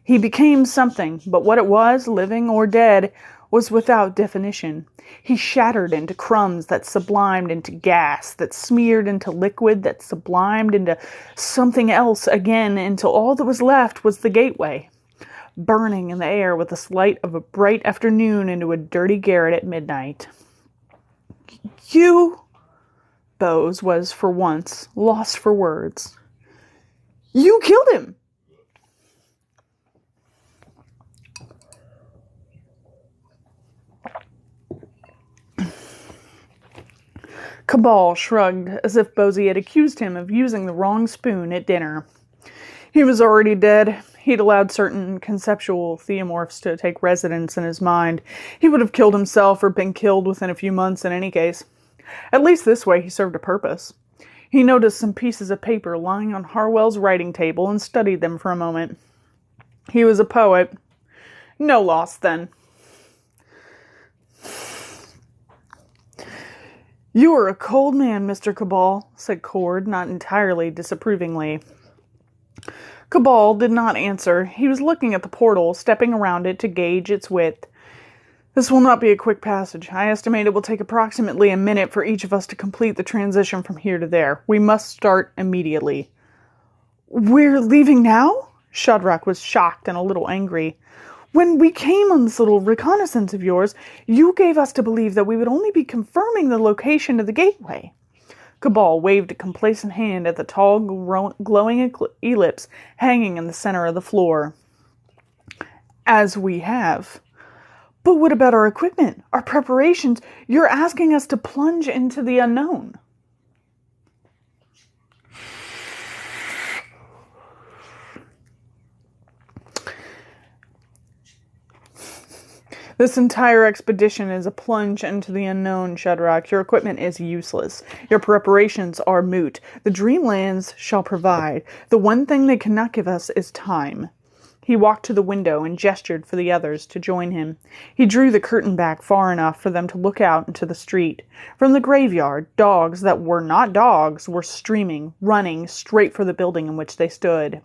He became something, but what it was, living or dead, was without definition. He shattered into crumbs that sublimed into gas, that smeared into liquid, that sublimed into something else again, until all that was left was the gateway, burning in the air with the light of a bright afternoon into a dirty garret at midnight. You, Bose was for once lost for words. You killed him! Cabal shrugged, as if Bosie had accused him of using the wrong spoon at dinner. He was already dead. He'd allowed certain conceptual theomorphs to take residence in his mind. He would have killed himself or been killed within a few months in any case. At least this way he served a purpose. He noticed some pieces of paper lying on Harwell's writing table and studied them for a moment. He was a poet. No loss, then. You are a cold man, Mr. Cabal, said Cord, not entirely disapprovingly. Cabal did not answer. He was looking at the portal, stepping around it to gauge its width. This will not be a quick passage. I estimate it will take approximately a minute for each of us to complete the transition from here to there. We must start immediately. We're leaving now? Shadrach was shocked and a little angry. When we came on this little reconnaissance of yours, you gave us to believe that we would only be confirming the location of the gateway. Cabal waved a complacent hand at the tall, glowing ellipse hanging in the center of the floor. As we have. But what about our equipment, our preparations? You're asking us to plunge into the unknown. This entire expedition is a plunge into the unknown, Shadrach. Your equipment is useless. Your preparations are moot. The Dreamlands shall provide. The one thing they cannot give us is time. He walked to the window and gestured for the others to join him. He drew the curtain back far enough for them to look out into the street. From the graveyard, dogs that were not dogs were streaming, running straight for the building in which they stood.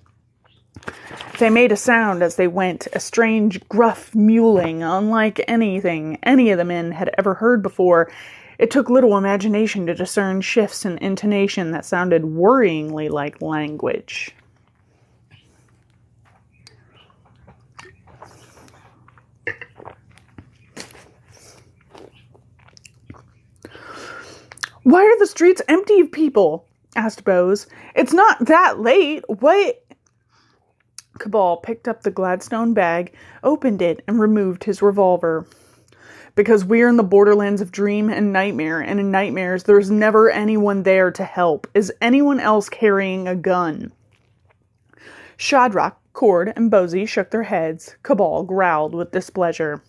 They made a sound as they went, a strange, gruff mewling, unlike anything any of the men had ever heard before. It took little imagination to discern shifts in intonation that sounded worryingly like language. Why are the streets empty of people? Asked Bose. It's not that late. What? Cabal picked up the Gladstone bag, opened it, and removed his revolver. Because we're in the borderlands of dream and nightmare, and in nightmares there's never anyone there to help. Is anyone else carrying a gun? Shadrach, Cord, and Bosie shook their heads. Cabal growled with displeasure.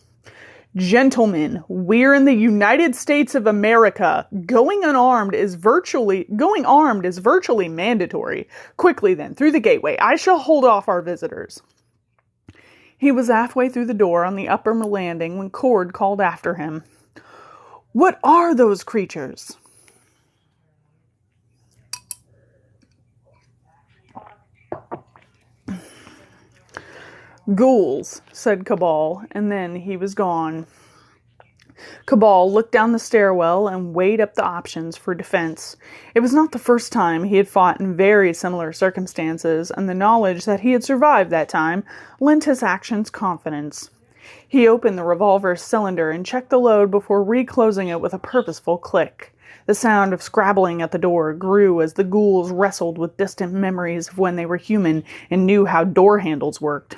Gentlemen, we're in the United States of America. Going armed is virtually mandatory. Quickly then, through the gateway. I shall hold off our visitors. He was halfway through the door on the upper landing when Cord called after him. What are those creatures? Ghouls, said Cabal, and then he was gone. Cabal looked down the stairwell and weighed up the options for defense. It was not the first time he had fought in very similar circumstances, and the knowledge that he had survived that time lent his actions confidence. He opened the revolver's cylinder and checked the load before reclosing it with a purposeful click. The sound of scrabbling at the door grew as the ghouls wrestled with distant memories of when they were human and knew how door handles worked.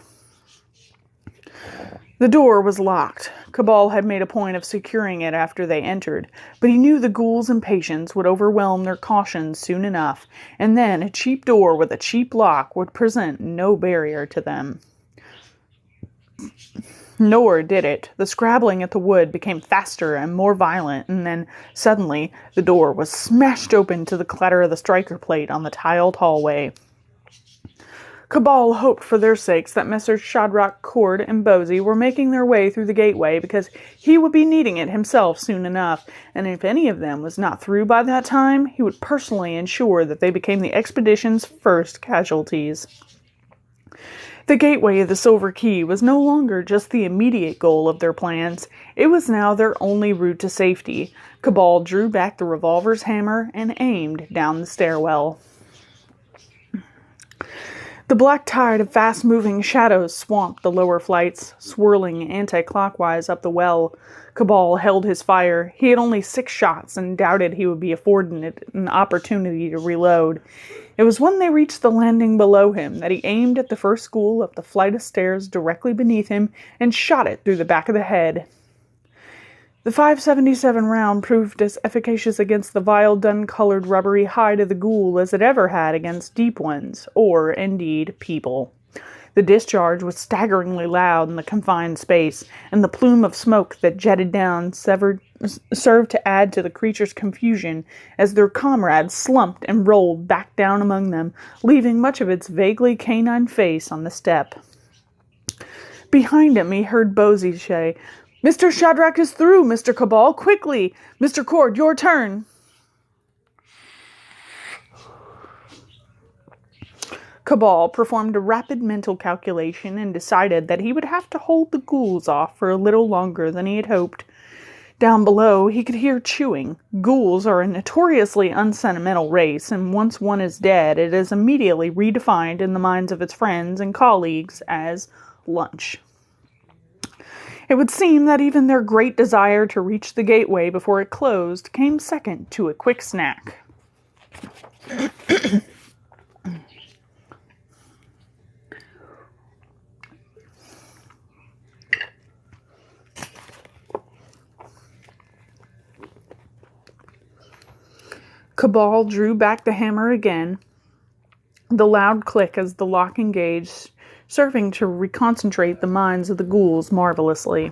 The door was locked. Cabal had made a point of securing it after they entered, but he knew the ghouls' impatience would overwhelm their caution soon enough, and then a cheap door with a cheap lock would present no barrier to them. Nor did it. The scrabbling at the wood became faster and more violent, and then, suddenly, the door was smashed open to the clatter of the striker plate on the tiled hallway. Cabal hoped for their sakes that Messrs. Shadrach, Cord, and Bosey were making their way through the gateway, because he would be needing it himself soon enough, and if any of them was not through by that time, he would personally ensure that they became the expedition's first casualties. The gateway of the Silver Key was no longer just the immediate goal of their plans. It was now their only route to safety. Cabal drew back the revolver's hammer and aimed down the stairwell. The black tide of fast-moving shadows swamped the lower flights, swirling anti-clockwise up the well. Cabal held his fire. He had only 6 shots and doubted he would be afforded an opportunity to reload. It was when they reached the landing below him that he aimed at the first school up the flight of stairs directly beneath him and shot it through the back of the head. The .577 round proved as efficacious against the vile, dun-colored, rubbery hide of the ghoul as it ever had against deep ones, or, indeed, people. The discharge was staggeringly loud in the confined space, and the plume of smoke that jetted down served to add to the creature's confusion as their comrade slumped and rolled back down among them, leaving much of its vaguely canine face on the step. Behind him he heard Bosey say, "Mr. Shadrach is through, Mr. Cabal, quickly! Mr. Cord, your turn!" Cabal performed a rapid mental calculation and decided that he would have to hold the ghouls off for a little longer than he had hoped. Down below, he could hear chewing. Ghouls are a notoriously unsentimental race, and once one is dead, it is immediately redefined in the minds of its friends and colleagues as lunch. It would seem that even their great desire to reach the gateway before it closed came second to a quick snack. Cabal drew back the hammer again, the loud click as the lock engaged, serving to reconcentrate the minds of the ghouls marvelously.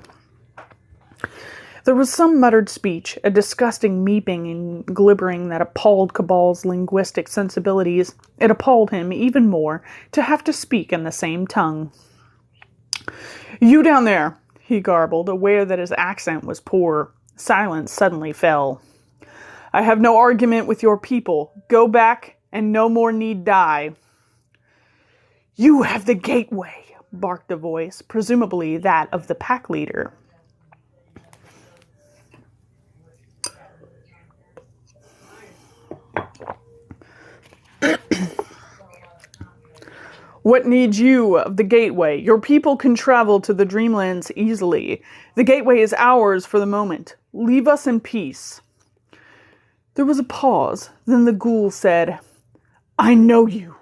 There was some muttered speech, a disgusting meeping and glibbering that appalled Cabal's linguistic sensibilities. It appalled him even more to have to speak in the same tongue. "You down there," he garbled, aware that his accent was poor. Silence suddenly fell. "I have no argument with your people. Go back, and no more need die." "You have the gateway," barked a voice, presumably that of the pack leader. "What need you of the gateway? Your people can travel to the Dreamlands easily. The gateway is ours for the moment. Leave us in peace." There was a pause. Then the ghoul said, "I know you."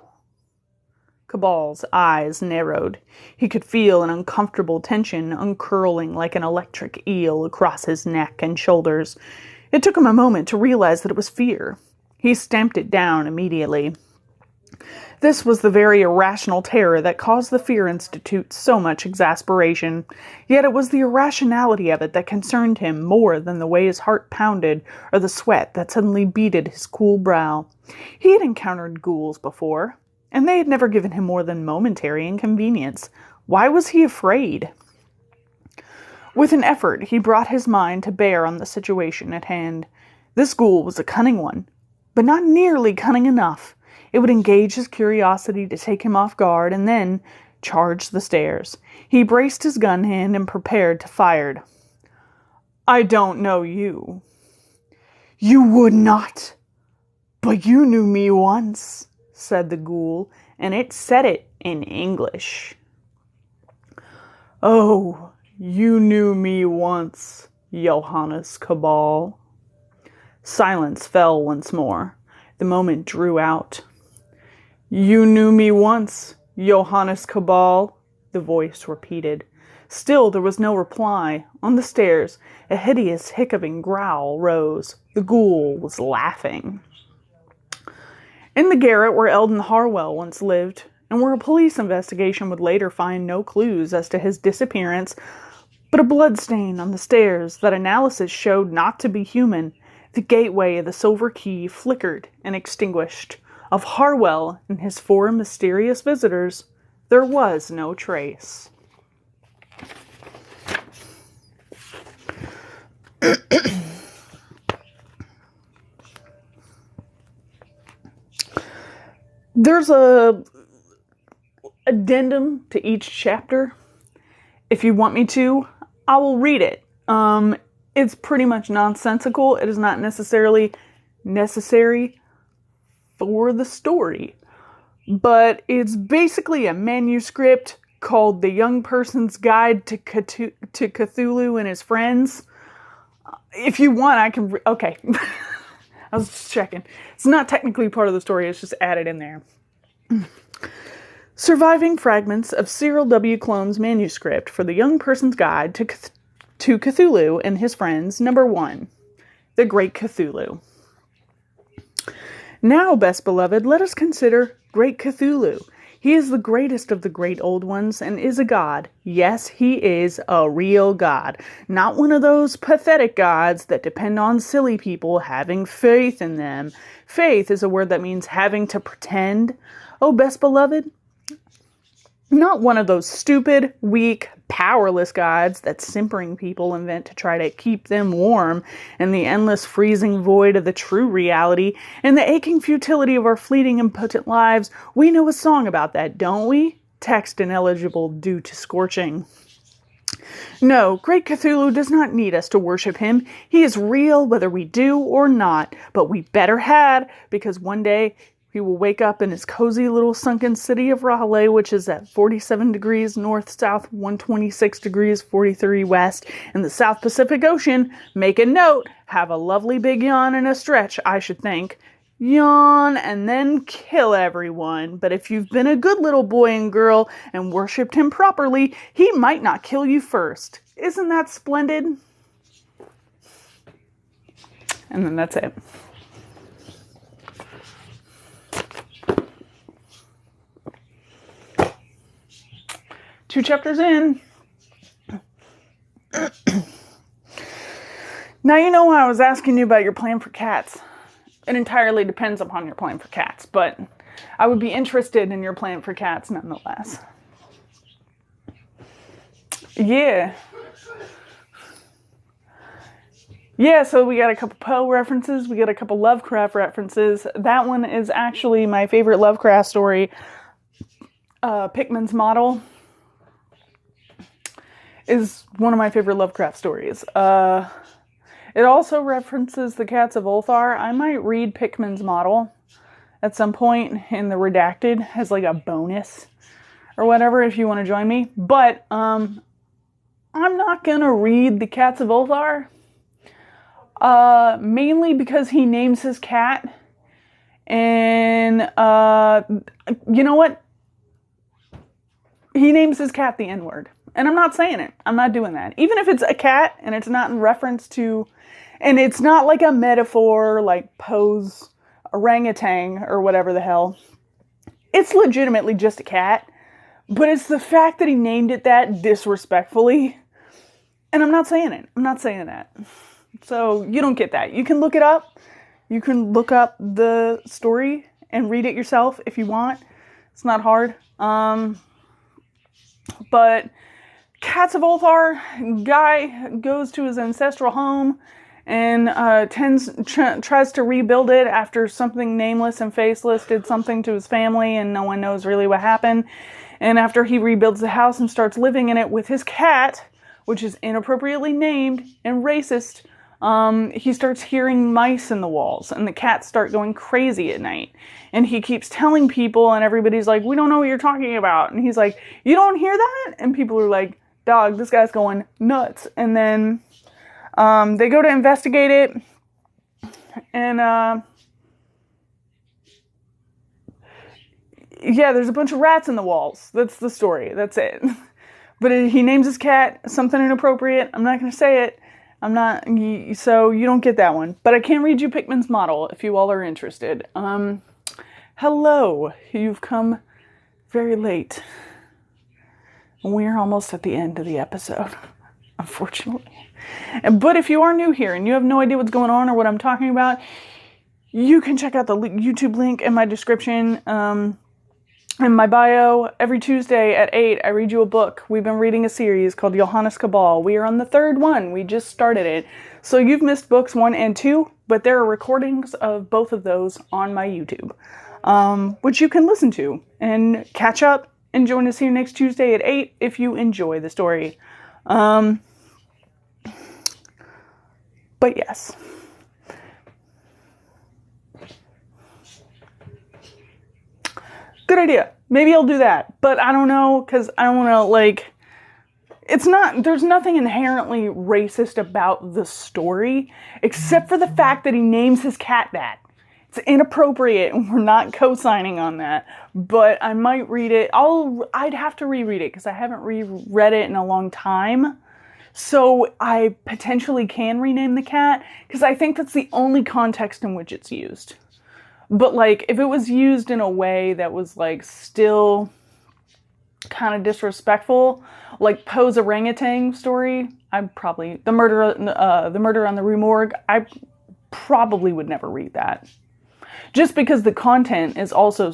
Cabal's eyes narrowed. He could feel an uncomfortable tension uncurling like an electric eel across his neck and shoulders. It took him a moment to realize that it was fear. He stamped it down immediately. This was the very irrational terror that caused the Fear Institute so much exasperation. Yet it was the irrationality of it that concerned him more than the way his heart pounded or the sweat that suddenly beaded his cool brow. He had encountered ghouls before, and they had never given him more than momentary inconvenience. Why was he afraid? With an effort, he brought his mind to bear on the situation at hand. This ghoul was a cunning one, but not nearly cunning enough. It would engage his curiosity to take him off guard and then charge the stairs. He braced his gun hand and prepared to fire. "I don't know you." "You would not, but you knew me once," said the ghoul, and it said it in English. "Oh, you knew me once, Johannes Cabal." Silence fell once more. The moment drew out. "You knew me once, Johannes Cabal," the voice repeated. Still there was no reply. On the stairs, a hideous hiccuping growl rose. The ghoul was laughing. In the garret where Eldon Harwell once lived, and where a police investigation would later find no clues as to his disappearance, but a bloodstain on the stairs that analysis showed not to be human, the gateway of the silver key flickered and extinguished. Of Harwell and his 4 mysterious visitors, there was no trace. There's a addendum to each chapter. If you want me to, I will read it. It's pretty much nonsensical. It is not necessarily necessary for the story, but it's basically a manuscript called The Young Person's Guide to Cthulhu and His Friends. If you want, I can... Okay. I was just checking. It's not technically part of the story. It's just added in there. Surviving fragments of Cyril W. Clone's manuscript for The Young Person's Guide to Cthulhu and His Friends, number 1. The Great Cthulhu. Now, best beloved, let us consider Great Cthulhu. He is the greatest of the great old ones and is a god. Yes, he is a real god. Not one of those pathetic gods that depend on silly people having faith in them. Faith is a word that means having to pretend. Oh, best beloved, not one of those stupid, weak, powerless gods that simpering people invent to try to keep them warm in the endless freezing void of the true reality and the aching futility of our fleeting impotent lives. We know a song about that, don't we? Text ineligible due to scorching. No, Great Cthulhu does not need us to worship him. He is real whether we do or not, but we better had, because one day he will wake up in his cozy little sunken city of Raleigh, which is at 47 degrees north-south, 126 degrees 43 west, in the South Pacific Ocean. Make a note. Have a lovely big yawn and a stretch, I should think. Yawn and then kill everyone. But if you've been a good little boy and girl and worshipped him properly, he might not kill you first. Isn't that splendid? And then that's it. Two chapters in. Now you know why I was asking you about your plan for cats. It entirely depends upon your plan for cats, but I would be interested in your plan for cats nonetheless. Yeah. Yeah, so we got a couple Poe references, we got a couple Lovecraft references. That one is actually my favorite Lovecraft story. Pickman's Model is one of my favorite Lovecraft stories. It also references the Cats of Ulthar. I might read Pickman's Model at some point in the Redacted as like a bonus or whatever if you want to join me. But I'm not going to read the Cats of Ulthar. Mainly because he names his cat. And you know what? He names his cat the N-word. And I'm not saying it. I'm not doing that. Even if it's a cat and it's not in reference to, and it's not like a metaphor like Poe's orangutan or whatever the hell. It's legitimately just a cat. But it's the fact that he named it that disrespectfully. And I'm not saying it. I'm not saying that. So you don't get that. You can look it up. You can look up the story and read it yourself if you want. It's not hard. But Cats of Ulthar guy goes to his ancestral home and tries to rebuild it after something nameless and faceless did something to his family, and no one knows really what happened. And after he rebuilds the house and starts living in it with his cat, which is inappropriately named and racist, he starts hearing mice in the walls, and the cats start going crazy at night. And he keeps telling people, and everybody's like, we don't know what you're talking about. And he's like, you don't hear that? And people are like, dog, this guy's going nuts. And then they go to investigate it, and yeah, there's a bunch of rats in the walls. That's the story. That's it. But he names his cat something inappropriate. I'm not going to say it. So you don't get that one. But I can read you Pickman's model if you all are interested. Hello. You've come very late. We're almost at the end of the episode, unfortunately. But if you are new here and you have no idea what's going on or what I'm talking about, you can check out the YouTube link in my description. In my bio, every Tuesday at 8, I read you a book. We've been reading a series called Johannes Cabal. We are on the third one. We just started it. So you've missed books 1 and 2, but there are recordings of both of those on my YouTube, which you can listen to and catch up and join us here next Tuesday at 8 if you enjoy the story. But yes. Good idea. Maybe I'll do that. But I don't know, because I don't want to, there's nothing inherently racist about the story, except for the fact that he names his cat that. It's inappropriate, and we're not co-signing on that. But I might read it. I'd have to reread it, because I haven't reread it in a long time. So I potentially can rename the cat, because I think that's the only context in which it's used. But, if it was used in a way that was, still kind of disrespectful, like Poe's orangutan story, the murder on the Rue Morgue, I probably would never read that. Just because the content is also,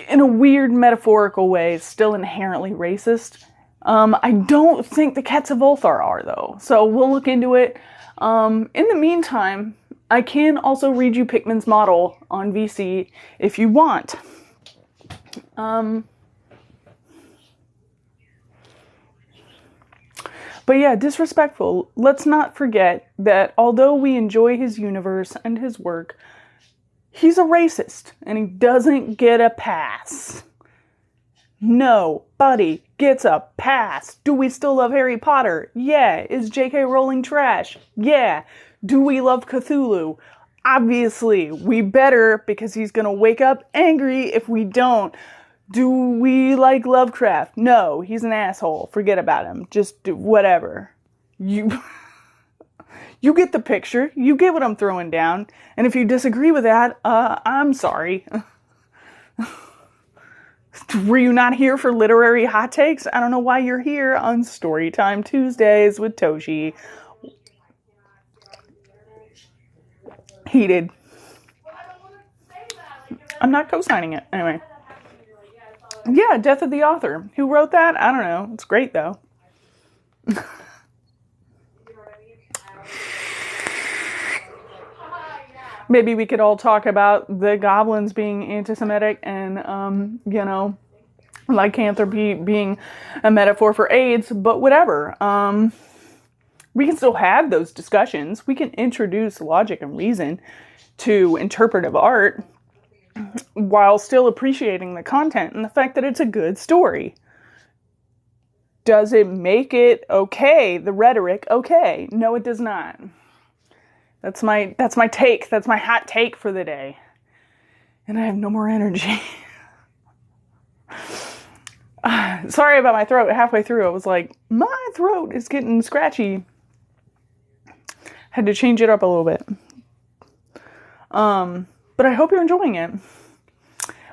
in a weird metaphorical way, still inherently racist. I don't think the Cats of Ulthar are, though. So we'll look into it. In the meantime, I can also read you Pickman's model on VC if you want. But yeah, disrespectful. Let's not forget that although we enjoy his universe and his work, he's a racist and he doesn't get a pass. Nobody gets a pass. Do we still love Harry Potter? Yeah. Is J.K. Rowling trash? Yeah. Do we love Cthulhu? Obviously. We better, because he's gonna wake up angry if we don't. Do we like Lovecraft? No. He's an asshole. Forget about him. Just do whatever. You get the picture. You get what I'm throwing down. And if you disagree with that, I'm sorry. Were you not here for literary hot takes? I don't know why you're here on Storytime Tuesdays with Toshi. Heated. I'm not co-signing it. Anyway. Yeah, Death of the Author. Who wrote that? I don't know. It's great, though. Maybe we could all talk about the goblins being anti-Semitic and, lycanthropy being a metaphor for AIDS, but whatever. We can still have those discussions. We can introduce logic and reason to interpretive art while still appreciating the content and the fact that it's a good story. Does it make it okay, the rhetoric, okay? No, it does not. That's my take. That's my hot take for the day. And I have no more energy. Sorry about my throat. Halfway through, I was like, my throat is getting scratchy. Had to change it up a little bit. But I hope you're enjoying it.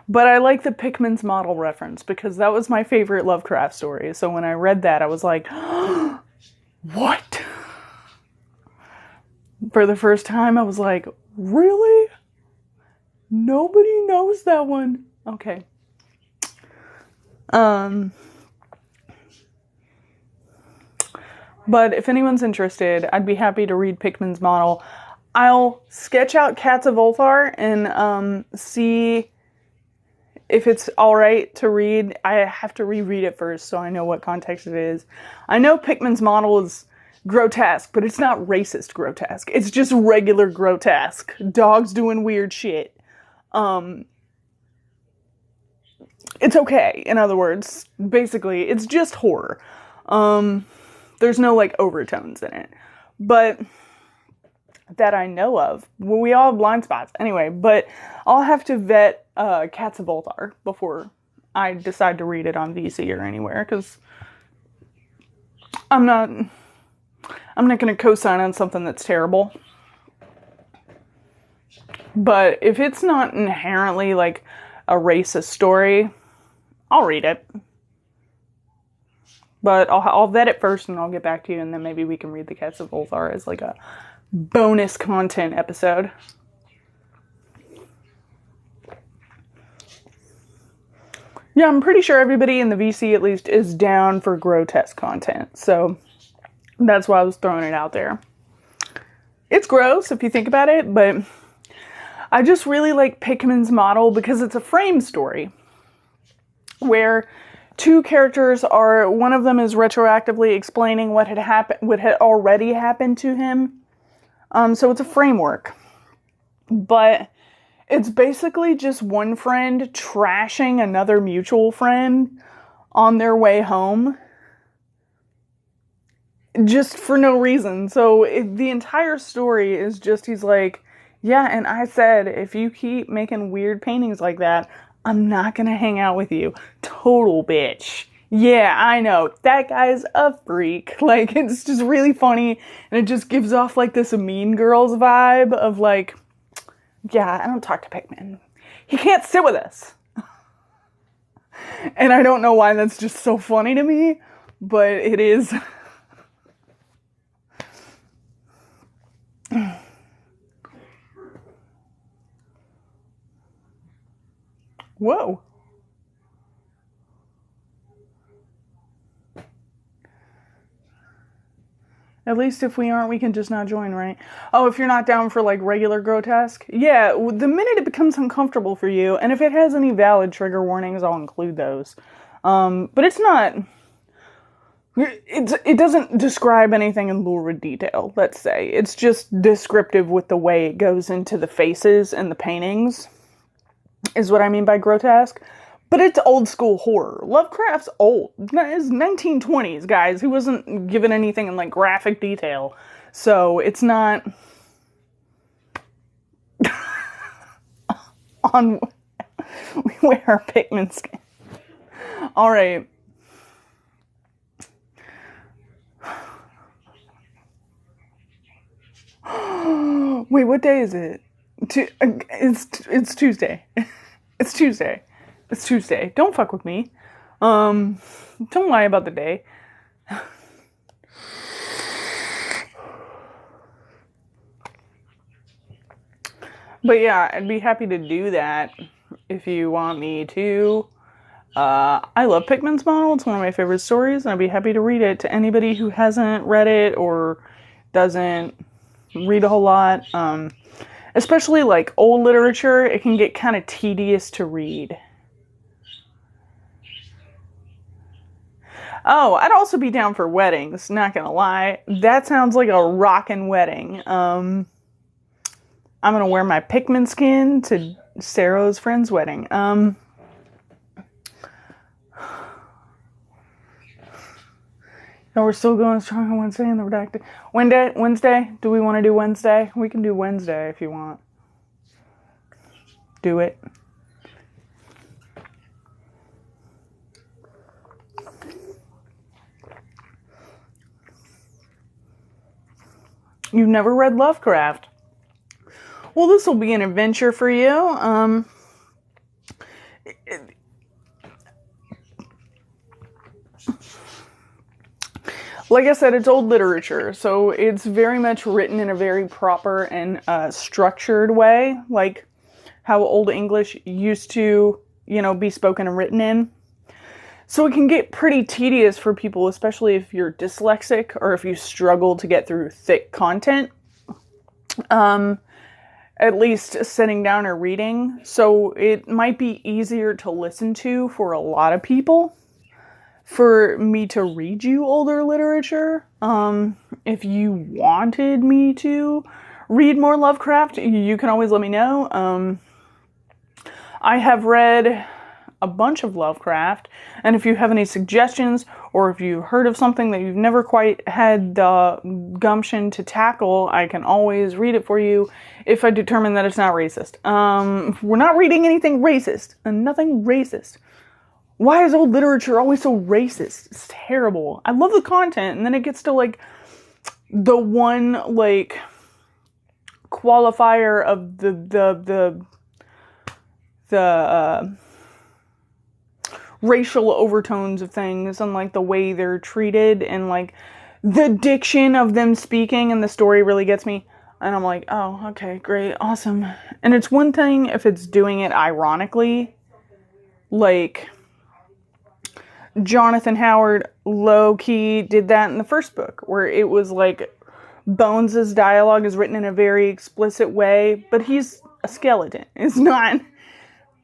But I like the Pickman's model reference because that was my favorite Lovecraft story. So when I read that, I was like, what? For the first time, I was like, really? Nobody knows that one. Okay. But if anyone's interested, I'd be happy to read Pickman's Model. I'll sketch out Cats of Ulthar and see if it's alright to read. I have to reread it first so I know what context it is. I know Pickman's Model is grotesque, but it's not racist grotesque. It's just regular grotesque. Dogs doing weird shit. It's okay, in other words. Basically, it's just horror. There's no, like, overtones in it. But that I know of. Well, we all have blind spots. Anyway, but I'll have to vet Cats of Ulthar before I decide to read it on VC or anywhere, because I'm not going to co-sign on something that's terrible. But if it's not inherently, like, a racist story, I'll read it. But I'll vet it first and I'll get back to you, and then maybe we can read the Cats of Ulthar as, like, a bonus content episode. Yeah, I'm pretty sure everybody in the VC at least is down for grotesque content, so that's why I was throwing it out there. It's gross if you think about it, but I just really like Pickman's Model because it's a frame story where two characters are, one of them is retroactively explaining what had already happened to him. So it's a framework. But it's basically just one friend trashing another mutual friend on their way home. Just for no reason. So the entire story is just, he's like, yeah, and I said, if you keep making weird paintings like that, I'm not gonna hang out with you. Total bitch. Yeah, I know. That guy's a freak. Like, it's just really funny, and it just gives off, like, this Mean Girls vibe of, like, yeah, I don't talk to Pickman. He can't sit with us. And I don't know why that's just so funny to me, but it is. Whoa. At least if we aren't, we can just not join, right? Oh, if you're not down for, like, regular grotesque? Yeah, the minute it becomes uncomfortable for you, and if it has any valid trigger warnings, I'll include those. But it's not... It doesn't describe anything in lurid detail, let's say. It's just descriptive with the way it goes into the faces and the paintings, is what I mean by grotesque. But it's old school horror. Lovecraft's old. It's 1920s, guys. He wasn't given anything in, like, graphic detail. So it's not... on... We wear our Pickman skin. Alright. Wait, what day is it? It's Tuesday. It's Tuesday. It's Tuesday. Don't fuck with me. Don't lie about the day. But yeah, I'd be happy to do that if you want me to. I love Pickman's Model. It's one of my favorite stories, and I'd be happy to read it to anybody who hasn't read it or doesn't read a whole lot. Especially, like, old literature, it can get kind of tedious to read. Oh, I'd also be down for weddings, not gonna lie. That sounds like a rockin' wedding. I'm gonna wear my Pickman skin to Sarah's friend's wedding. No, we're still going strong on Wednesday in the redacted. Wednesday? Do we want to do Wednesday? We can do Wednesday if you want. Do it. You've never read Lovecraft. Well, this will be an adventure for you. Like I said, it's old literature, so it's very much written in a very proper and structured way, like how Old English used to, be spoken and written in. So it can get pretty tedious for people, especially if you're dyslexic or if you struggle to get through thick content. At least sitting down or reading. So it might be easier to listen to for a lot of people for me to read you older literature. If you wanted me to read more Lovecraft, you can always let me know. I have read a bunch of Lovecraft, and if you have any suggestions, or if you've heard of something that you've never quite had the gumption to tackle, I can always read it for you if I determine that it's not racist. We're not reading anything racist, and nothing racist. Why is old literature always so racist? It's terrible. I love the content, and then it gets to, like, the one, like, qualifier of the racial overtones of things and, like, the way they're treated and, like, the diction of them speaking, and the story really gets me. And I'm like, oh, okay, great, awesome. And it's one thing if it's doing it ironically, like Jonathan Howard low-key did that in the first book, where it was like Bones' dialogue is written in a very explicit way, but he's a skeleton. It's not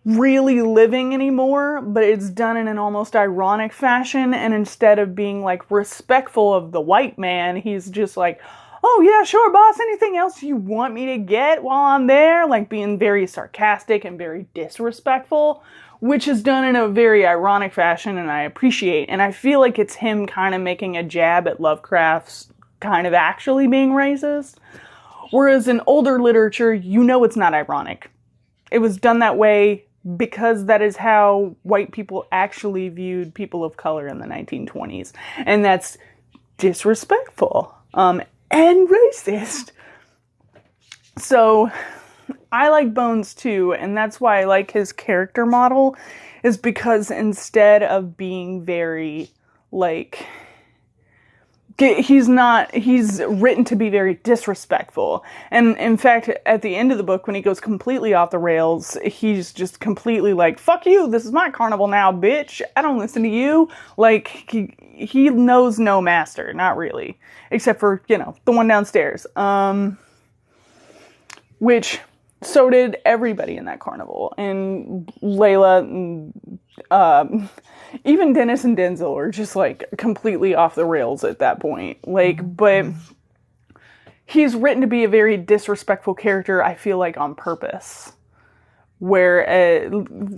really living anymore, but it's done in an almost ironic fashion, and instead of being, like, respectful of the white man, he's just like, oh yeah, sure boss, anything else you want me to get while I'm there? Like, being very sarcastic and very disrespectful, which is done in a very ironic fashion, and I appreciate, and I feel like it's him kind of making a jab at Lovecraft's kind of actually being racist, whereas in older literature, you know it's not ironic. It was done that way because that is how white people actually viewed people of color in the 1920s. And that's disrespectful, and racist. So, I like Bones too, and that's why I like his character model, is because instead of being very, like, he's written to be very disrespectful. And in fact, at the end of the book, when he goes completely off the rails, he's just completely like, fuck you, this is my carnival now, bitch. I don't listen to you. Like, he knows no master, not really. Except for, you know, the one downstairs. Which, so did everybody in that carnival. And Layla, and, even Dennis and Denzel are just, like, completely off the rails at that point. Like, but he's written to be a very disrespectful character, I feel like, on purpose. Where,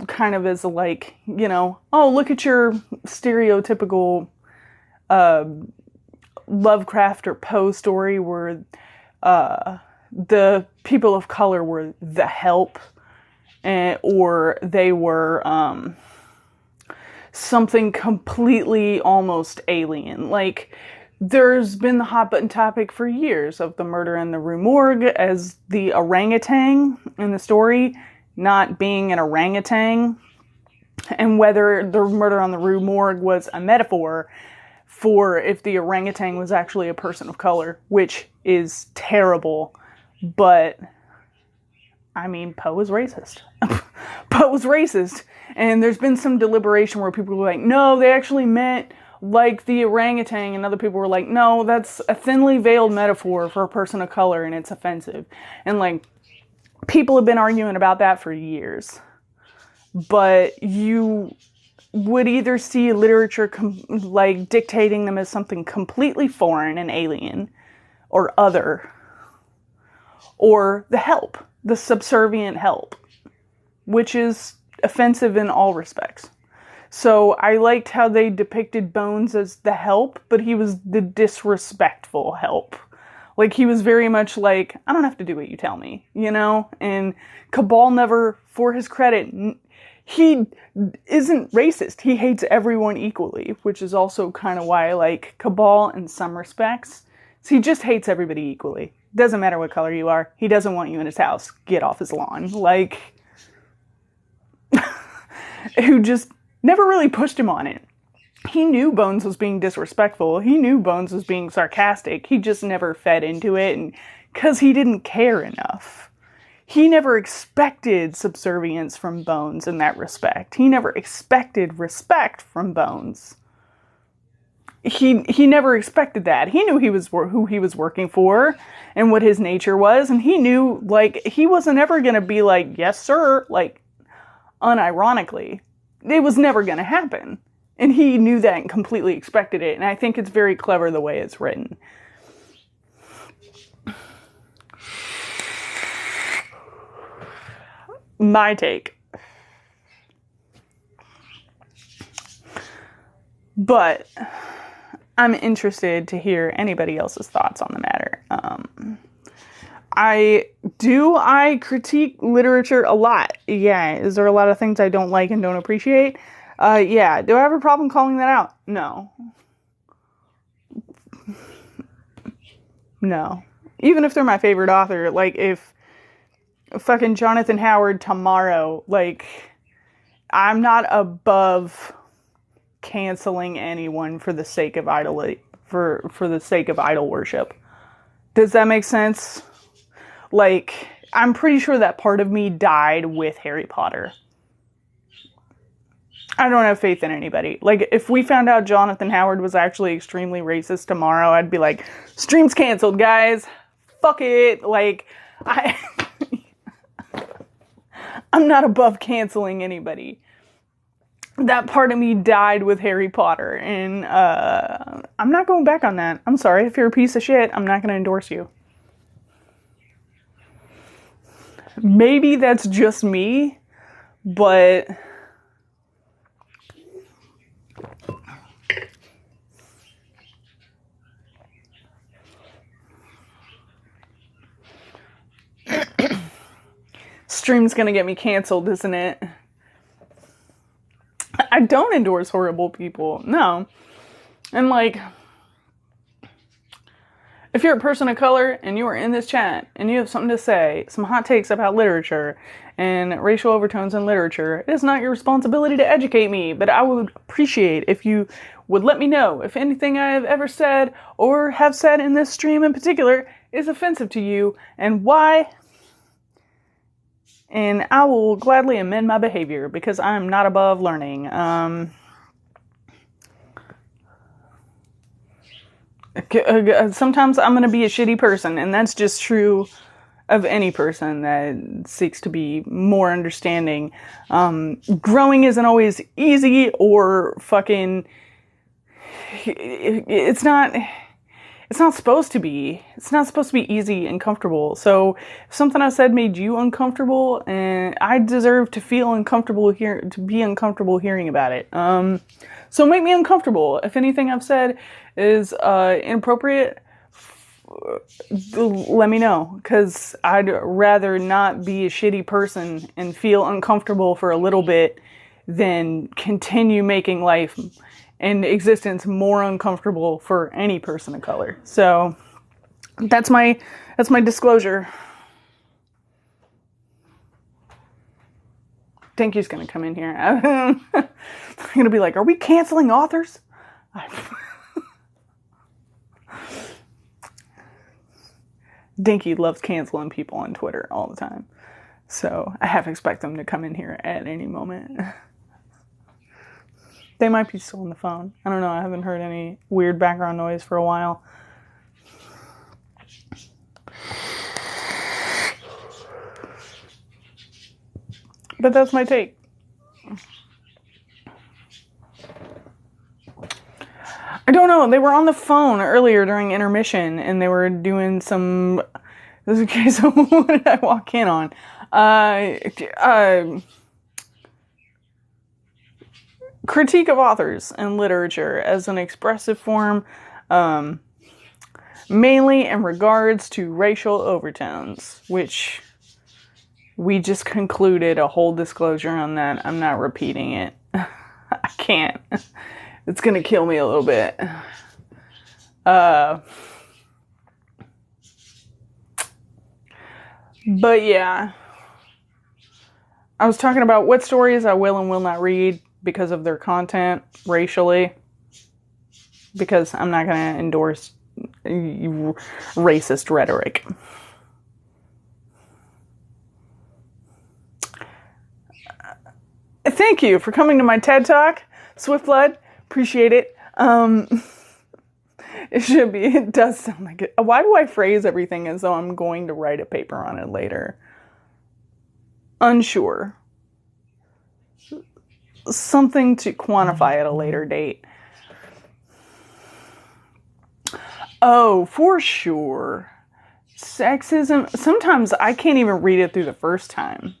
kind of as, like, you know, oh, look at your stereotypical Lovecraft or Poe story where the people of color were the help, or they were something completely almost alien. Like, there's been the hot button topic for years of the murder in the Rue Morgue as the orangutan in the story not being an orangutan, and whether the murder on the Rue Morgue was a metaphor for if the orangutan was actually a person of color, which is terrible. But, I mean, Poe was racist. Poe was racist. And there's been some deliberation where people were like, no, they actually meant like the orangutan. And other people were like, no, that's a thinly veiled metaphor for a person of color and it's offensive. And, like, people have been arguing about that for years. But you would either see literature like dictating them as something completely foreign and alien or other, or the help, the subservient help, which is offensive in all respects. So I liked how they depicted Bones as the help, but he was the disrespectful help. Like, he was very much like, I don't have to do what you tell me, you know? And Cabal never, for his credit, he isn't racist. He hates everyone equally, which is also kind of why I like Cabal in some respects. So he just hates everybody equally. Doesn't matter what color you are. He doesn't want you in his house. Get off his lawn. Like, who just never really pushed him on it. He knew Bones was being disrespectful. He knew Bones was being sarcastic. He just never fed into it, and because he didn't care enough. he never expected subservience from Bones in that respect. He never expected respect from Bones. He never expected that. He knew who he was working for and what his nature was, and he knew, like, he wasn't ever going to be like, yes, sir, like, unironically. It was never going to happen. And he knew that and completely expected it, and I think it's very clever the way it's written. My take. But I'm interested to hear anybody else's thoughts on the matter. I critique literature a lot. Yeah. Is there a lot of things I don't like and don't appreciate? Yeah. Do I have a problem calling that out? No. No. Even if they're my favorite author, like, if fucking Jonathan Howard tomorrow, like, I'm not above canceling anyone for the sake of for the sake of idol worship. Does that make sense? Like, I'm pretty sure that part of me died with Harry Potter. I don't have faith in anybody. Like, if we found out Jonathan Howard was actually extremely racist tomorrow, I'd be like, stream's canceled, guys. Fuck it. Like, I'm not above canceling anybody. That part of me died with Harry Potter, and I'm not going back on that. I'm sorry. If you're a piece of shit, I'm not going to endorse you. Maybe that's just me, but stream's going to get me canceled, isn't it? I don't endorse horrible people. No. And, like, if you're a person of color and you are in this chat and you have something to say, some hot takes about literature and racial overtones in literature, it is not your responsibility to educate me, but I would appreciate if you would let me know if anything I have ever said or have said in this stream in particular is offensive to you and why. And I will gladly amend my behavior because I'm not above learning. Sometimes I'm going to be a shitty person, and that's just true of any person that seeks to be more understanding. Growing isn't always easy or fucking... It's not supposed to be. It's not supposed to be easy and comfortable. So if something I said made you uncomfortable, and I deserve to feel uncomfortable to be uncomfortable hearing about it. So make me uncomfortable. If anything I've said is inappropriate, let me know. Because I'd rather not be a shitty person and feel uncomfortable for a little bit than continue making life and existence more uncomfortable for any person of color. So that's my disclosure. Dinky's gonna come in here. I'm gonna be like, are we canceling authors? Dinky loves canceling people on Twitter all the time. So I half expect them to come in here at any moment. They might be still on the phone. I don't know. I haven't heard any weird background noise for a while. But that's my take. I don't know. They were on the phone earlier during intermission, and they were doing some... Okay, so what did I walk in on? Critique of authors and literature as an expressive form, mainly in regards to racial overtones, which we just concluded a whole disclosure on that. I'm not repeating it. I can't. It's gonna kill me a little bit. But yeah. I was talking about what stories I will and will not read because of their content racially, because I'm not going to endorse racist rhetoric. Thank you for coming to my TED Talk, Swiftblood. Appreciate it. It does sound like it. Why do I phrase everything as though I'm going to write a paper on it later? Unsure. Something to quantify at a later date. Oh, for sure. Sexism. Sometimes I can't even read it through the first time.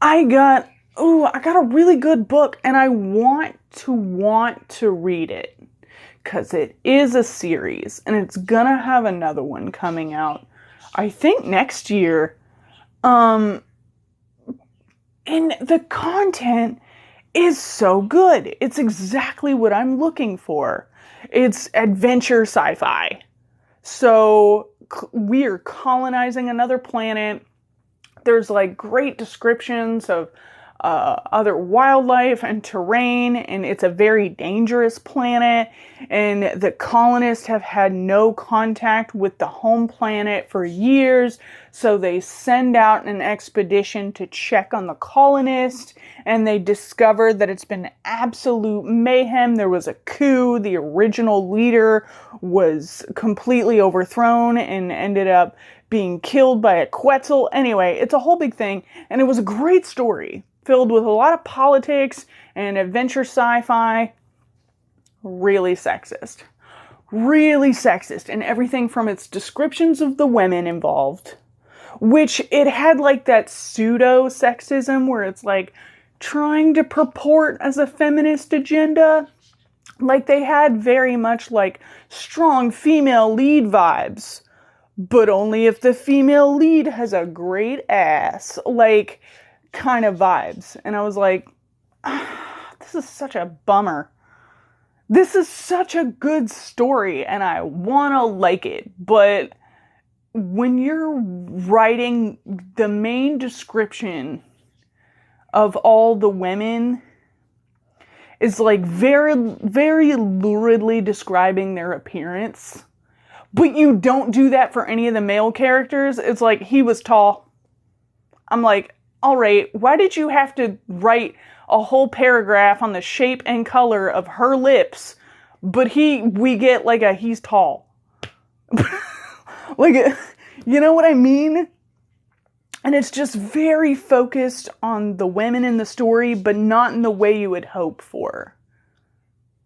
I got a really good book and I want to read it. Because it is a series and it's gonna have another one coming out, I think next year. And the content is so good. It's exactly what I'm looking for. It's adventure sci-fi. So we are colonizing another planet. There's like great descriptions of other wildlife and terrain, and it's a very dangerous planet, and the colonists have had no contact with the home planet for years, so they send out an expedition to check on the colonists, and they discover that it's been absolute mayhem. There was a coup, the original leader was completely overthrown and ended up being killed by a Quetzal. Anyway, it's a whole big thing, and it was a great story. Filled with a lot of politics and adventure sci-fi. Really sexist. Really sexist. And everything from its descriptions of the women involved. Which it had like that pseudo-sexism where it's like trying to purport as a feminist agenda. Like they had very much like strong female lead vibes. But only if the female lead has a great ass. Like kind of vibes. And I was like, this is such a bummer. This is such a good story and I want to like it. But when you're writing the main description of all the women is like very, very luridly describing their appearance, but you don't do that for any of the male characters. It's like, he was tall. I'm like, all right, why did you have to write a whole paragraph on the shape and color of her lips, but we get like he's tall. Like, you know what I mean? And it's just very focused on the women in the story, but not in the way you would hope for.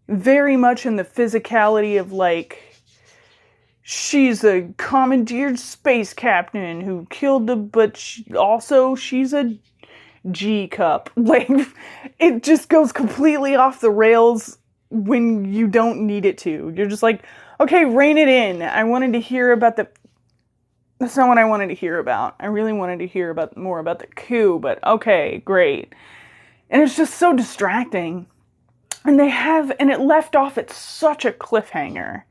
Very much in the physicality of like, she's a commandeered space captain who killed but she's a G-cup. Like, it just goes completely off the rails when you don't need it to. You're just like, okay, rein it in. I wanted to hear about that's not what I wanted to hear about. I really wanted to hear more about the coup, but okay, great. And it's just so distracting. And it left off at such a cliffhanger.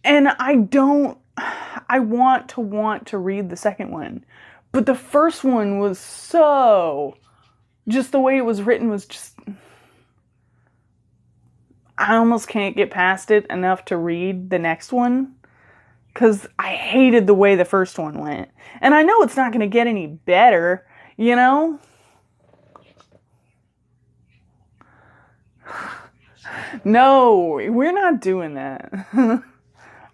And I want to read the second one. But the first one was just the way it was written was just, I almost can't get past it enough to read the next one. Because I hated the way the first one went. And I know it's not going to get any better, you know? No, we're not doing that.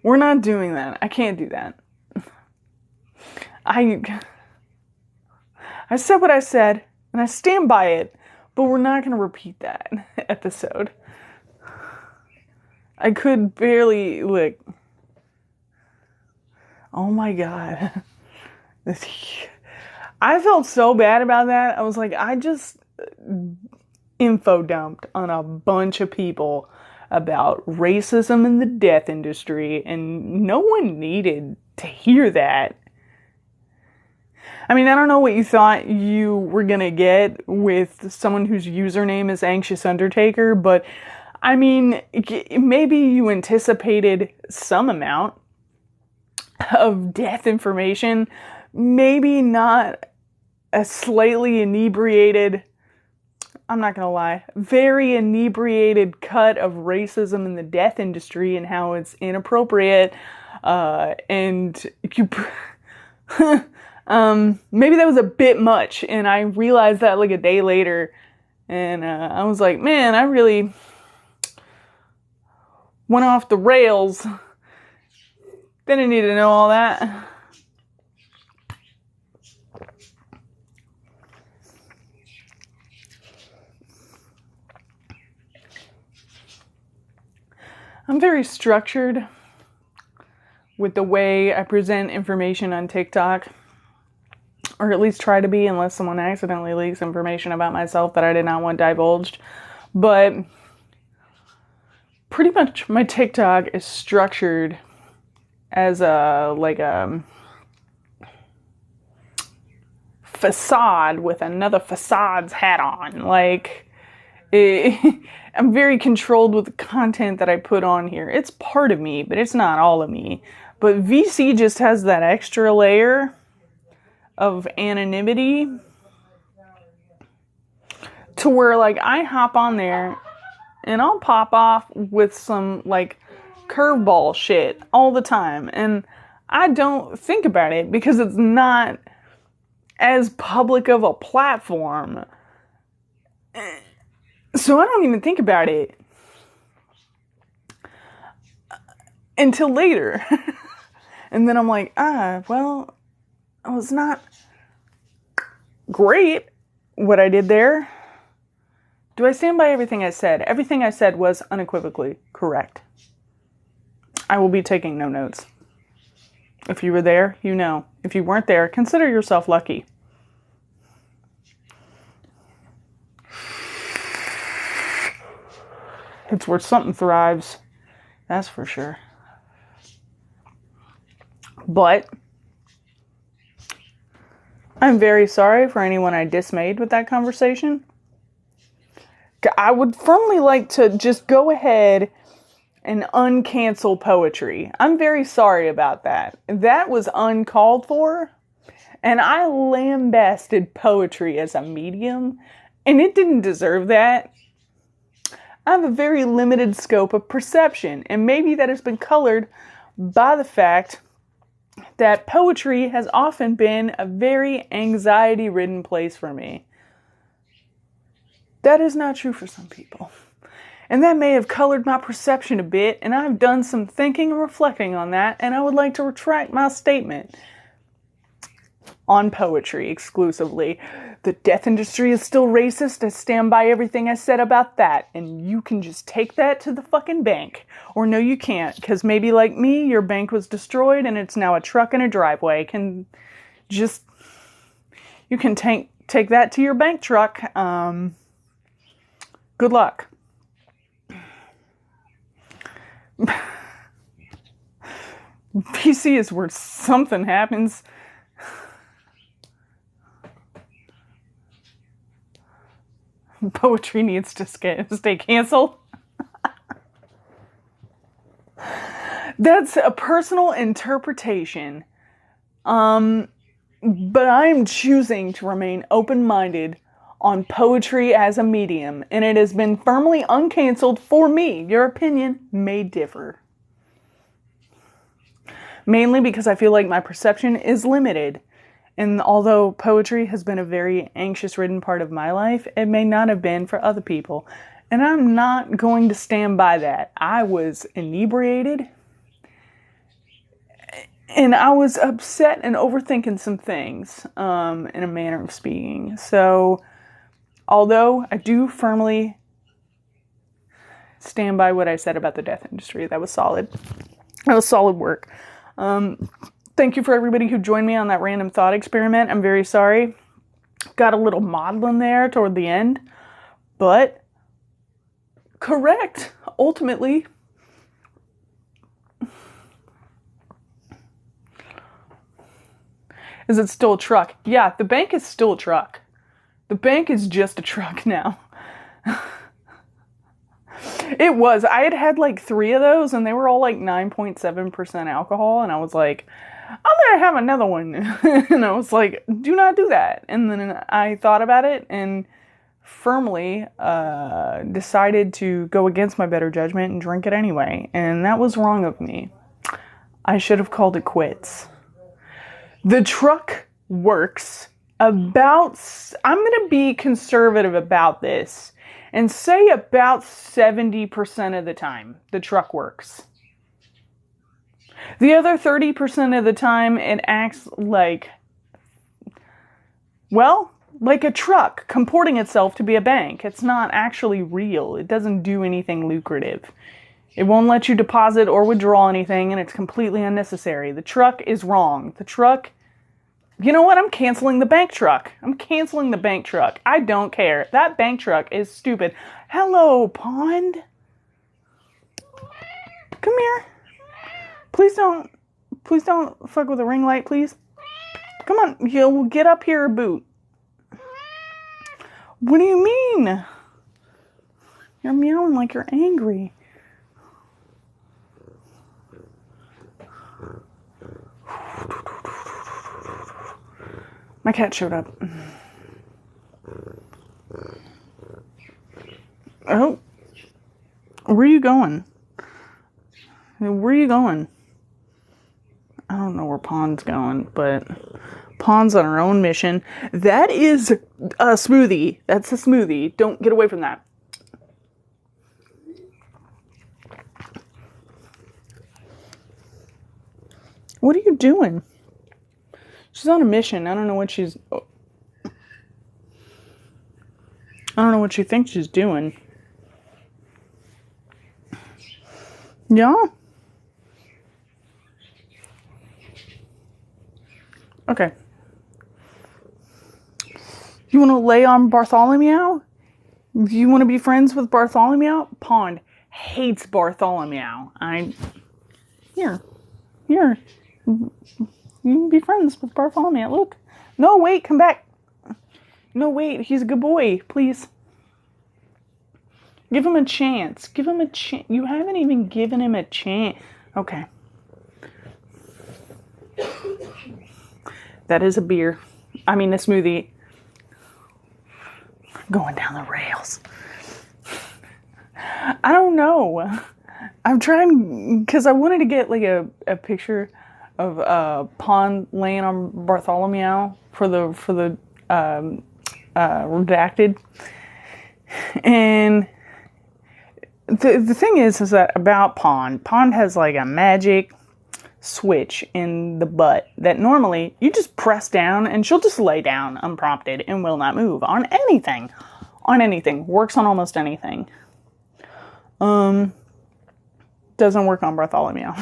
We're not doing that. I can't do that. I said what I said, and I stand by it, but we're not going to repeat that episode. I could barely, like, oh my God. I felt so bad about that. I was like, I just info dumped on a bunch of people about racism in the death industry, and no one needed to hear that. I mean, I don't know what you thought you were gonna get with someone whose username is Anxious Undertaker, but I mean, maybe you anticipated some amount of death information, maybe not a slightly inebriated, I'm not gonna lie, very inebriated cut of racism in the death industry and how it's inappropriate, and you, Maybe that was a bit much, and I realized that like a day later, and I was like, man, I really went off the rails. Didn't need to know all that. I'm very structured with the way I present information on TikTok, or at least try to be, unless someone accidentally leaks information about myself that I did not want divulged. But pretty much my TikTok is structured as a facade with another facade's hat on. Like, I'm very controlled with the content that I put on here. It's part of me, but it's not all of me. But VC just has that extra layer of anonymity to where, like, I hop on there and I'll pop off with some, like, curveball shit all the time. And I don't think about it because it's not as public of a platform. So I don't even think about it until later. And then I'm like, well, it was not great what I did there. Do I stand by everything I said? Everything I said was unequivocally correct. I will be taking no notes. If you were there, you know. If you weren't there, consider yourself lucky. It's where something thrives. That's for sure. But I'm very sorry for anyone I dismayed with that conversation. I would firmly like to just go ahead and uncancel poetry. I'm very sorry about that. That was uncalled for. And I lambasted poetry as a medium. And it didn't deserve that. I have a very limited scope of perception, and maybe that has been colored by the fact that poetry has often been a very anxiety-ridden place for me. That is not true for some people. And that may have colored my perception a bit, and I've done some thinking and reflecting on that, and I would like to retract my statement on poetry exclusively. The death industry is still racist. I stand by everything I said about that. And you can just take that to the fucking bank. Or no, you can't. Because maybe like me, your bank was destroyed and it's now a truck in a driveway. You can take that to your bank truck. Good luck. PC is where something happens. Poetry needs to stay canceled. That's a personal interpretation. But I'm choosing to remain open-minded on poetry as a medium, and it has been firmly uncanceled for me. Your opinion may differ. Mainly because I feel like my perception is limited. And although poetry has been a very anxious-ridden part of my life, it may not have been for other people. And I'm not going to stand by that. I was inebriated. And I was upset and overthinking some things, in a manner of speaking. So, although I do firmly stand by what I said about the death industry, that was solid. That was solid work. Thank you for everybody who joined me on that random thought experiment. I'm very sorry. Got a little maudlin there toward the end. But correct, ultimately. Is it still a truck? Yeah, the bank is still a truck. The bank is just a truck now. It was. I had like 3 of those, and they were all like 9.7% alcohol, and I was like, I'm gonna have another one. And I was like, do not do that. And then I thought about it and firmly decided to go against my better judgment and drink it anyway. And that was wrong of me. I should have called it quits. The truck works about, I'm going to be conservative about this and say about 70% of the time the truck works. The other 30% of the time it acts like, well, like a truck comporting itself to be a bank. It's not actually real. It doesn't do anything lucrative. It won't let you deposit or withdraw anything, and it's completely unnecessary. The truck is wrong. The truck, you know what? I'm canceling the bank truck. I'm canceling the bank truck. I don't care. That bank truck is stupid. Hello, Pond. Come here. Please don't fuck with a ring light, please. Come on, you'll get up here, Boot. What do you mean? You're meowing like you're angry. My cat showed up. Oh. Where are you going? Where are you going? I don't know where Pond's going, but Pond's on her own mission. That is a smoothie. That's a smoothie. Don't get away from that. What are you doing? She's on a mission. I don't know what she's... I don't know what she thinks she's doing. Yeah? Okay. You want to lay on Bartholomew? You want to be friends with Bartholomew? Pond hates Bartholomew. Here. You can be friends with Bartholomew. Look. No, wait, come back. No, wait, he's a good boy. Please. Give him a chance. Give him a chance. You haven't even given him a chance. Okay. That is a beer. I mean, a smoothie. Going down the rails. I don't know. I'm trying, because I wanted to get like a picture of Pond laying on Bartholomew for the redacted. And the thing is that about Pond has like a magic switch in the butt that normally you just press down and she'll just lay down unprompted and will not move on anything. Works on almost anything. Doesn't work on Bartholomew.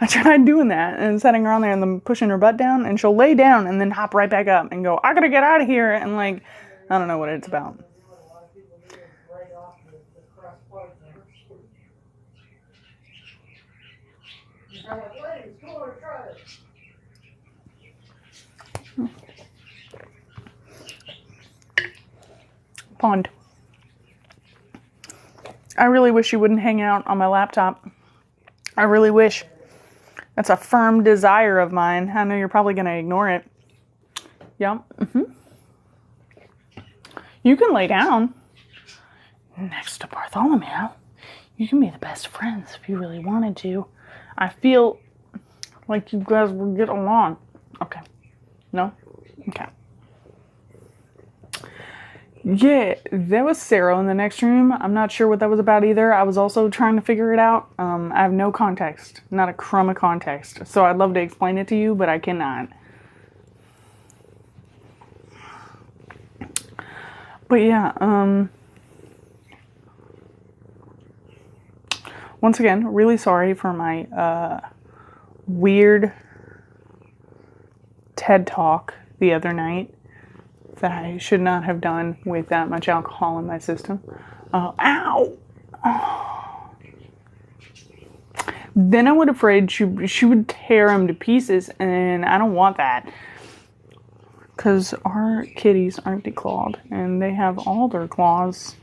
I tried doing that and setting her on there and then pushing her butt down, and she'll lay down and then hop right back up and go, I gotta get out of here, and like, I don't know what it's about. Pond. I really wish you wouldn't hang out on my laptop. I really wish. That's a firm desire of mine. I know you're probably going to ignore it. Yeah. You can lay down next to Bartholomew. You can be the best friends if you really wanted to. I feel like you guys will get along. Okay. No? Okay. Yeah, that was Sarah in the next room. I'm not sure what that was about either. I was also trying to figure it out. I have no context. Not a crumb of context. So I'd love to explain it to you, but I cannot. But yeah, once again, really sorry for my weird TED Talk the other night that I should not have done with that much alcohol in my system. Ow! Oh. Then I was afraid she would tear him to pieces, and I don't want that. Because our kitties aren't declawed, and they have all their claws.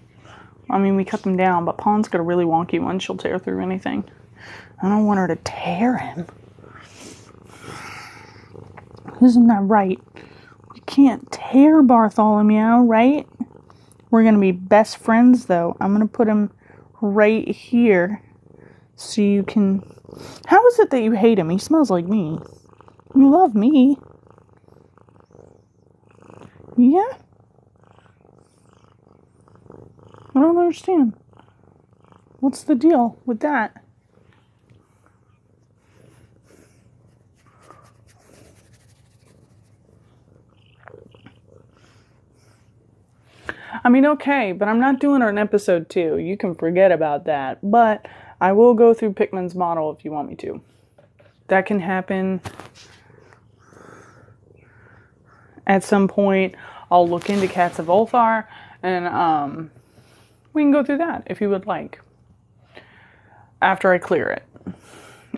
I mean, we cut them down, but Pond's got a really wonky one. She'll tear through anything. I don't want her to tear him. Isn't that right? We can't tear Bartholomew, right? We're going to be best friends, though. I'm going to put him right here so you can... How is it that you hate him? He smells like me. You love me. Yeah? I don't understand. What's the deal with that? I mean, okay, but I'm not doing an episode 2. You can forget about that. But I will go through Pickman's model if you want me to. That can happen at some point. I'll look into Cats of Ulthar, and we can go through that if you would like. After I clear it.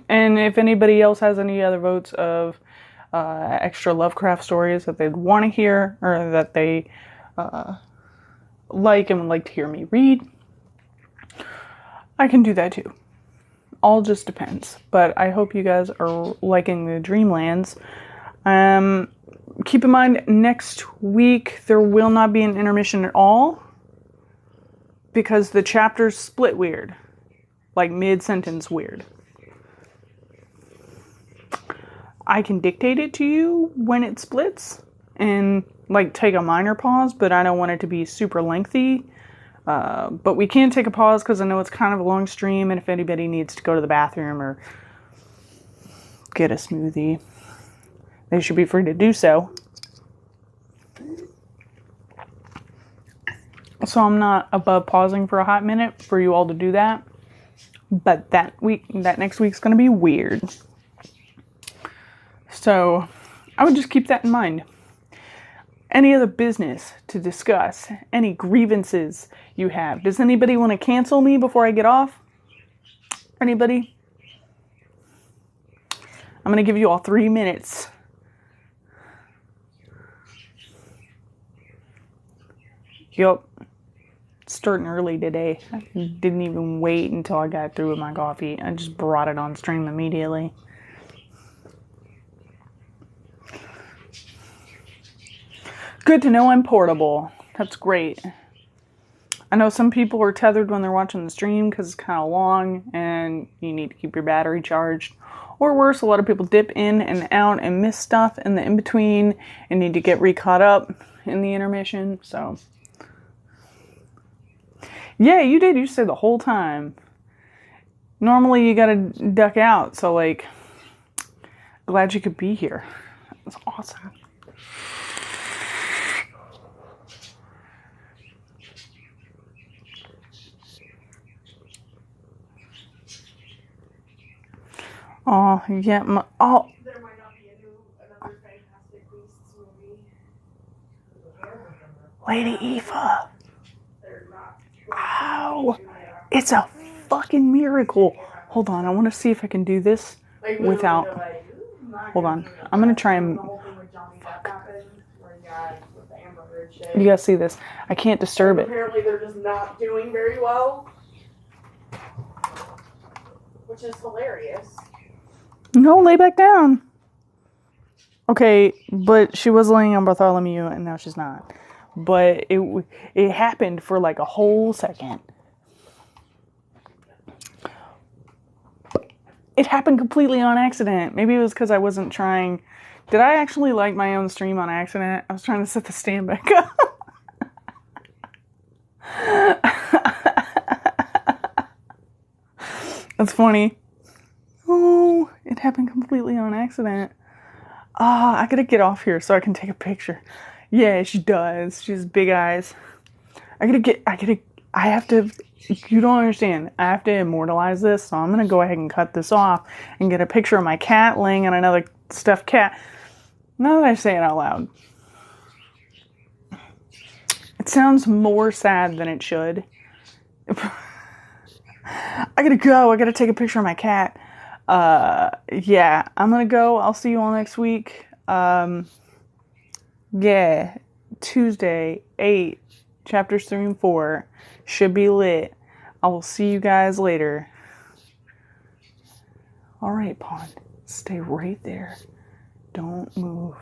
And if anybody else has any other votes of extra Lovecraft stories that they'd want to hear, or that they like and would like to hear me read, I can do that too. All just depends. But I hope you guys are liking the Dreamlands. Keep in mind, next week there will not be an intermission at all, because the chapters split weird. Like mid-sentence weird. I can dictate it to you when it splits and like take a minor pause, but I don't want it to be super lengthy. But we can take a pause because I know it's kind of a long stream, and if anybody needs to go to the bathroom or get a smoothie, they should be free to do so. So I'm not above pausing for a hot minute for you all to do that. But that next week's going to be weird. So I would just keep that in mind. Any other business to discuss? Any grievances you have? Does anybody want to cancel me before I get off? Anybody? I'm going to give you all 3 minutes. Yup. Starting early today. I didn't even wait until I got through with my coffee. I just brought it on stream immediately. Good to know I'm portable. That's great. I know some people are tethered when they're watching the stream because it's kind of long and you need to keep your battery charged. Or worse, a lot of people dip in and out and miss stuff in the in-between and need to get re-caught up in the intermission. So, yeah, you did. You stayed the whole time. Normally you gotta duck out, so like, glad you could be here. That's awesome. Oh, yeah, there might not be another Fantastic Beasts movie. Lady Eva. Ow. It's a fucking miracle. Hold on, I want to see if I can do this without... Hold on. I'm going to try and... Fuck. You guys see this. I can't disturb it. Apparently they're just not doing very well. Which is hilarious. No, lay back down. Okay, but she was laying on Bartholomew and now she's not. But it happened for like a whole second. It happened completely on accident. Maybe it was because I wasn't trying. Did I actually like my own stream on accident? I was trying to set the stand back up. That's funny. Oh, it happened completely on accident. I gotta get off here so I can take a picture. Yeah, she does. She has big eyes. I have to, you don't understand. I have to immortalize this, so I'm gonna go ahead and cut this off and get a picture of my cat laying on another stuffed cat. Now that I say it out loud. It sounds more sad than it should. I gotta go. I gotta take a picture of my cat. Yeah, I'm gonna go. I'll see you all next week. Yeah, Tuesday, 8, chapters 3 and 4 should be lit. I will see you guys later. Alright, Pond. Stay right there. Don't move.